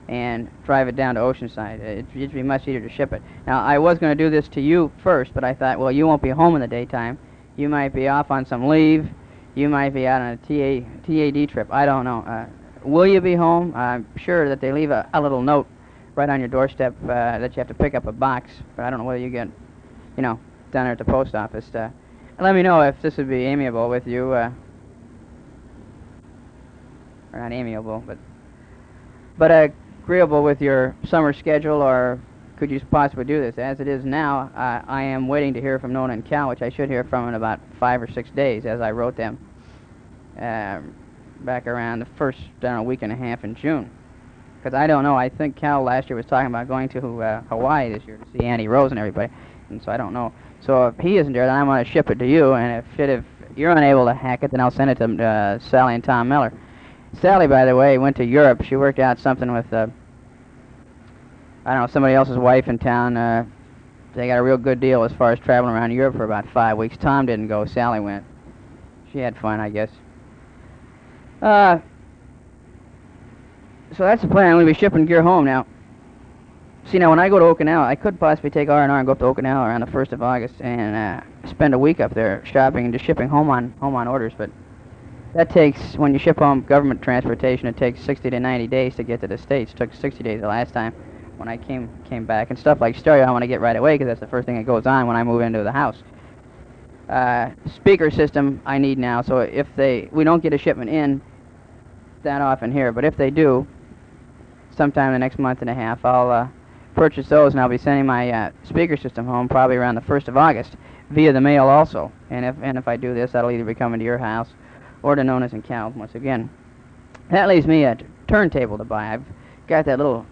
and drive it down to Oceanside. It'd be much easier to ship it. Now, I was going to do this to you first, but I thought, well, you won't be home in the daytime. You might be off on some leave. You might be out on a TAD trip. I don't know. Will you be home? I'm sure that they leave a little note right on your doorstep that you have to pick up a box, but I don't know whether you get, down there at the post office. Let me know if this would be amiable with you. Or not amiable, but agreeable with your summer schedule, or could you possibly do this? As it is now, I am waiting to hear from Nona and Cal, which I should hear from in about 5 or 6 days, as I wrote them back around the first, week and a half in June. Because I don't know, I think Cal last year was talking about going to Hawaii this year to see Annie Rose and everybody, and so I don't know. So if he isn't there, then I'm going to ship it to you, and if you're unable to hack it, then I'll send it to Sally and Tom Miller. Sally, by the way, went to Europe. She worked out something with, somebody else's wife in town. They got a real good deal as far as traveling around Europe for about 5 weeks. Tom didn't go. Sally went. She had fun, I guess. So that's the plan. I'm going to be shipping gear home now. See, now when I go to Okinawa, I could possibly take R&R and go up to Okinawa around the 1st of August and spend a week up there shopping and just shipping home on orders, but that takes, when you ship home government transportation, it takes 60 to 90 days to get to the States. It took 60 days the last time when I came back. And stuff like stereo I want to get right away because that's the first thing that goes on when I move into the house. Speaker system I need now, so if we don't get a shipment in that often here, but if they do, sometime in the next month and a half, I'll purchase those, and I'll be sending my speaker system home probably around the 1st of August via the mail also. And if I do this, that'll either be coming to your house or to Nona's in Cal once again. That leaves me a turntable to buy. I've got that little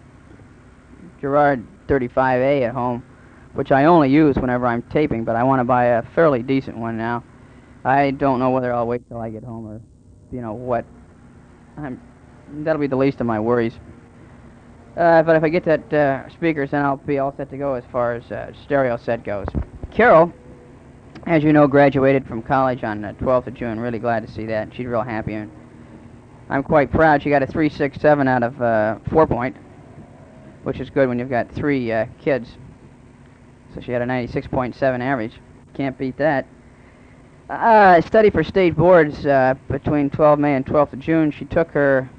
Gerard 35A at home, which I only use whenever I'm taping, but I want to buy a fairly decent one now. I don't know whether I'll wait till I get home or, what. That'll be the least of my worries. But if I get that speakers, then I'll be all set to go as far as stereo set goes. Carol, as you know, graduated from college on the 12th of June. Really glad to see that. She's real happy, and I'm quite proud. She got a 3.67 out of 4-point, which is good when you've got 3 kids. So she had a 96.7 average. Can't beat that. I studied for state boards between 12 May and 12th of June. She took her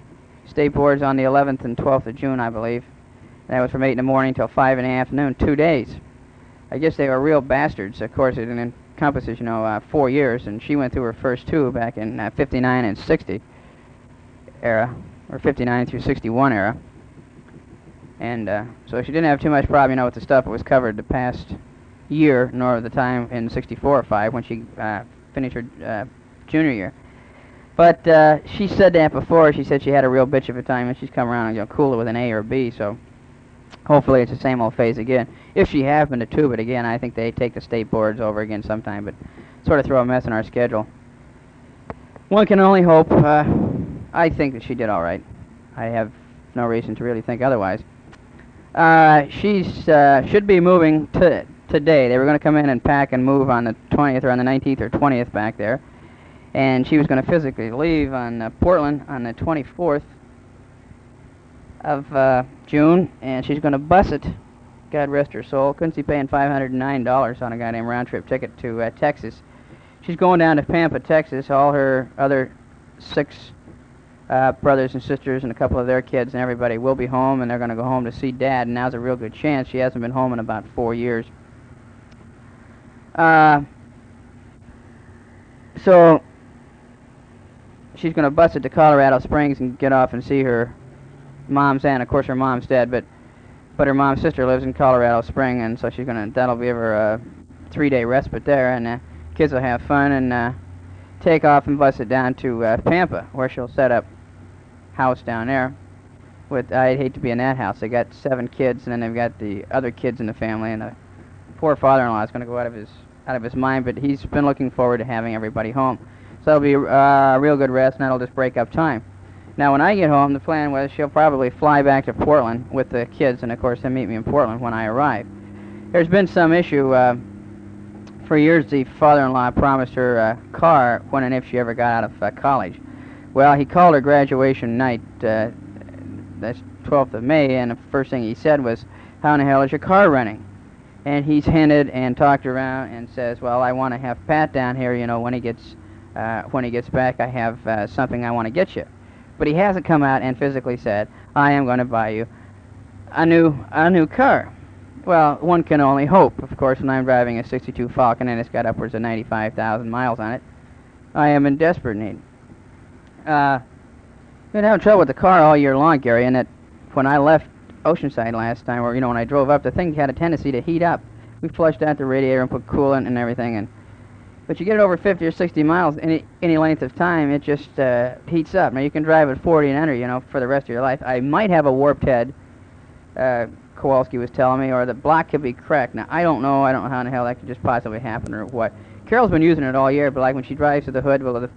state boards on the 11th and 12th of June, I believe. That was from 8 in the morning till 5 in the afternoon, 2 days. I guess they were real bastards. Of course, it encompasses, 4 years, and she went through her first 2 back in 59 and 60 era, or 59 through 61 era. And so she didn't have too much problem, with the stuff that was covered the past year, nor the time in 64 or 5 when she finished her junior year. But she said that before. She said she had a real bitch of a time, and she's come around and cool it with an A or B, so hopefully it's the same old phase again. If she happened to tube it again, I think they take the state boards over again sometime, but sort of throw a mess in our schedule. One can only hope. I think that she did all right. I have no reason to really think otherwise. She should be moving today. They were going to come in and pack and move on the 20th or on the 19th or 20th back there. And she was going to physically leave on Portland on the 24th of June, and she's going to bus it. God rest her soul. Couldn't see paying $509 on a goddamn round-trip ticket to Texas. She's going down to Pampa, Texas. All her other 6 brothers and sisters and a couple of their kids and everybody will be home, and they're going to go home to see Dad, and now's a real good chance. She hasn't been home in about 4 years. So she's going to bus it to Colorado Springs and get off and see her mom's aunt. Of course, her mom's dead, but her mom's sister lives in Colorado Springs, and so that'll give her a 3-day respite there, and kids will have fun and take off and bus it down to Pampa, where she'll set up house down there. I'd hate to be in that house. They got 7 kids, and then they've got the other kids in the family, and the poor father-in-law is going to go out of his mind, but he's been looking forward to having everybody home. So it'll be a real good rest, and that'll just break up time. Now, when I get home, the plan was she'll probably fly back to Portland with the kids, and of course, they'll meet me in Portland when I arrive. There's been some issue. For years, the father-in-law promised her a car when and if she ever got out of college. Well, he called her graduation night, that's 12th of May, and the first thing he said was, "How in the hell is your car running?" And he's hinted and talked around and says, "Well, I want to have Pat down here, when he gets back. I have something I want to get you." But he hasn't come out and physically said, "I am going to buy you a new car." Well, one can only hope. Of course, when I'm driving a 62 Falcon and it's got upwards of 95,000 miles on it, I am in desperate need. Been having trouble with the car all year long, Gary, and that when I left Oceanside last time, or when I drove up, the thing had a tendency to heat up. We flushed out the radiator and put coolant and everything, but you get it over 50 or 60 miles any length of time, it just heats up. Now you can drive at 40 and under, for the rest of your life. I might have a warped head. Kowalski was telling me, or the block could be cracked. Now, I don't know how in the hell that could just possibly happen or what. Carol's been using it all year, but like when she drives to the hood, well, the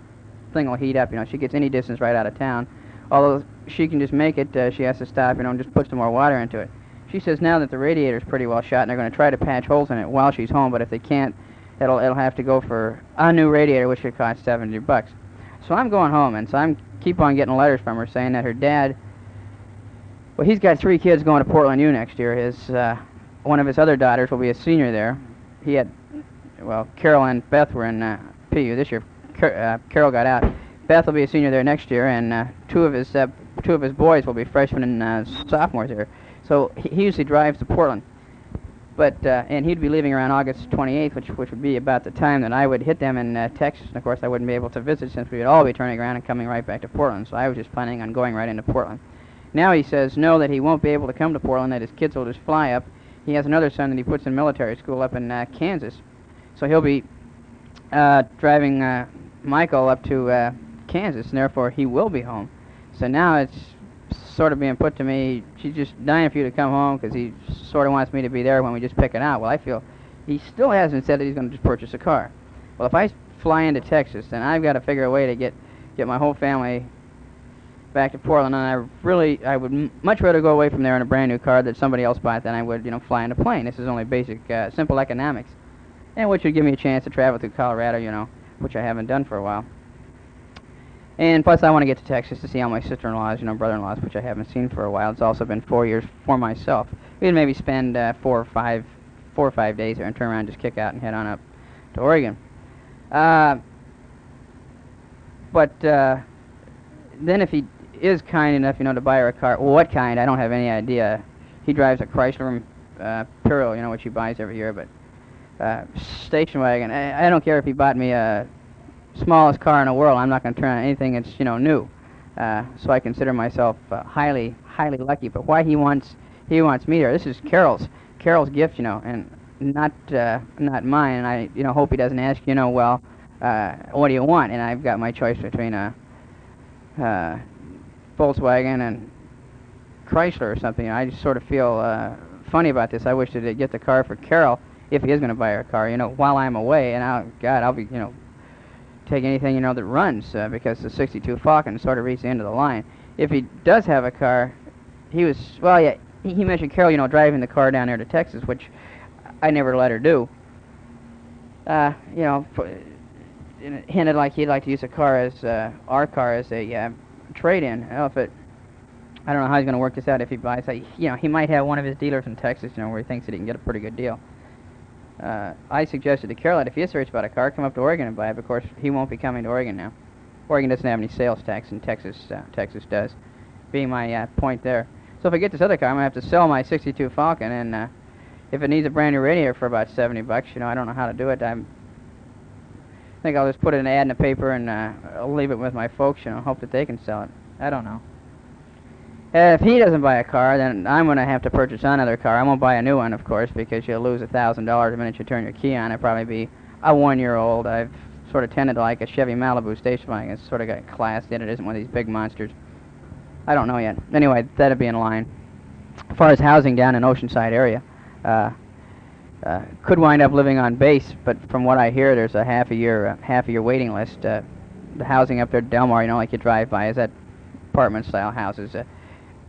thing will heat up, she gets any distance right out of town. Although she can just make it, she has to stop, and just put some more water into it. She says now that the radiator's pretty well shot, and they're going to try to patch holes in it while she's home, but if they can't, it'll have to go for a new radiator, which could cost $70. So I'm going home, and so I'm keep on getting letters from her saying that her dad, well, he's got 3 kids going to Portland U next year. One of his other daughters will be a senior there. Carol and Beth were in PU this year. Carol got out. Beth will be a senior there next year, and two of his boys will be freshmen and sophomores there. So he usually drives to Portland, and he'd be leaving around August 28th, which would be about the time that I would hit them in Texas. And of course, I wouldn't be able to visit since we would all be turning around and coming right back to Portland. So I was just planning on going right into Portland. Now he says no, that he won't be able to come to Portland, that his kids will just fly up. He has another son that he puts in military school up in Kansas. So he'll be driving Michael up to Kansas, and therefore he will be home. So now it's sort of being put to me, she's just dying for you to come home because he sort of wants me to be there when we just pick it out. Well, I feel he still hasn't said that he's going to just purchase a car. Well, if I fly into Texas, then I've got to figure a way to get my whole family back to Portland, and I would much rather go away from there in a brand new car that somebody else bought than I would, fly in a plane. This is only basic, simple economics, and which would give me a chance to travel through Colorado, which I haven't done for a while. And plus, I want to get to Texas to see all my sister-in-laws, brother-in-laws, which I haven't seen for a while. It's also been 4 years for myself. We'd maybe spend 4 or 5 days there and turn around and just kick out and head on up to Oregon. But then if he is kind enough, to buy her a car, well, what kind? I don't have any idea. He drives a Chrysler Imperial, which he buys every year, but station wagon. I don't care if he bought me a smallest car in the world. I'm not going to turn on anything that's new. So I consider myself highly lucky. But why he wants me there? This is Carol's gift, and not mine. And I hope he doesn't ask, well, what do you want? And I've got my choice between a Volkswagen and Chrysler or something. I just sort of feel funny about this. I wish that they'd get the car for Carol if he is going to buy her a car, while I'm away. And I'll be, take anything, that runs, because the 62 Falcon sort of reached the end of the line. If he does have a car, he mentioned Carol, driving the car down there to Texas, which I never let her do. Hinted like he'd like to use a car as, our car as a trade-in. I don't know how he's going to work this out if he buys, he might have one of his dealers in Texas, where he thinks that he can get a pretty good deal. I suggested to Carol that if he is serious about a car, come up to Oregon and buy it. But of course, he won't be coming to Oregon now. Oregon doesn't have any sales tax, and Texas does, being my point there. So if I get this other car, I'm going to have to sell my 62 Falcon, and if it needs a brand new radiator for about $70, I don't know how to do it. I think I'll just put an ad in the paper, and I'll leave it with my folks, hope that they can sell it. I don't know. If he doesn't buy a car, then I'm going to have to purchase another car. I won't buy a new one, of course, because you'll lose $1,000 the minute you turn your key on. It'll probably be a 1-year-old. I've sort of tended to like a Chevy Malibu station wagon. It's sort of got class in it. It isn't one of these big monsters. I don't know yet. Anyway, that'd be in line. As far as housing down in Oceanside area, could wind up living on base, but from what I hear, there's a half a year waiting list. The housing up there at Delmar, like you drive by, is that apartment-style houses.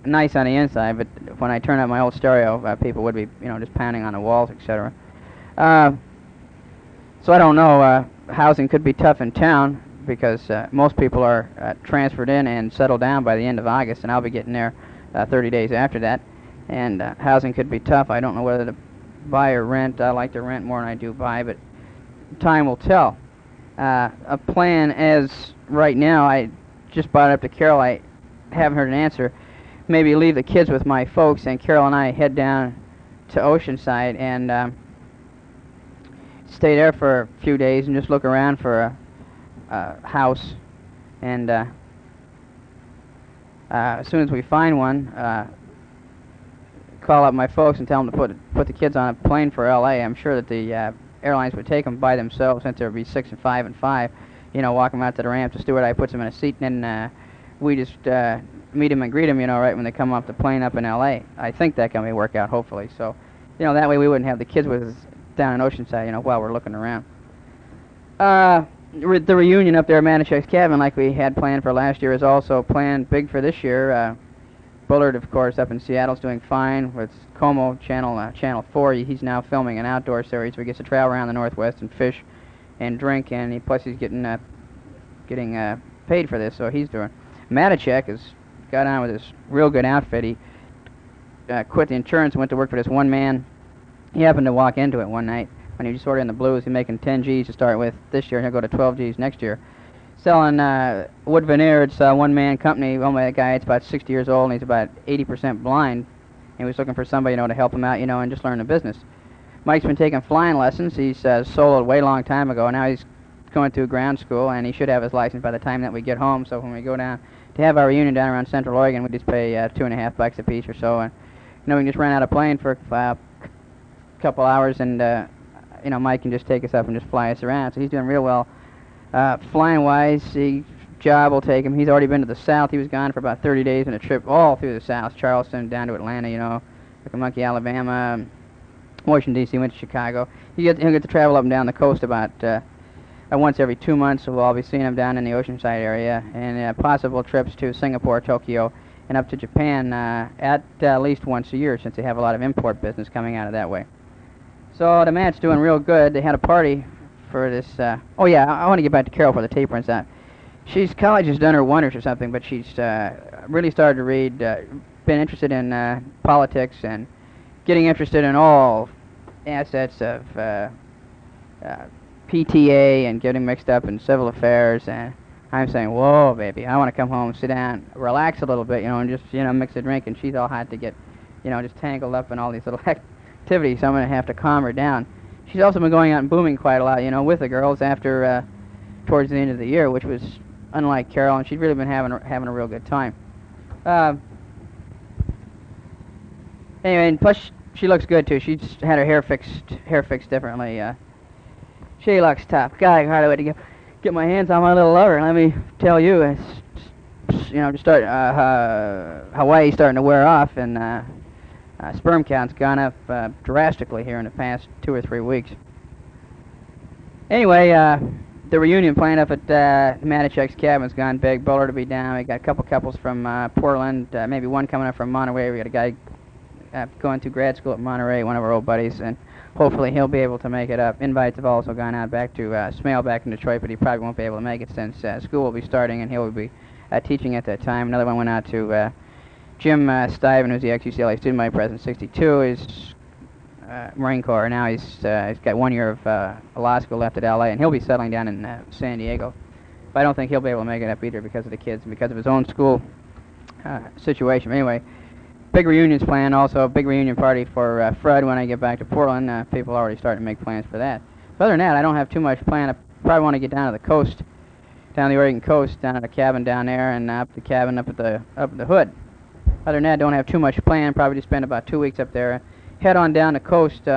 Nice on the inside, but when I turn up my old stereo, people would be, just pounding on the walls, etc. So I don't know. Housing could be tough in town because most people are transferred in and settled down by the end of August, and I'll be getting there 30 days after that. And housing could be tough. I don't know whether to buy or rent. I like to rent more than I do buy, but time will tell. A plan as right now, I just brought it up to Carol. I haven't heard an answer. Maybe leave the kids with my folks, and Carol and I head down to Oceanside and stay there for a few days and just look around for a house. And as soon as we find one, call up my folks and tell them to put the kids on a plane for L.A. I'm sure that the airlines would take them by themselves, since there would be 6 and 5 and 5. Walk them out to the ramp. The steward, I puts them in a seat, and then we just meet them and greet them, right when they come off the plane up in L.A. I think that can work out, hopefully. So, that way we wouldn't have the kids with us down in Oceanside, while we're looking around. The reunion up there at Manischew's Cabin, like we had planned for last year, is also planned big for this year. Bullard, of course, up in Seattle, is doing fine with Como Channel 4. He's now filming an outdoor series where he gets to travel around the Northwest and fish and drink, and plus he's getting paid for this, so he's doing. Matichek has got on with this real good outfit. He quit the insurance and went to work for this one man. He happened to walk into it one night when he was sort of in the blues. He's making 10 G's to start with this year, and he'll go to 12 G's next year. Selling wood veneer. It's a one-man company owned by a guy. It's about 60 years old, and he's about 80% blind. And he was looking for somebody, to help him out, and just learn the business. Mike's been taking flying lessons. He's soloed way long time ago. Now he's going through ground school, and he should have his license by the time that we get home. So when we go down to have our reunion down around Central Oregon, we just pay $2.50 a piece or so, and we can just rent out a plane for a couple hours, and Mike can just take us up and just fly us around. So he's doing real well. Flying wise, job will take him. He's already been to the South. He was gone for about 30 days on a trip all through the South, Charleston down to Atlanta, Monkey, Alabama, Washington D.C., went to Chicago. He'll get to travel up and down the coast about once every 2 months, so we'll all be seeing him down in the Oceanside area, and possible trips to Singapore, Tokyo, and up to Japan at least once a year, since they have a lot of import business coming out of that way. So the mat's doing real good. They had a party for this. Oh yeah, I want to get back to Carol for the tape runs out. College has done her wonders or something, but she's really started to read, been interested in politics and getting interested in all assets of PTA and getting mixed up in civil affairs. And I'm saying, whoa, baby, I want to come home, sit down, relax a little bit, and just, mix a drink. And she's all hot to get, just tangled up in all these little activities. So I'm going to have to calm her down. She's also been going out and booming quite a lot, with the girls after towards the end of the year, which was unlike Carol, and she'd really been having a real good time. Anyway, and plus she looks good too. She's had her hair fixed differently. She looks tough. God, I hardly wait to get my hands on my little lover. Let me tell you, it's Hawaii's starting to wear off, and sperm count's gone up drastically here in the past 2 or 3 weeks. Anyway, the reunion planned up at Matichek's cabin's gone big. Bullard will be down. We got a couple couples from Portland, maybe one coming up from Monterey. We got a guy going to grad school at Monterey, one of our old buddies, and hopefully he'll be able to make it up. Invites have also gone out back to Smale back in Detroit, but he probably won't be able to make it since school will be starting and he'll be teaching at that time. Another one went out to Jim Stiven, who's the ex-UCLA student body president, 62. He's Marine Corps. Now he's got 1 year of law school left at LA, and he'll be settling down in San Diego. But I don't think he'll be able to make it up either because of the kids and because of his own school situation. Anyway, big reunions planned. Also, a big reunion party for Fred when I get back to Portland. People are already starting to make plans for that. But other than that, I don't have too much planned. I probably want to get down to the coast, down the Oregon coast, down at a cabin down there, and up the cabin up at the hood. Other than that, don't have too much planned. Probably just spend about 2 weeks up there. Head on down the coast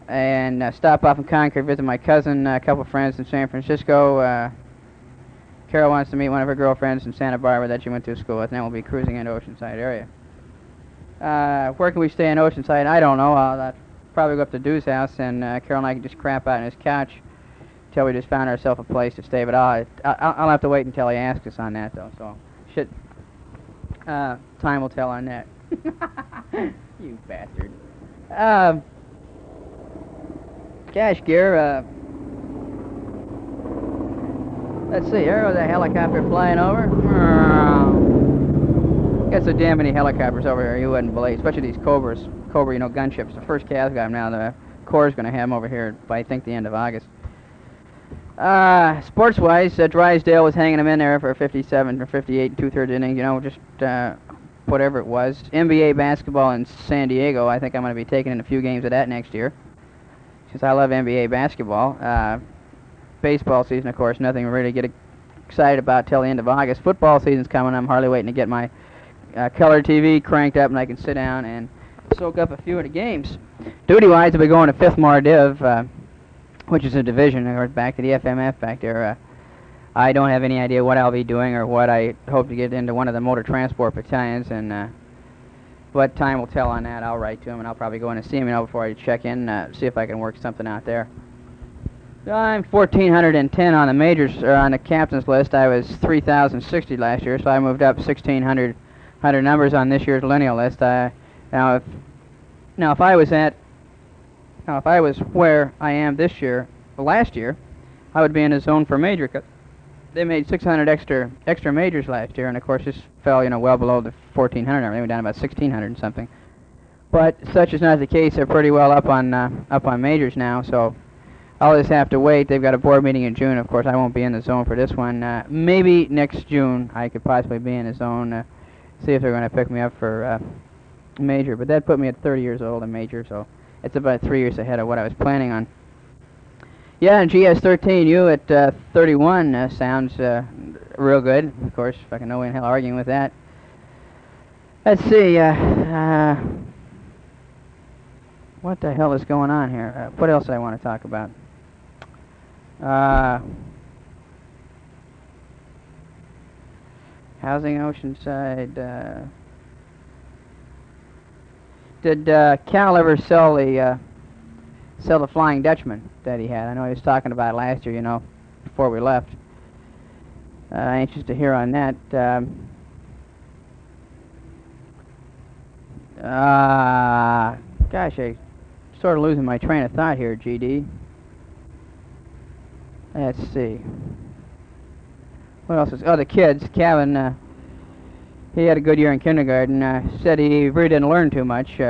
and stop off in Concord, visit my cousin, a couple friends in San Francisco. Carol wants to meet one of her girlfriends in Santa Barbara that she went to school with, and then we'll be cruising into Oceanside area. Where can we stay in Oceanside? I don't know. I'll probably go up to Dude's house, and Carol and I can just crap out on his couch until we just found ourselves a place to stay. But I'll have to wait until he asks us on that, though. So, time will tell on that. You bastard. Cash gear, let's see, there goes a helicopter flying over. Got so damn many helicopters over here you wouldn't believe, especially these Cobra, gunships. The first Cavs got them now. The Corps going to have them over here by, I think, the end of August. Sports-wise, Drysdale was hanging them in there for 57 or 58 2/3 innings, just whatever it was. NBA basketball in San Diego, I think I'm going to be taking in a few games of that next year, since I love NBA basketball. Baseball season, of course, nothing really to get excited about till the end of August. Football season's coming. I'm hardly waiting to get my color TV cranked up and I can sit down and soak up a few of the games. Duty-wise, I'll be going to 5th Mardiv, which is a division, of course, back to the FMF back there. I don't have any idea what I'll be doing or what. I hope to get into one of the motor transport battalions, and what time will tell on that. I'll write to him, and I'll probably go in and see him before I check in, see if I can work something out there. I'm 1,410 on the majors, or on the captain's list. I was 3,060 last year, so I moved up 1,600 numbers on this year's lineal list. Now if I was where I am this year, last year, I would be in a zone for major. Cause they made 600 extra majors last year, and of course this fell, well below the 1,400 number. They went down about 1,600 and something. But such is not the case. They're pretty well up on majors now, so I'll just have to wait. They've got a board meeting in June. Of course, I won't be in the zone for this one. Maybe next June I could possibly be in the zone. See if they're going to pick me up for major. But that put me at 30 years old in major, so it's about 3 years ahead of what I was planning on. Yeah, and GS13U at 31 sounds real good. Of course, if I can no way in hell arguing with that. Let's see. What the hell is going on here? What else do I want to talk about? Housing Oceanside. Did Cal ever sell the Flying Dutchman that he had? I know he was talking about it last year, you know, before we left. Anxious to hear on that. Gosh, I'm sort of losing my train of thought here, GD. Let's see. What else is... Oh, the kids. Kevin, he had a good year in kindergarten. Said he really didn't learn too much.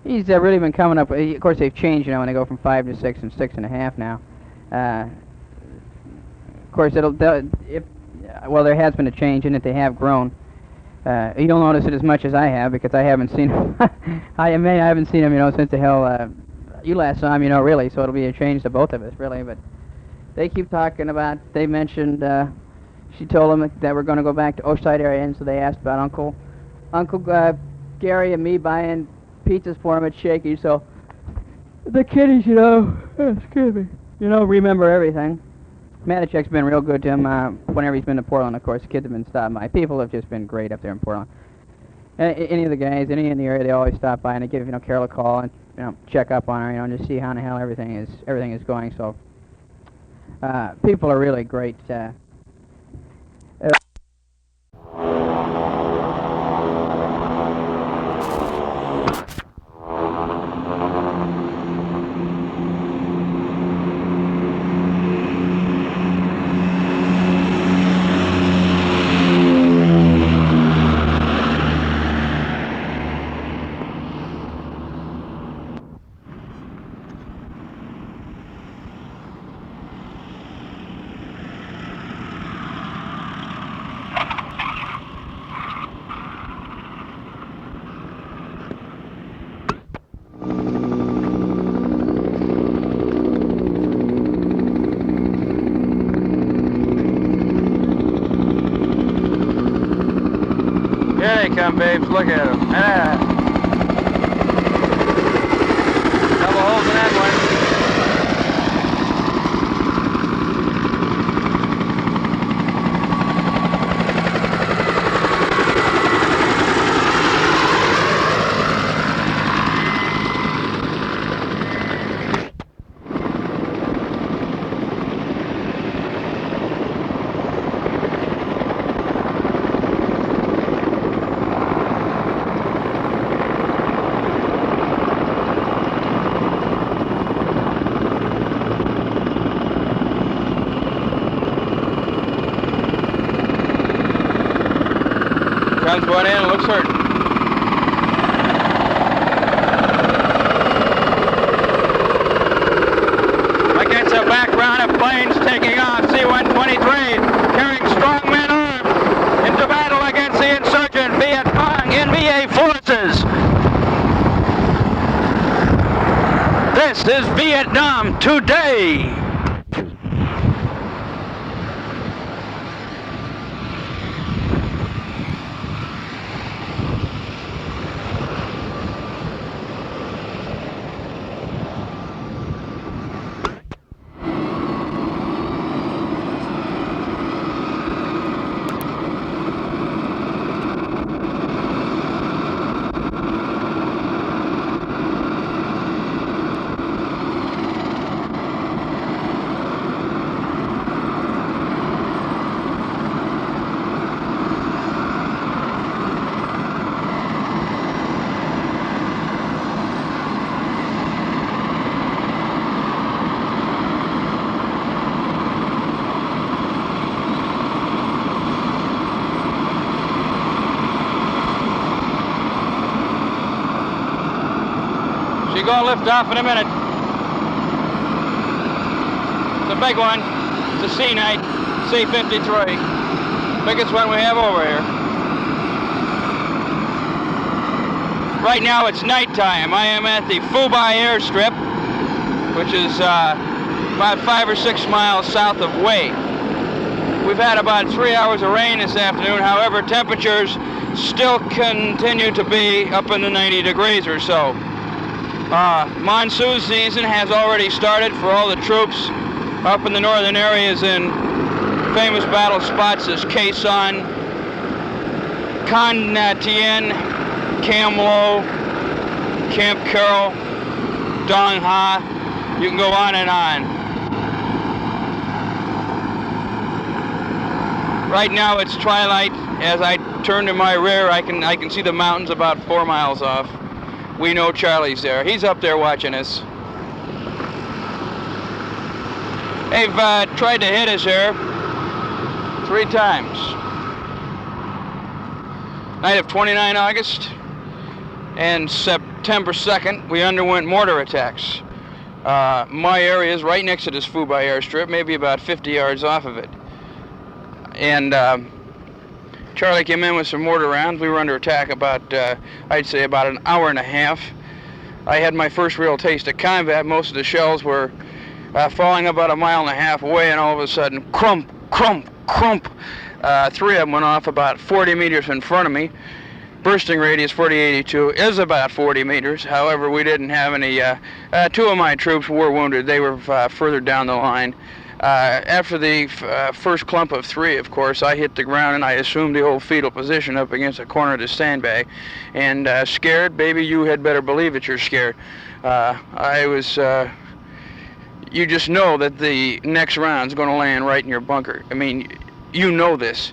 He's really been coming up... Of course, they've changed, you know, when they go from 5 to 6 and 6.5 now. Of course, well, there has been a change in that they have grown. You don't notice it as much as I have because I haven't seen him. I haven't seen him, you know, since the hell you last saw him, you know, really. So it'll be a change to both of us, really. But they keep talking about. They mentioned. She told them that we're going to go back to Oceanside area, and so they asked about Uncle Gary and me buying pizzas for him at Shaky. So the kiddies, you know, excuse me, you know, remember everything. Matichek's been real good to him whenever he's been to Portland, of course. The kids have been stopping by. People have just been great up there in Portland. Any of the guys, any in the area, they always stop by and they give, you know, Carol a call and, you know, check up on her, you know, and just see how in the hell everything is going. So people are really great. Here they come, babes. Look at them. Ah. Double holes in that one. Guns going in, looks certain. Against a background of planes taking off, C-123 carrying strong men armed into battle against the insurgent Viet Cong NVA forces. This is Vietnam today. She's going to lift off in a minute. It's a big one. It's a C-Night, C-53. Biggest one we have over here. Right now it's nighttime. I am at the Phu Bai airstrip, which is about 5 or 6 miles south of Way. We've had about 3 hours of rain this afternoon. However, temperatures still continue to be up in the 90 degrees or so. Monsoon season has already started for all the troops up in the northern areas in famous battle spots as Khe Sanh, Con Tien, Cam Lo, Camp Carroll, Dong Ha. You can go on and on. Right now it's twilight. As I turn to my rear, I can see the mountains about 4 miles off. We know Charlie's there. He's up there watching us. They've tried to hit us here 3 times. Night of 29 August and September 2nd, we underwent mortar attacks. My area is right next to this Phu Bai airstrip, maybe about 50 yards off of it. And Charlie came in with some mortar rounds. We were under attack about, I'd say, about an hour and a half. I had my first real taste of combat. Most of the shells were falling about 1.5 miles away, and all of a sudden, crump, crump, crump. 3 of them went off about 40 meters in front of me. Bursting radius 4082 is about 40 meters. However, we didn't have any. 2 of my troops were wounded. They were further down the line. After the first clump of 3, of course, I hit the ground and I assumed the old fetal position up against the corner of the sandbag. And scared, baby, you had better believe it, you're scared. I was, you just know that the next round's going to land right in your bunker. I mean, you know this.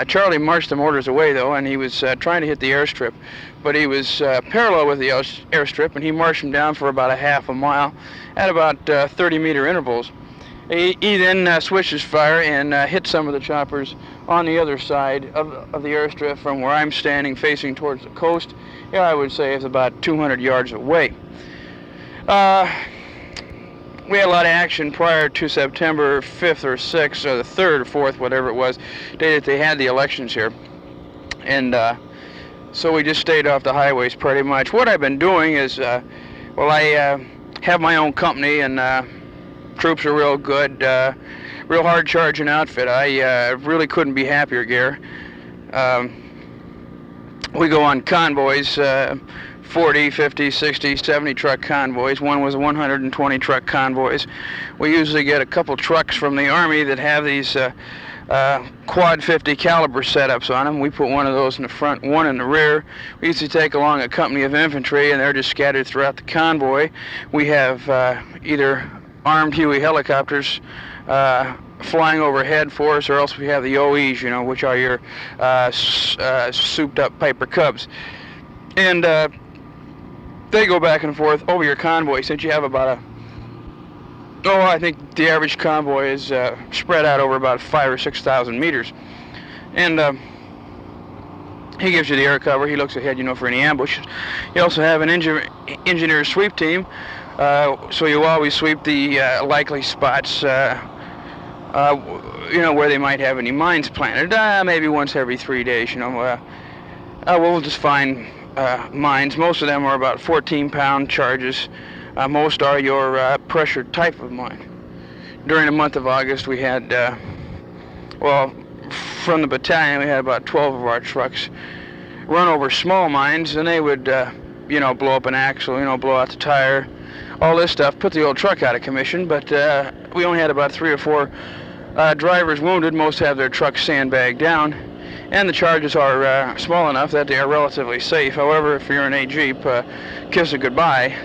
Charlie marched the mortars away, though, and he was trying to hit the airstrip. But he was parallel with the airstrip, and he marched them down for about 1/2 mile at about 30-meter intervals. He then switched his fire and hit some of the choppers on the other side of the airstrip from where I'm standing facing towards the coast. Yeah, I would say it's about 200 yards away. We had a lot of action prior to September 5th or 6th, or the 3rd or 4th, whatever it was, day that they had the elections here. And so we just stayed off the highways pretty much. What I've been doing is, well, I have my own company, and troops are real good, real hard charging outfit. I really couldn't be happier, Gare. We go on convoys, 40, 50, 60, 70 truck convoys. One was 120 truck convoys. We usually get a couple trucks from the Army that have these quad 50 caliber setups on them. We put one of those in the front, one in the rear. We usually take along a company of infantry, and they're just scattered throughout the convoy. We have either armed Huey helicopters flying overhead for us, or else we have the OEs, you know, which are your souped up Piper Cubs. And they go back and forth over your convoy, since you have about I think the average convoy is spread out over about 5,000 or 6,000 meters. And he gives you the air cover. He looks ahead, you know, for any ambush. You also have an engineer sweep team, so you always sweep the likely spots, you know, where they might have any mines planted. Maybe once every 3 days, you know. We'll just find mines. Most of them are about 14-pound charges. Most are your pressure type of mine. During the month of August, we had, well, from the battalion, we had about 12 of our trucks run over small mines, and they would, you know, blow up an axle, you know, blow out the tire, all this stuff, put the old truck out of commission. But we only had about 3 or 4 drivers wounded. Most have their trucks sandbagged down, and the charges are small enough that they are relatively safe. However, if you're in a Jeep, kiss it goodbye,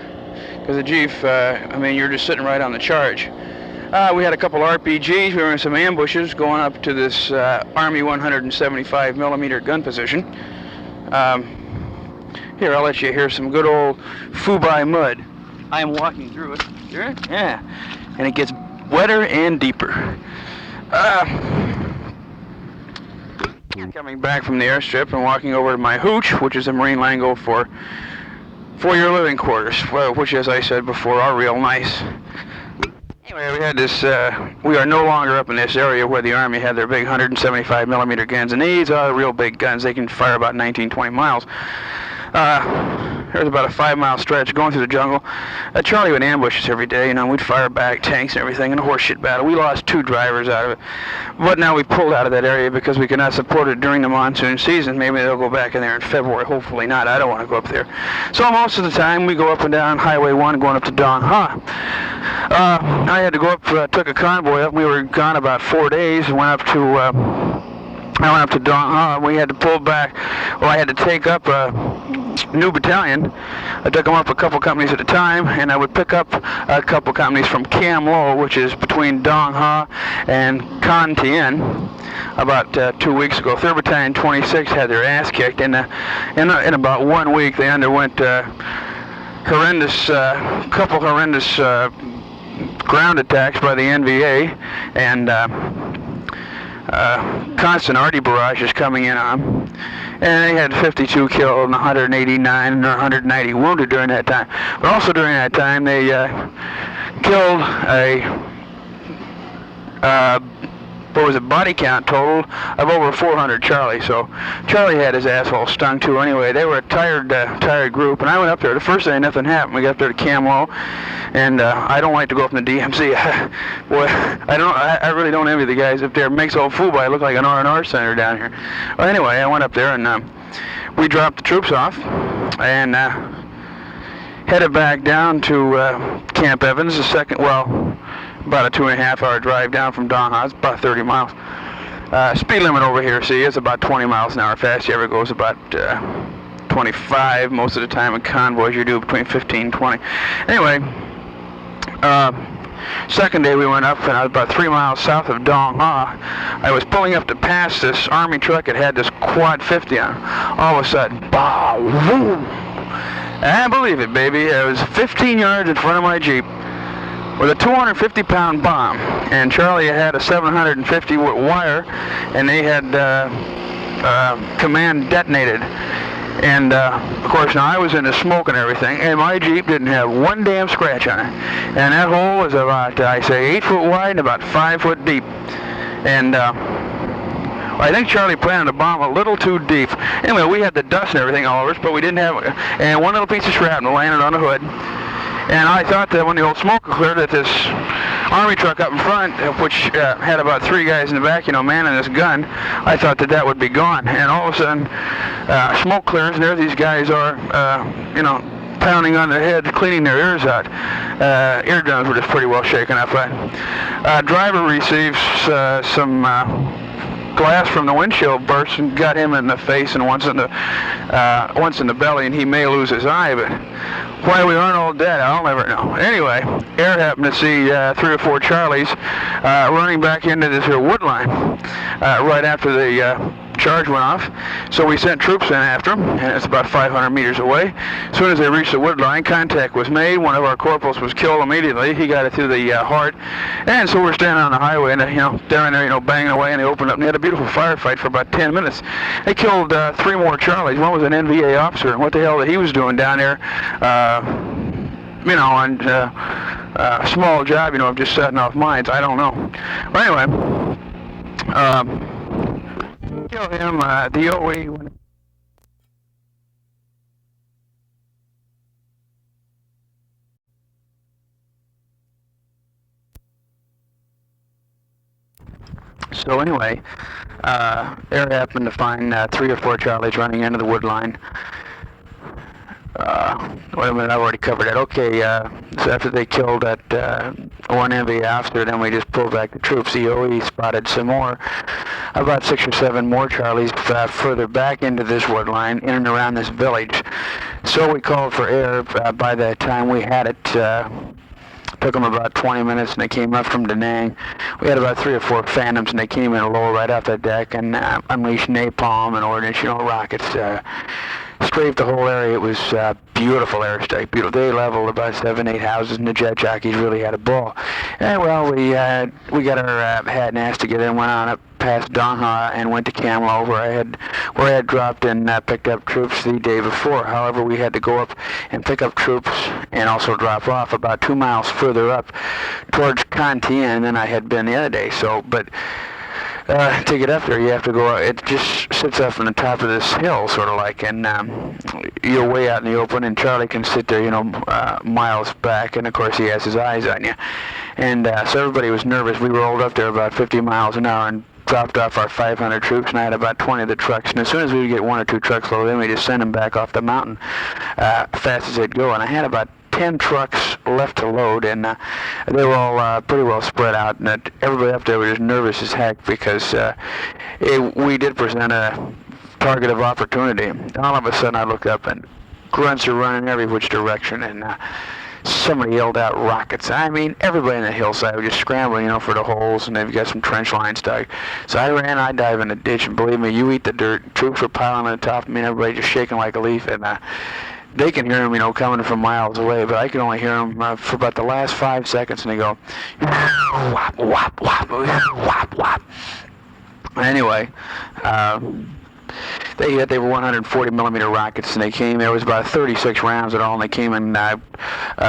because a Jeep, I mean, you're just sitting right on the charge. We had a couple RPGs. We were in some ambushes going up to this Army 175 millimeter gun position. Here, I'll let you hear some good old Phu Bai mud. I am walking through it. Hear it? Yeah. And it gets wetter and deeper. Coming back from the airstrip and walking over to my hooch, which is a Marine lingo for your living quarters, which, as I said before, are real nice. Anyway, we had this, we are no longer up in this area where the Army had their big 175 millimeter guns, and these are real big guns. They can fire about 19, 20 miles. There's there was about a 5-mile stretch going through the jungle. Charlie would ambush us every day, we'd fire back tanks and everything in a horseshit battle. We lost 2 drivers out of it. But now we pulled out of that area because we could not support it during the monsoon season. Maybe they'll go back in there in February. Hopefully not. I don't want to go up there. So most of the time we go up and down Highway 1 going up to Dong Ha. I had to go up, took a convoy up. We were gone about 4 days and went up to... I went up to Dong Ha. We had to pull back. Well, I had to take up a new battalion. I took them up a couple companies at a time, and I would pick up a couple companies from Cam Lo, which is between Dong Ha and Con Tien. About 2 weeks ago, 3rd Battalion 26 had their ass kicked. In about 1 week, they underwent horrendous ground attacks by the NVA, and constant arty barrages coming in on them. And they had 52 killed and 189 or 190 wounded during that time. But also during that time, they killed a body count total of over 400 Charlie. So Charlie had his asshole stung too anyway. They were a tired group, and I went up there. The first day nothing happened. We got up there to Cam Lo, and I don't like to go up in the DMZ. Boy, I really don't envy the guys up there. It makes old fool I look like an R&R center down here. Well, anyway, I went up there and we dropped the troops off and headed back down to Camp Evans, about a 2.5-hour drive down from Dong Ha. It's about 30 miles. Speed limit over here, see, it's about 20 miles an hour. Fast ever goes about 25. Most of the time in convoys you do between 15 and 20. Anyway, second day we went up, and I was about 3 miles south of Dong Ha. I was pulling up to pass this Army truck. It had this Quad 50 on it. All of a sudden, bow, boom. And believe it, baby, it was 15 yards in front of my Jeep with a 250-pound bomb, and Charlie had a 750-watt wire, and they had command detonated. And of course, now I was in the smoke and everything, and my Jeep didn't have one damn scratch on it. And that hole was about, 8 foot wide and about 5 foot deep. And I think Charlie planted the bomb a little too deep. Anyway, we had the dust and everything all over us, but we didn't have, and one little piece of shrapnel landed on the hood. And I thought that when the old smoke cleared, that this Army truck up in front, which had about 3 guys in the back, manning this gun, I thought that would be gone. And all of a sudden, smoke clears, and there these guys are, pounding on their head, cleaning their ears out. Eardrums were just pretty well shaken up. Driver receives some glass from the windshield burst and got him in the face and once in the belly, and he may lose his eye, but why we aren't all dead, I'll never know. Anyway, Air happened to see 3 or 4 Charlies running back into this here wood line right after the charge went off. So we sent troops in after them, and it's about 500 meters away. As soon as they reached the wood line, contact was made. One of our corporals was killed immediately. He got it through the heart. And so we're standing on the highway, and they're in there, banging away, and they opened up, and they had a beautiful firefight for about 10 minutes. They killed 3 more Charlies. One was an NVA officer, and what the hell that he was doing down there, on a small job, of just setting off mines. I don't know. Well, anyway, kill him, the OE. So anyway, Air happened to find 3 or 4 Charlies running into the wood line. Wait a minute, I've already covered that. Okay, so after they killed that one NVA officer, then we just pulled back the troops. The OE spotted some more, about 6 or 7 more Charlies further back into this wood line, in and around this village. So we called for air. By that time we had it. Took them about 20 minutes, and they came up from Da Nang. We had about 3 or 4 Phantoms, and they came in low right off the deck and unleashed napalm and ordnance, rockets. Strafed the whole area. It was beautiful airstrike, beautiful. They leveled about 7, 8 houses, and the jet jockeys really had a ball. And well, we got our hat and ass together and went on up past Dong Ha and went to Cam Lo, where I had dropped and picked up troops the day before. However, we had to go up and pick up troops and also drop off about 2 miles further up towards Con Tien than I had been the other day. So, but to get up there, you have to go. It just sits up on the top of this hill, sort of like, and you're way out in the open. And Charlie can sit there, miles back, and of course he has his eyes on you. And so everybody was nervous. We rolled up there about 50 miles an hour and dropped off our 500 troops, and I had about 20 of the trucks. And as soon as we would get 1 or 2 trucks loaded in, we just send them back off the mountain fast as they'd go. And I had about 10 trucks left to load, and they were all pretty well spread out, and everybody up there was just nervous as heck because we did present a target of opportunity. All of a sudden I look up and grunts are running every which direction, and somebody yelled out rockets. I mean, everybody in the hillside was just scrambling, for the holes, and they've got some trench lines dug. So I dive in the ditch, and believe me, you eat the dirt. Troops were piling on top of me, and everybody just shaking like a leaf, and they can hear them, coming from miles away, but I can only hear them for about the last 5 seconds, and they go, whop, whop, whop, whop, whop. Anyway, they were 140 millimeter rockets, and there was about 36 rounds at all, and they came in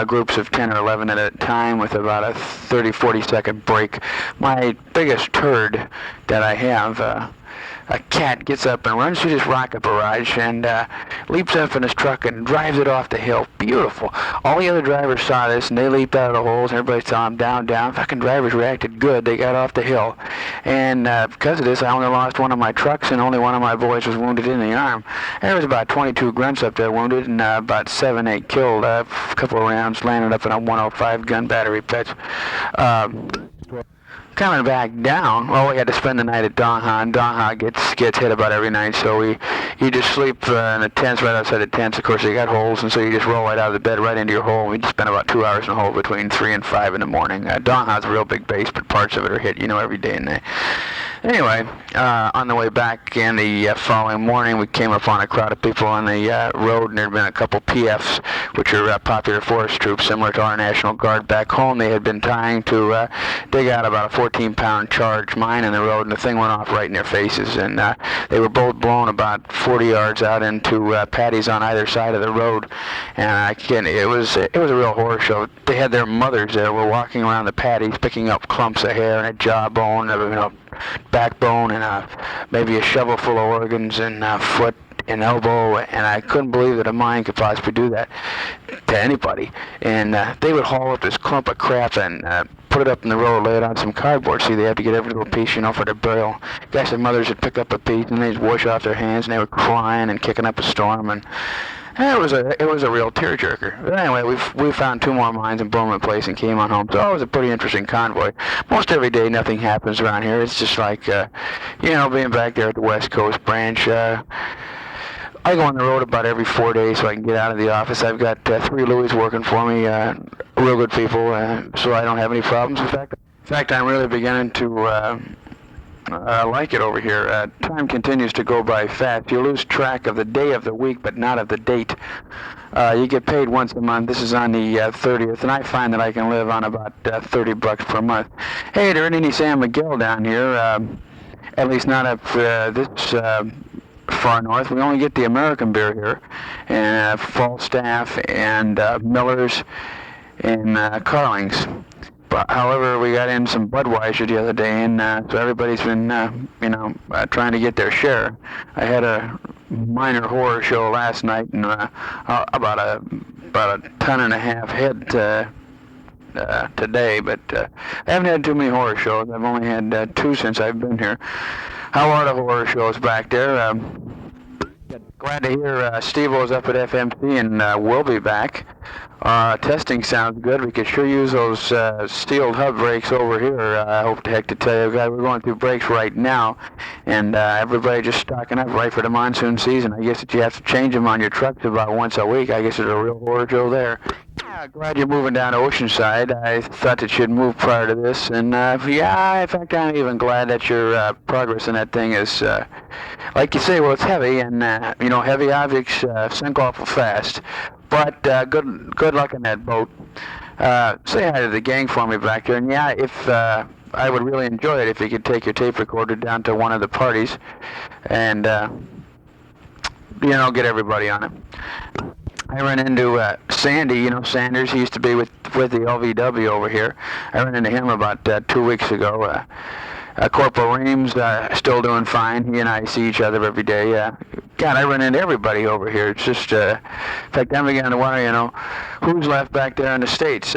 groups of 10 or 11 at a time with about a 30-40 second break. My biggest turd that I have, a cat gets up and runs through this rocket barrage and leaps up in his truck and drives it off the hill. Beautiful. All the other drivers saw this, and they leaped out of the holes, and everybody saw them down. Fucking drivers reacted good. They got off the hill. And because of this, I only lost 1 of my trucks, and only 1 of my boys was wounded in the arm. And there was about 22 grunts up there wounded, and about 7-8 killed. A couple of rounds landed up in a 105 gun battery pits. Coming back down, we had to spend the night at Dongha. Dongha gets hit about every night, so you just sleep in the tents right outside the tents. Of course, they got holes, and so you just roll right out of the bed right into your hole. We just spent about 2 hours in the hole between 3 and 5 in the morning. Dongha's a real big base, but parts of it are hit, every day and night. Anyway, on the way back in the following morning, we came upon a crowd of people on the road, and there had been a couple PFs, which are popular forest troops, similar to our National Guard back home. They had been trying to dig out about a 14-pound charge mine in the road, and the thing went off right in their faces, and they were both blown about 40 yards out into paddies on either side of the road. And it was a real horror show. They had their mothers there, were walking around the paddies, picking up clumps of hair and a jawbone, backbone, and maybe a shovel full of organs, and foot and elbow, and I couldn't believe that a mine could possibly do that to anybody. And they would haul up this clump of crap and put it up in the road, lay it on some cardboard. See, they had to get every little piece, for their burial. Guys, their mothers would pick up a piece, and they'd wash off their hands, and they were crying and kicking up a storm, and it was a real tearjerker. But anyway, we found 2 more mines and blew them in place and came on home. So it was a pretty interesting convoy. Most every day, nothing happens around here. It's just like, being back there at the West Coast branch. I go on the road about every 4 days so I can get out of the office. I've got 3 Louis working for me, real good people, so I don't have any problems. In fact, I'm really beginning to like it over here. Time continues to go by fast. You lose track of the day of the week, but not of the date. You get paid once a month. This is on the 30th, and I find that I can live on about $30 per month. Hey, there isn't any San Miguel down here, at least not up this far north. We only get the American beer here, and Falstaff and Miller's and Carling's. But however, we got in some Budweiser the other day, and so everybody's been, trying to get their share. I had a minor horror show last night, and about a 1.5 ton head today, but I haven't had too many horror shows. I've only had 2 since I've been here. How are the horror shows back there? Glad to hear Steve-O's up at FMC, and we'll be back. Testing sounds good. We could sure use those steel hub brakes over here. I hope to heck to tell you, guys, we're going through brakes right now, and everybody just stocking up right for the monsoon season. I guess that you have to change them on your trucks about once a week. I guess there's a real horror show there. Glad you're moving down to Oceanside. I thought that you'd move prior to this, and in fact, I'm even glad that your progress in that thing is, like you say, well, it's heavy, and heavy objects sink awful fast. But good luck in that boat. Say hi to the gang for me back there, and if I would really enjoy it if you could take your tape recorder down to one of the parties, and get everybody on it. I ran into Sandy, Sanders. He used to be with the LVW over here. I ran into him about 2 weeks ago. Corporal Reams, still doing fine. He and I see each other every day. God, I run into everybody over here. It's just, in fact, I'm beginning to wonder, who's left back there in the States.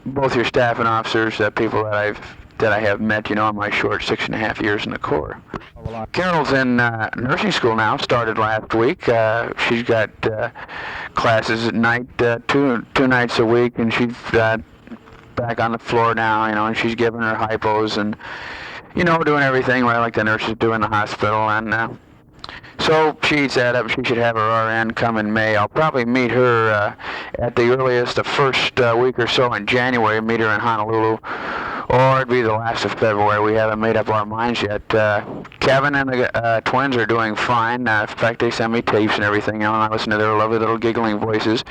Both your staff and officers, people that I have met, in my short 6.5 years in the Corps. Carol's in nursing school now, started last week. She's got classes at night, two nights a week, and she's back on the floor now, and she's giving her hypos and, doing everything right like the nurses do in the hospital. And so she eats that up. She should have her RN come in May. I'll probably meet her at the earliest, the first week or so in January, meet her in Honolulu. Or it'd be the last of February. We haven't made up our minds yet. Kevin and the twins are doing fine. In fact, they send me tapes and everything, and I listen to their lovely little giggling voices.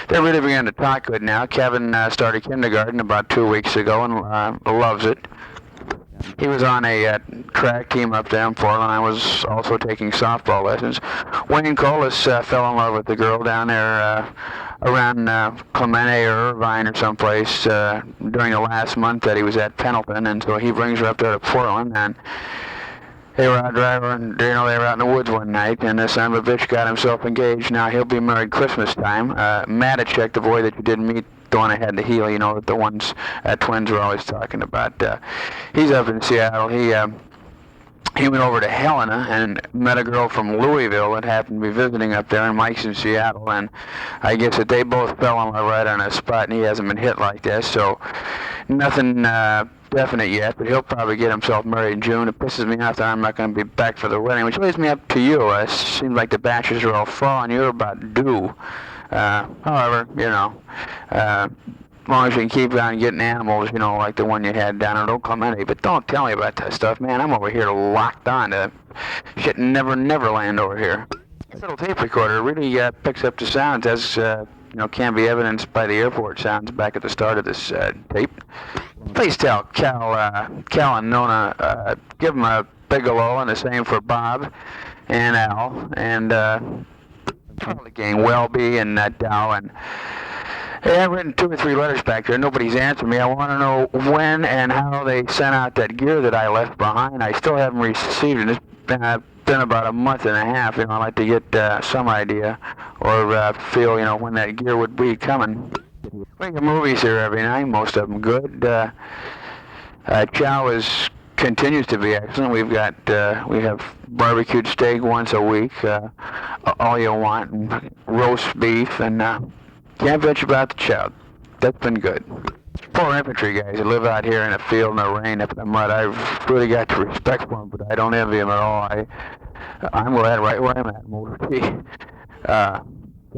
They're really beginning to talk good now. Kevin started kindergarten about 2 weeks ago and loves it. He was on a track team up there in Portland. I was also taking softball lessons. Wayne Colas fell in love with the girl down there around Clemente or Irvine or someplace during the last month that he was at Pendleton, and so he brings her up there to Portland, and they were out driving, they were out in the woods one night, and this son of a bitch got himself engaged. Now he'll be married Christmas time. Matichek, the boy that you didn't meet, the one I had the heel, the ones twins were always talking about. He's up in Seattle. He went over to Helena and met a girl from Louisville that happened to be visiting up there, and Mike's in Seattle, and I guess that they both fell in love right on the spot, and he hasn't been hit like this, so nothing definite yet, but he'll probably get himself married in June. It pisses me off that I'm not going to be back for the wedding, which leads me up to you. It seems like the batches are all full, and you're about due. However, as long as you can keep on getting animals, like the one you had down at Oak Clemente. But don't tell me about that stuff, man. I'm over here locked on to shit Neverland over here. This little tape recorder really picks up the sounds, as can be evidenced by the airport sounds back at the start of this tape. Please tell Cal and Nona, give them a big hello, and the same for Bob and Al and the gang, Welby and Dow, and hey, I've written 2 or 3 letters back there. Nobody's answered me. I want to know when and how they sent out that gear that I left behind. I still haven't received it. It's been about a month and a half. I'd like to get some idea or feel, when that gear would be coming. We get movies here every night, most of them good. Chow continues to be excellent. We have barbecued steak once a week, all you want, and roast beef, and can't bitch about the chow. That's been good. Poor infantry guys that live out here in the field in the rain up in the mud. I've really got to respect for them, but I don't envy them at all. I'm glad right where I'm at, Motor T.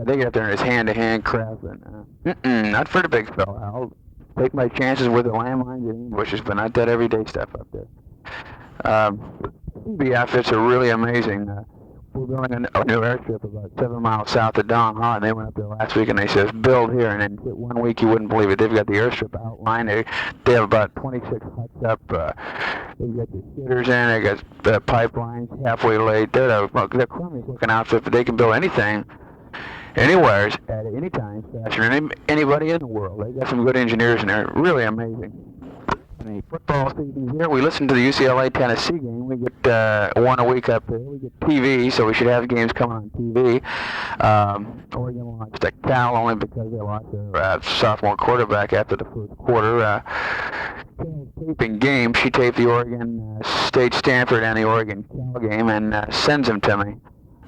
They get up there and it's hand-to-hand crap, and not for the big fella. I'll take my chances with the landmines and ambushes, but not that everyday stuff up there. The outfits are really amazing. We're building a new airstrip about 7 miles south of Dong Ha, and they went up there last week and they says, build here, and in 1 week you wouldn't believe it. They've got the airstrip outlined. They have about 26 huts up. They've got the shitters in, they got pipelines halfway laid. They're crummy looking outfit, but they can build anything, anywhere, at any time, faster than anybody in the world. They got some good engineers in there. Really amazing. The football season here. We listen to the UCLA-Tennessee game. We get 1 a week up there. We get TV, so we should have games coming on TV. Oregon launched at Cal only because they lost their sophomore quarterback after the first quarter. Taping games. She taped the Oregon State Stanford and the Oregon Cal game and sends them to me.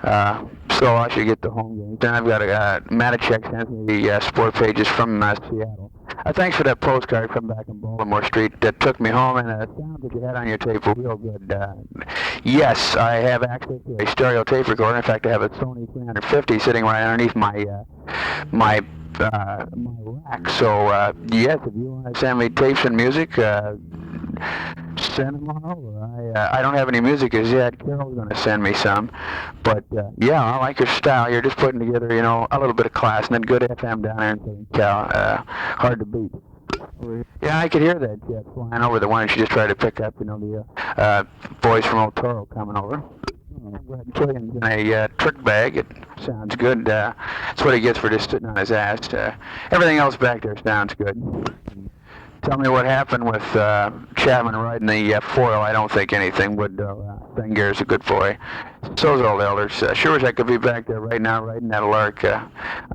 So I should get the home games. Then I've got Matichek sends me the sport pages from Seattle. Thanks for that postcard from back in Baltimore Street that took me home, and the sound that you had on your tape were real good. Yes, I have access to a stereo tape recorder. In fact, I have a Sony 350 sitting right underneath my rack. So yes, if you want to send me tapes and music, send them on over. I don't have any music as yet. Carol's going to send me some. But, yeah, I like your style. You're just putting together, a little bit of class, and then good FM down there in Southern Cal. Hard to beat. Yeah, I could hear that jet flying over the one she just tried to pick up, the boys from Old Toro coming over. Killian's in a trick bag. It sounds good. That's what he gets for just sitting on his ass. Everything else back there sounds good. Tell me what happened with Chapman riding the foil. I don't think anything would. Thangare's a good boy. So's old Elders. Sure wish I could be back there right now riding that lark. I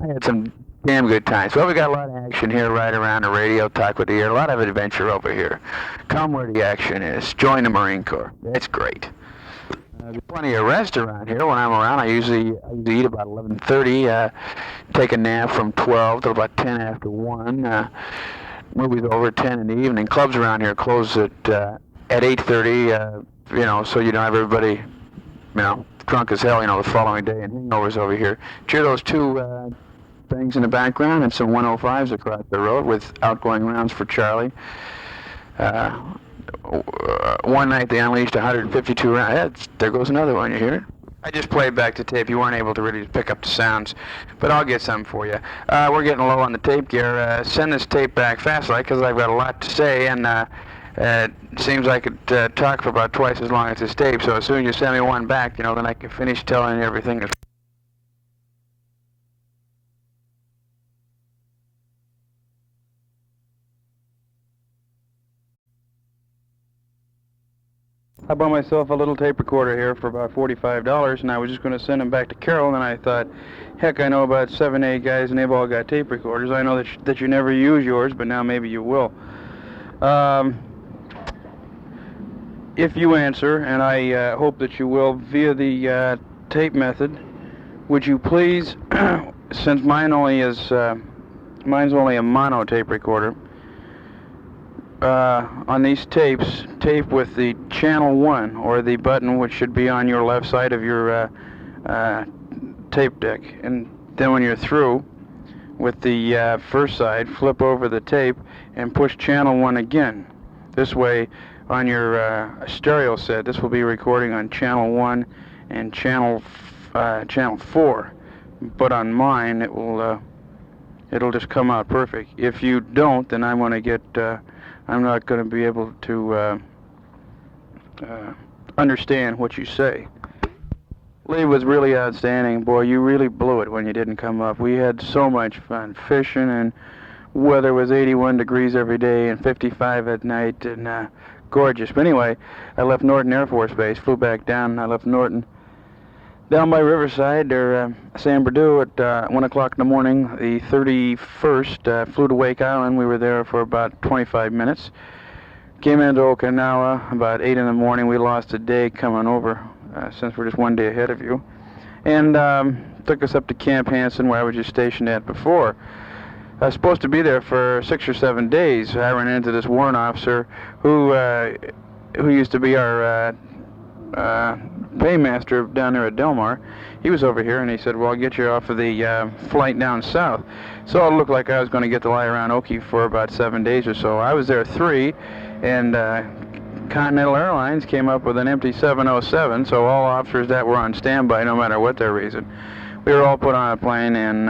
had some damn good times. Well, we got a lot of action here right around the radio, talk with the ear, a lot of adventure over here. Come where the action is. Join the Marine Corps. That's great. There's plenty of rest around here. When I'm around, I usually eat about 11:30, take a nap from 12 till about 10 after 1. Movies over at 10 in the evening. Clubs around here close at 8:30, so you don't have everybody, drunk as hell, the following day, and hangovers over here. Cheer those two things in the background and some 105s across the road with outgoing rounds for Charlie. One night they unleashed 152 rounds. There goes another one, you hear it? I just played back the tape. You weren't able to really pick up the sounds, but I'll get some for you. We're getting low on the tape gear. Send this tape back fast, because I've got a lot to say, and it seems I could talk for about twice as long as this tape, so as soon as you send me one back, then I can finish telling you everything. I bought myself a little tape recorder here for about $45, and I was just going to send them back to Carol, and I thought, heck, I know about 7, 8 guys, and they've all got tape recorders. I know that you never use yours, but now maybe you will. If you answer, and I hope that you will, via the tape method, would you please, since mine's only a mono tape recorder, on these tapes, tape with the channel 1, or the button which should be on your left side of your tape deck, and then when you're through with the first side, flip over the tape and push channel 1 again. This way, on your stereo set, this will be recording on channel 1 and channel 4, but on mine it'll just come out perfect. If you don't, then I'm not going to be able to understand what you say. Lee was really outstanding. Boy, you really blew it when you didn't come up. We had so much fun fishing, and weather was 81 degrees every day and 55 at night, and gorgeous. But anyway, I left Norton Air Force Base, flew back down, and I left Norton down by Riverside, or San Bernardino, at 1 o'clock in the morning, the 31st, flew to Wake Island. We were there for about 25 minutes. Came into Okinawa about 8 in the morning. We lost a day coming over, since we're just one day ahead of you. And took us up to Camp Hansen, where I was just stationed at before. I was supposed to be there for 6 or 7 days. I ran into this warrant officer who used to be our paymaster down there at Del Mar. He was over here, and he said, well, I'll get you off of the flight down south. So it looked like I was going to get to lie around Okie for about 7 days or so. I was there 3, and Continental Airlines came up with an empty 707, so all officers that were on standby, no matter what their reason, we were all put on a plane and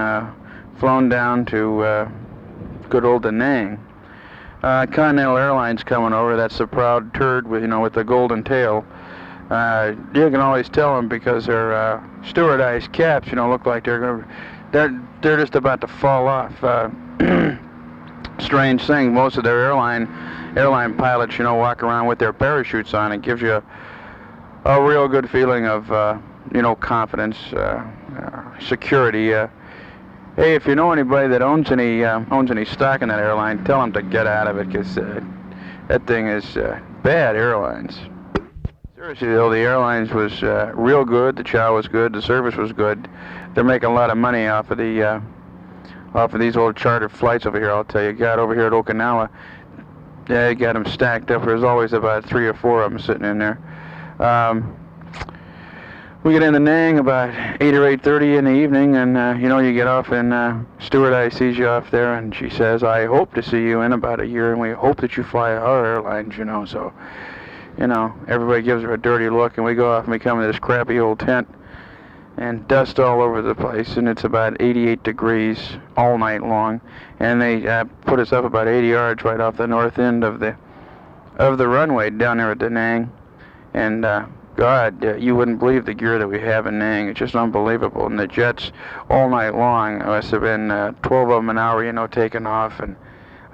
flown down to good old Da Nang. Continental Airlines coming over, that's the proud turd with the golden tail. You can always tell them because their stewardess caps, look like they're just about to fall off. Strange thing, most of their airline pilots, walk around with their parachutes on. It gives you a real good feeling of, confidence, security. Hey, if you know anybody that owns any stock in that airline, tell them to get out of it, because that thing is bad airlines. Seriously though, the airlines was real good. The chow was good. The service was good. They're making a lot of money off of these old charter flights over here. I'll tell you. God, over here at Okinawa, yeah, you got them stacked up. There's always about 3 or 4 of them sitting in there. We get into Nang about 8 or 8:30 in the evening, and you get off, and stewardess sees you off there, and she says, I hope to see you in about a year, and we hope that you fly our airlines, so everybody gives her a dirty look, and we go off and we come to this crappy old tent, and dust all over the place, and it's about 88 degrees all night long, and they put us up about 80 yards right off the north end of the runway down there at Da Nang, and God, you wouldn't believe the gear that we have in Nang. It's just unbelievable. And the jets all night long, must have been 12 of them an hour, taking off. And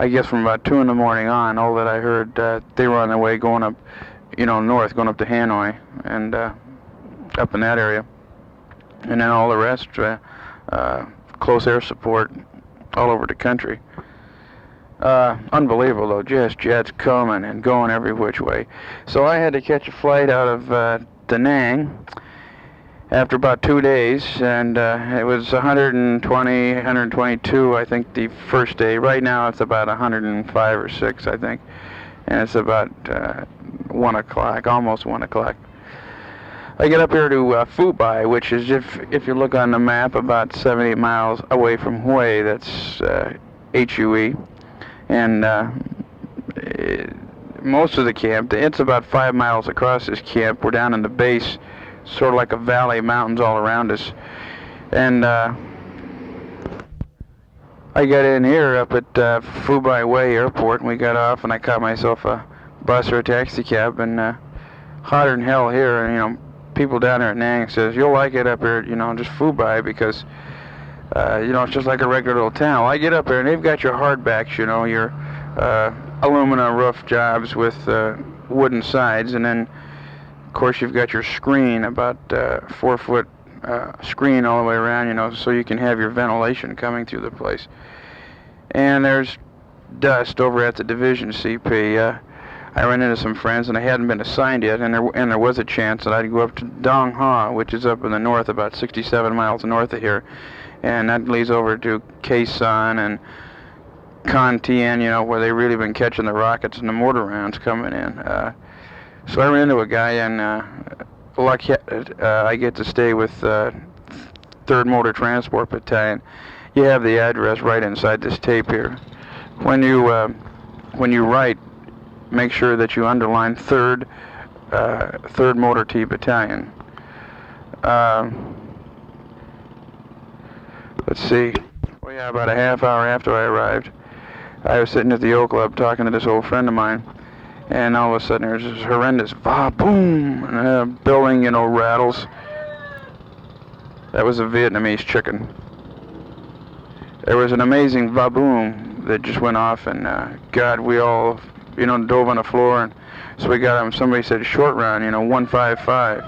I guess from about 2 in the morning on, all that I heard, they were on their way going up, north, going up to Hanoi and up in that area. And then all the rest, close air support all over the country. Unbelievable, though, just jets coming and going every which way. So I had to catch a flight out of Da Nang after about 2 days, and it was 120, 122, I think, the first day. Right now it's about 105 or 6, I think, and it's about 1 o'clock, almost 1 o'clock. I get up here to Phu-Bai, which is, if you look on the map, about 78 miles away from Hue. That's HUE. And most of the camp, it's about 5 miles across this camp. We're down in the base, sort of like a valley, mountains all around us. And I got in here up at Phu-Bai Way Airport, and we got off, and I caught myself a bus or a taxi cab, and hotter than hell here. And, people down there at Nang says, you'll like it up here, just Phu-Bai, because, it's just like a regular little town. Well, I get up there, and they've got your hardbacks, your aluminum roof jobs with wooden sides, and then, of course, you've got your screen, about 4-foot screen all the way around, so you can have your ventilation coming through the place. And there's dust over at the Division CP. I ran into some friends, and I hadn't been assigned yet, and there was a chance that I'd go up to Dong Ha, which is up in the north, about 67 miles north of here, and that leads over to Khe Sanh and Con Tien, where they've really been catching the rockets and the mortar rounds coming in. So I ran into a guy, and I get to stay with 3rd Motor Transport Battalion. You have the address right inside this tape here. When you write, make sure that you underline 3rd Motor T Battalion. Let's see. Well, yeah, about a half hour after I arrived, I was sitting at the Oak Club talking to this old friend of mine, and all of a sudden there's this horrendous va-boom, and the building, rattles. That was a Vietnamese chicken. There was an amazing va-boom that just went off, and God, we all dove on the floor, and so we got him. Somebody said short round, 155,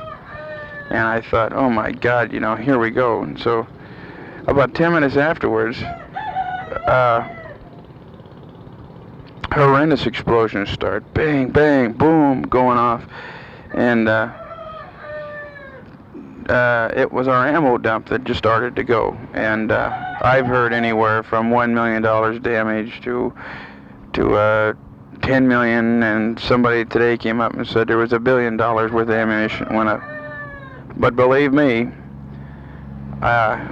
and I thought, oh my God, here we go. And so about 10 minutes afterwards, horrendous explosions start, bang, bang, boom, going off, and it was our ammo dump that just started to go, and I've heard anywhere from $1 million damage to 10 million, and somebody today came up and said there was $1 billion worth of ammunition went up. But believe me,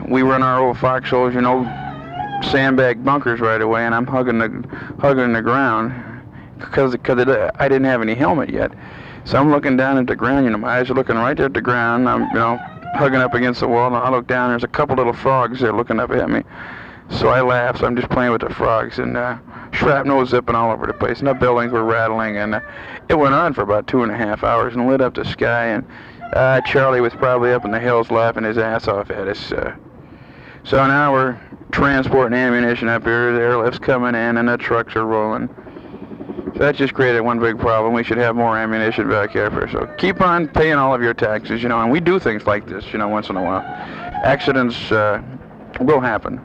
we run our old foxholes, sandbag bunkers right away, and I'm hugging the ground because I didn't have any helmet yet. So I'm looking down at the ground, my eyes are looking right there at the ground. I'm, hugging up against the wall, and I look down, there's a couple little frogs there looking up at me. So I laugh, so I'm just playing with the frogs, and shrapnel was zipping all over the place, and the buildings were rattling, and it went on for about 2.5 hours and lit up the sky, and Charlie was probably up in the hills laughing his ass off at us. So now we're transporting ammunition up here, the airlift's coming in, and the trucks are rolling. So that just created one big problem. We should have more ammunition back here. So keep on paying all of your taxes, and we do things like this, once in a while. Accidents will happen.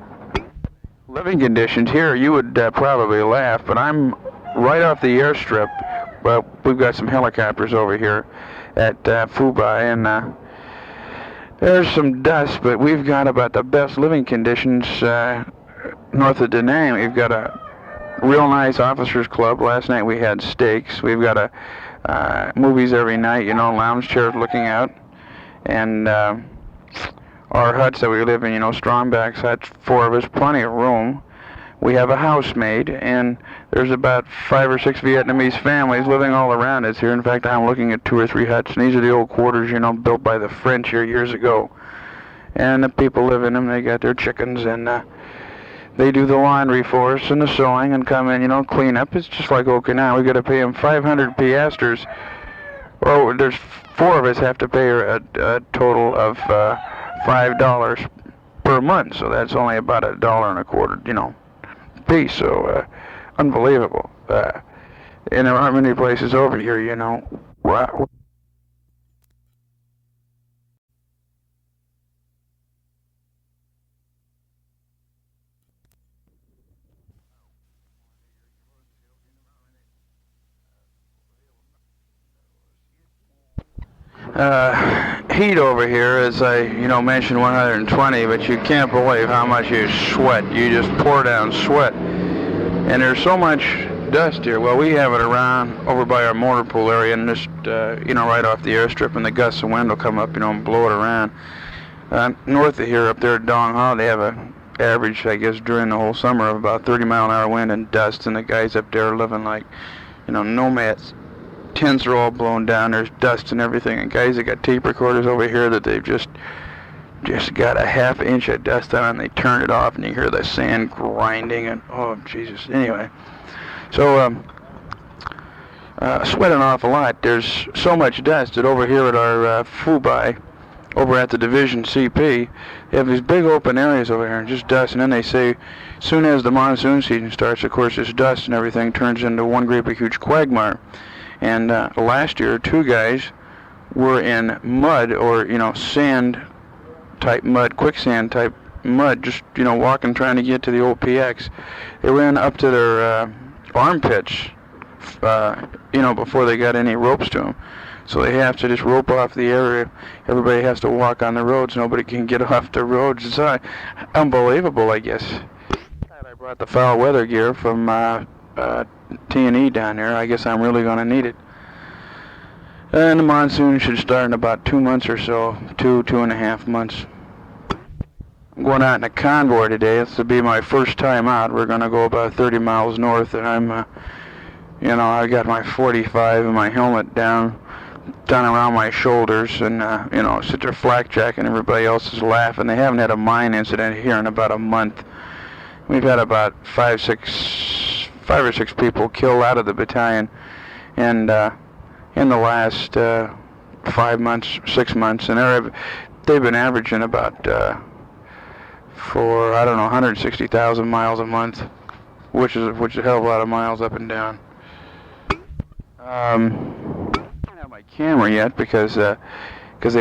Living conditions here, you would probably laugh, but I'm right off the airstrip. Well, we've got some helicopters over here at Phu-Bai, and there's some dust, but we've got about the best living conditions north of Da Nang. We've got a real nice officers club. Last night we had steaks. We've got a movies every night, lounge chairs looking out, and our huts that we live in, Stromback's huts, 4 of us, plenty of room. We have a housemaid, and there's about 5 or 6 Vietnamese families living all around us here. In fact, I'm looking at 2 or 3 huts, and these are the old quarters, built by the French here years ago. And the people live in them. They got their chickens, and they do the laundry for us and the sewing and come in, clean up. It's just like Okinawa. We got to pay them 500 piastres. Oh, there's 4 of us have to pay her a total of $5 per month. So that's only about $1.25, piece. So unbelievable. And there aren't many places over here, you know. Wow. Heat over here, as I, mentioned 120, but you can't believe how much you sweat. You just pour down sweat. And there's so much dust here. Well, we have it around over by our motor pool area, and just, right off the airstrip, and the gusts of wind will come up, and blow it around. North of here, up there at Dong Hao, they have a average, I guess, during the whole summer of about 30-mile-an-hour wind and dust, and the guys up there are living like, nomads. Tents are all blown down, there's dust and everything, and guys that got tape recorders over here that they've just got a half inch of dust on, and they turn it off, and you hear the sand grinding, and oh Jesus. Anyway, so sweat an awful lot. There's so much dust that over here at our Fubai, over at the Division CP, they have these big open areas over here and just dust, and then they say soon as the monsoon season starts, of course, this dust and everything turns into one great big huge quagmire. And last year, 2 guys were in mud, or sand type mud, quicksand type mud, just walking, trying to get to the old PX. They ran up to their armpits, before they got any ropes to them. So they have to just rope off the area. Everybody has to walk on the roads. Nobody can get off the roads. It's unbelievable, I guess. I brought the foul weather gear from T&E down there. I guess I'm really going to need it. And the monsoon should start in about 2 months or so, 2.5 months. I'm going out in a convoy today. This will be my first time out. We're going to go about 30 miles north, and I'm, I got my 45 and my helmet down around my shoulders, and, sit there flakjacking. Everybody else is laughing. They haven't had a mine incident here in about a month. We've had about 5 or 6 people killed out of the battalion, and in the last 5 months, 6 months, and they've been averaging about 160,000 miles a month, which is a hell of a lot of miles up and down. I don't have my camera yet because they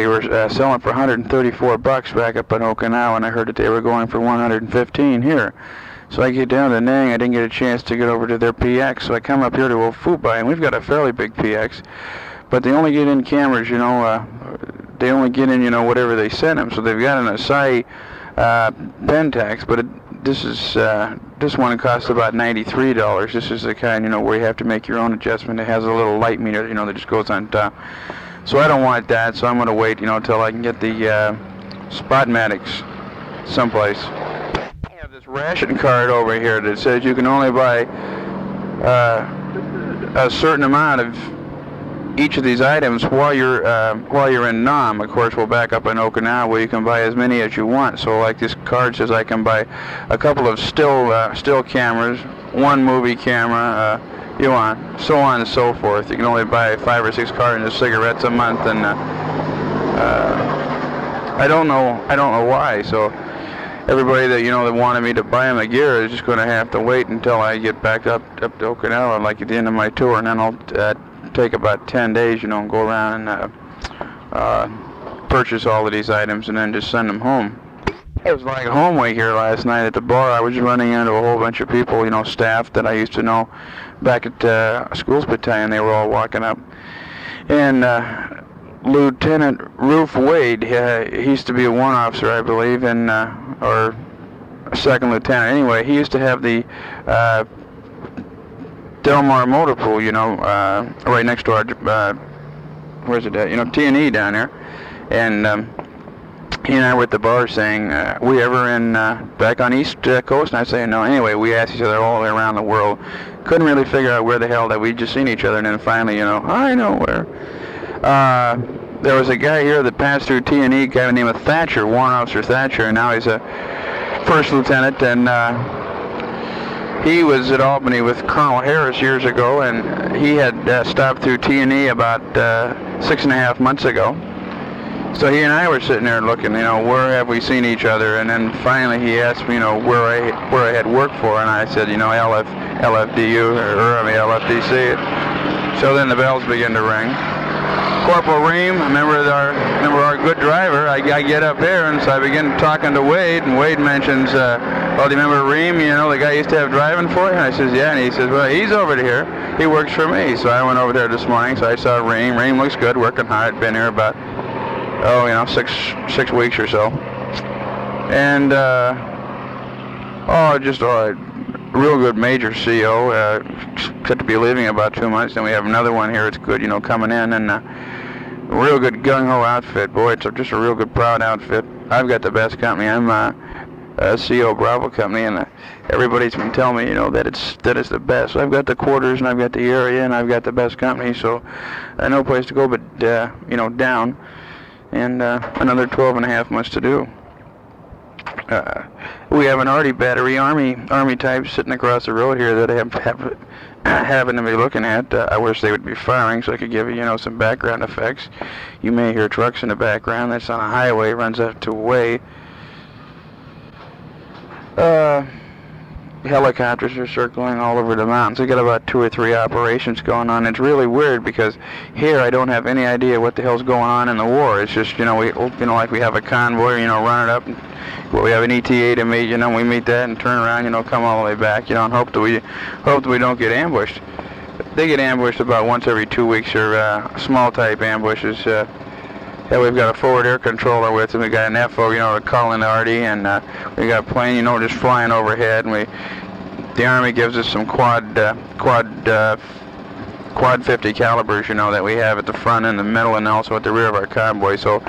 were selling for $134 back up in Okinawa, and I heard that they were going for $115 here. So I get down to Nang. I didn't get a chance to get over to their PX, so I come up here to Ofubai, and we've got a fairly big PX, but they only get in cameras, they only get in, whatever they send them. So they've got an Asahi Pentax, but this one costs about $93. This is the kind, where you have to make your own adjustment. It has a little light meter, that just goes on top. So I don't want that, so I'm going to wait, till I can get the Spotmatics someplace. Ration card over here that says you can only buy a certain amount of each of these items while you're in Nam. Of course, we'll back up in Okinawa where you can buy as many as you want. So, like this card says, I can buy a couple of still cameras, 1 movie camera, so on and so forth. You can only buy 5 or 6 cartons of cigarettes a month, and I don't know why. So. Everybody that that wanted me to buy them the gear is just going to have to wait until I get back up to Okinawa, like at the end of my tour, and then I'll take about 10 days, and go around and purchase all of these items and then just send them home. It was like home week here last night at the bar. I was running into a whole bunch of people, staff that I used to know back at Schools Battalion. They were all walking up, and Lieutenant Roof Wade, he used to be a 1 officer, I believe, and or a 2nd lieutenant. Anyway, he used to have the Del Mar Motor Pool, right next to our, where's it at? T&E down there. And he and I were at the bar saying, we ever in back on East Coast? And I say no. Anyway, we asked each other all the way around the world. Couldn't really figure out where the hell that we'd just seen each other, and then finally, I know where. There was a guy here that passed through T&E, a guy named Thatcher, 1 Officer Thatcher, and now he's a 1st lieutenant, and he was at Albany with Colonel Harris years ago, and he had stopped through T&E about 6.5 months ago, So he and I were sitting there looking, you know, where have we seen each other? And then finally he asked me, you know, where I had worked for, and I said, you know, LFDU or LFDC. So then the bells began to ring. Corporal Ream, remember our good driver. I get up there, and so I begin talking to Wade, and Wade mentions, well, do you remember Ream? You know, the guy I used to have driving for you? And I says, yeah. And he says, well, he's over here. He works for me. So I went over there this morning. So I saw Ream. Ream looks good, working hard. Been here about, oh, you know, six weeks or so. And just a real good major CO. Set to be leaving in about 2 months. Then we have another one here. It's good, you know, coming in, and real good gung-ho outfit. Boy, it's just a real good, proud outfit. I've got the best company. I'm CO Bravo Company, and everybody's been telling me, you know, that it's the best. So I've got the quarters, and I've got the area, and I've got the best company. So no place to go but you know, down, and another 12 and a half months to do. We have an Arty battery, Army type, sitting across the road here that I happen to be looking at. I wish they would be firing so I could give you, you know, some background effects. You may hear trucks in the background. That's on a highway, runs up to Way. Helicopters are circling all over the mountains. We got about 2 or 3 operations going on. It's really weird because here I don't have any idea what the hell's going on in the war. It's just, you know, like we have a convoy, you know, run it up, and well, we have an ETA to meet, you know, we meet that and turn around, you know, come all the way back, you know, and hope that we don't get ambushed. They get ambushed about once every 2 weeks, or small type ambushes. Yeah, we've got a forward air controller with them. We got an FO, you know, to call in the Arty, and we got a plane, you know, just flying overhead. And the Army gives us some quad 50 calibers, you know, that we have at the front and the middle, and also at the rear of our convoy. So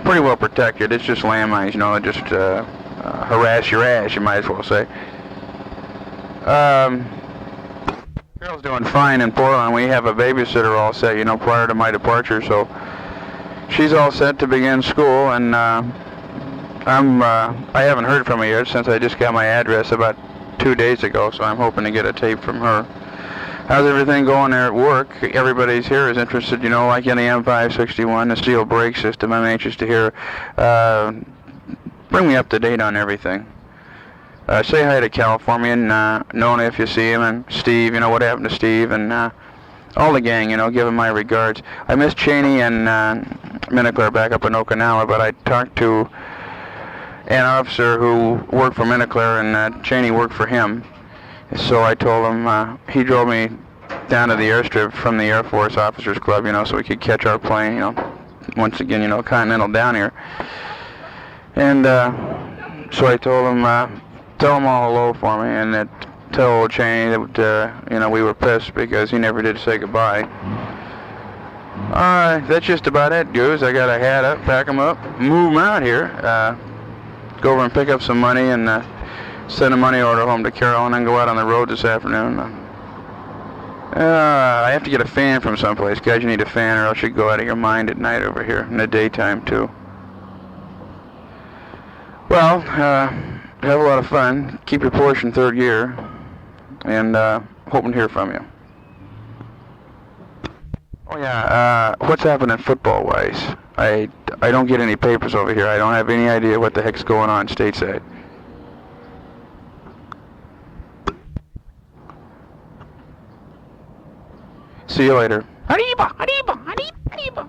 pretty well protected. It's just landmines, you know, that just harass your ass, you might as well say. Carol's doing fine in Portland. We have a babysitter all set, you know, prior to my departure, so she's all set to begin school, and I haven't heard from her yet since I just got my address about 2 days ago, so I'm hoping to get a tape from her. How's everything going there at work? Everybody's here is interested, you know, like in the M561, the steel brake system. I'm anxious to hear. Bring me up to date on everything. Say hi to Californian, Nona if you see him, and Steve, you know, what happened to Steve, and all the gang, you know, give them my regards. I miss Cheney and Minnekler back up in Okinawa, but I talked to an officer who worked for Minnekler, and Cheney worked for him. So I told him, he drove me down to the airstrip from the Air Force Officers Club, you know, so we could catch our plane, you know, once again, you know, Continental down here. And so I told him, tell him all hello for me, and that tell old Cheney that, you know, we were pissed because he never did say goodbye. That's just about it, Goose. I got a hat up, pack them up, move them out here, go over and pick up some money, and send a money order home to Carol, and then go out on the road this afternoon. I have to get a fan from someplace. Guys, you need a fan, or else you go out of your mind at night over here, in the daytime, too. Well, have a lot of fun. Keep your portion third gear, and hoping to hear from you. Oh yeah, what's happening football-wise? I don't get any papers over here. I don't have any idea what the heck's going on stateside. See you later. Arriba, arriba, arriba, arriba.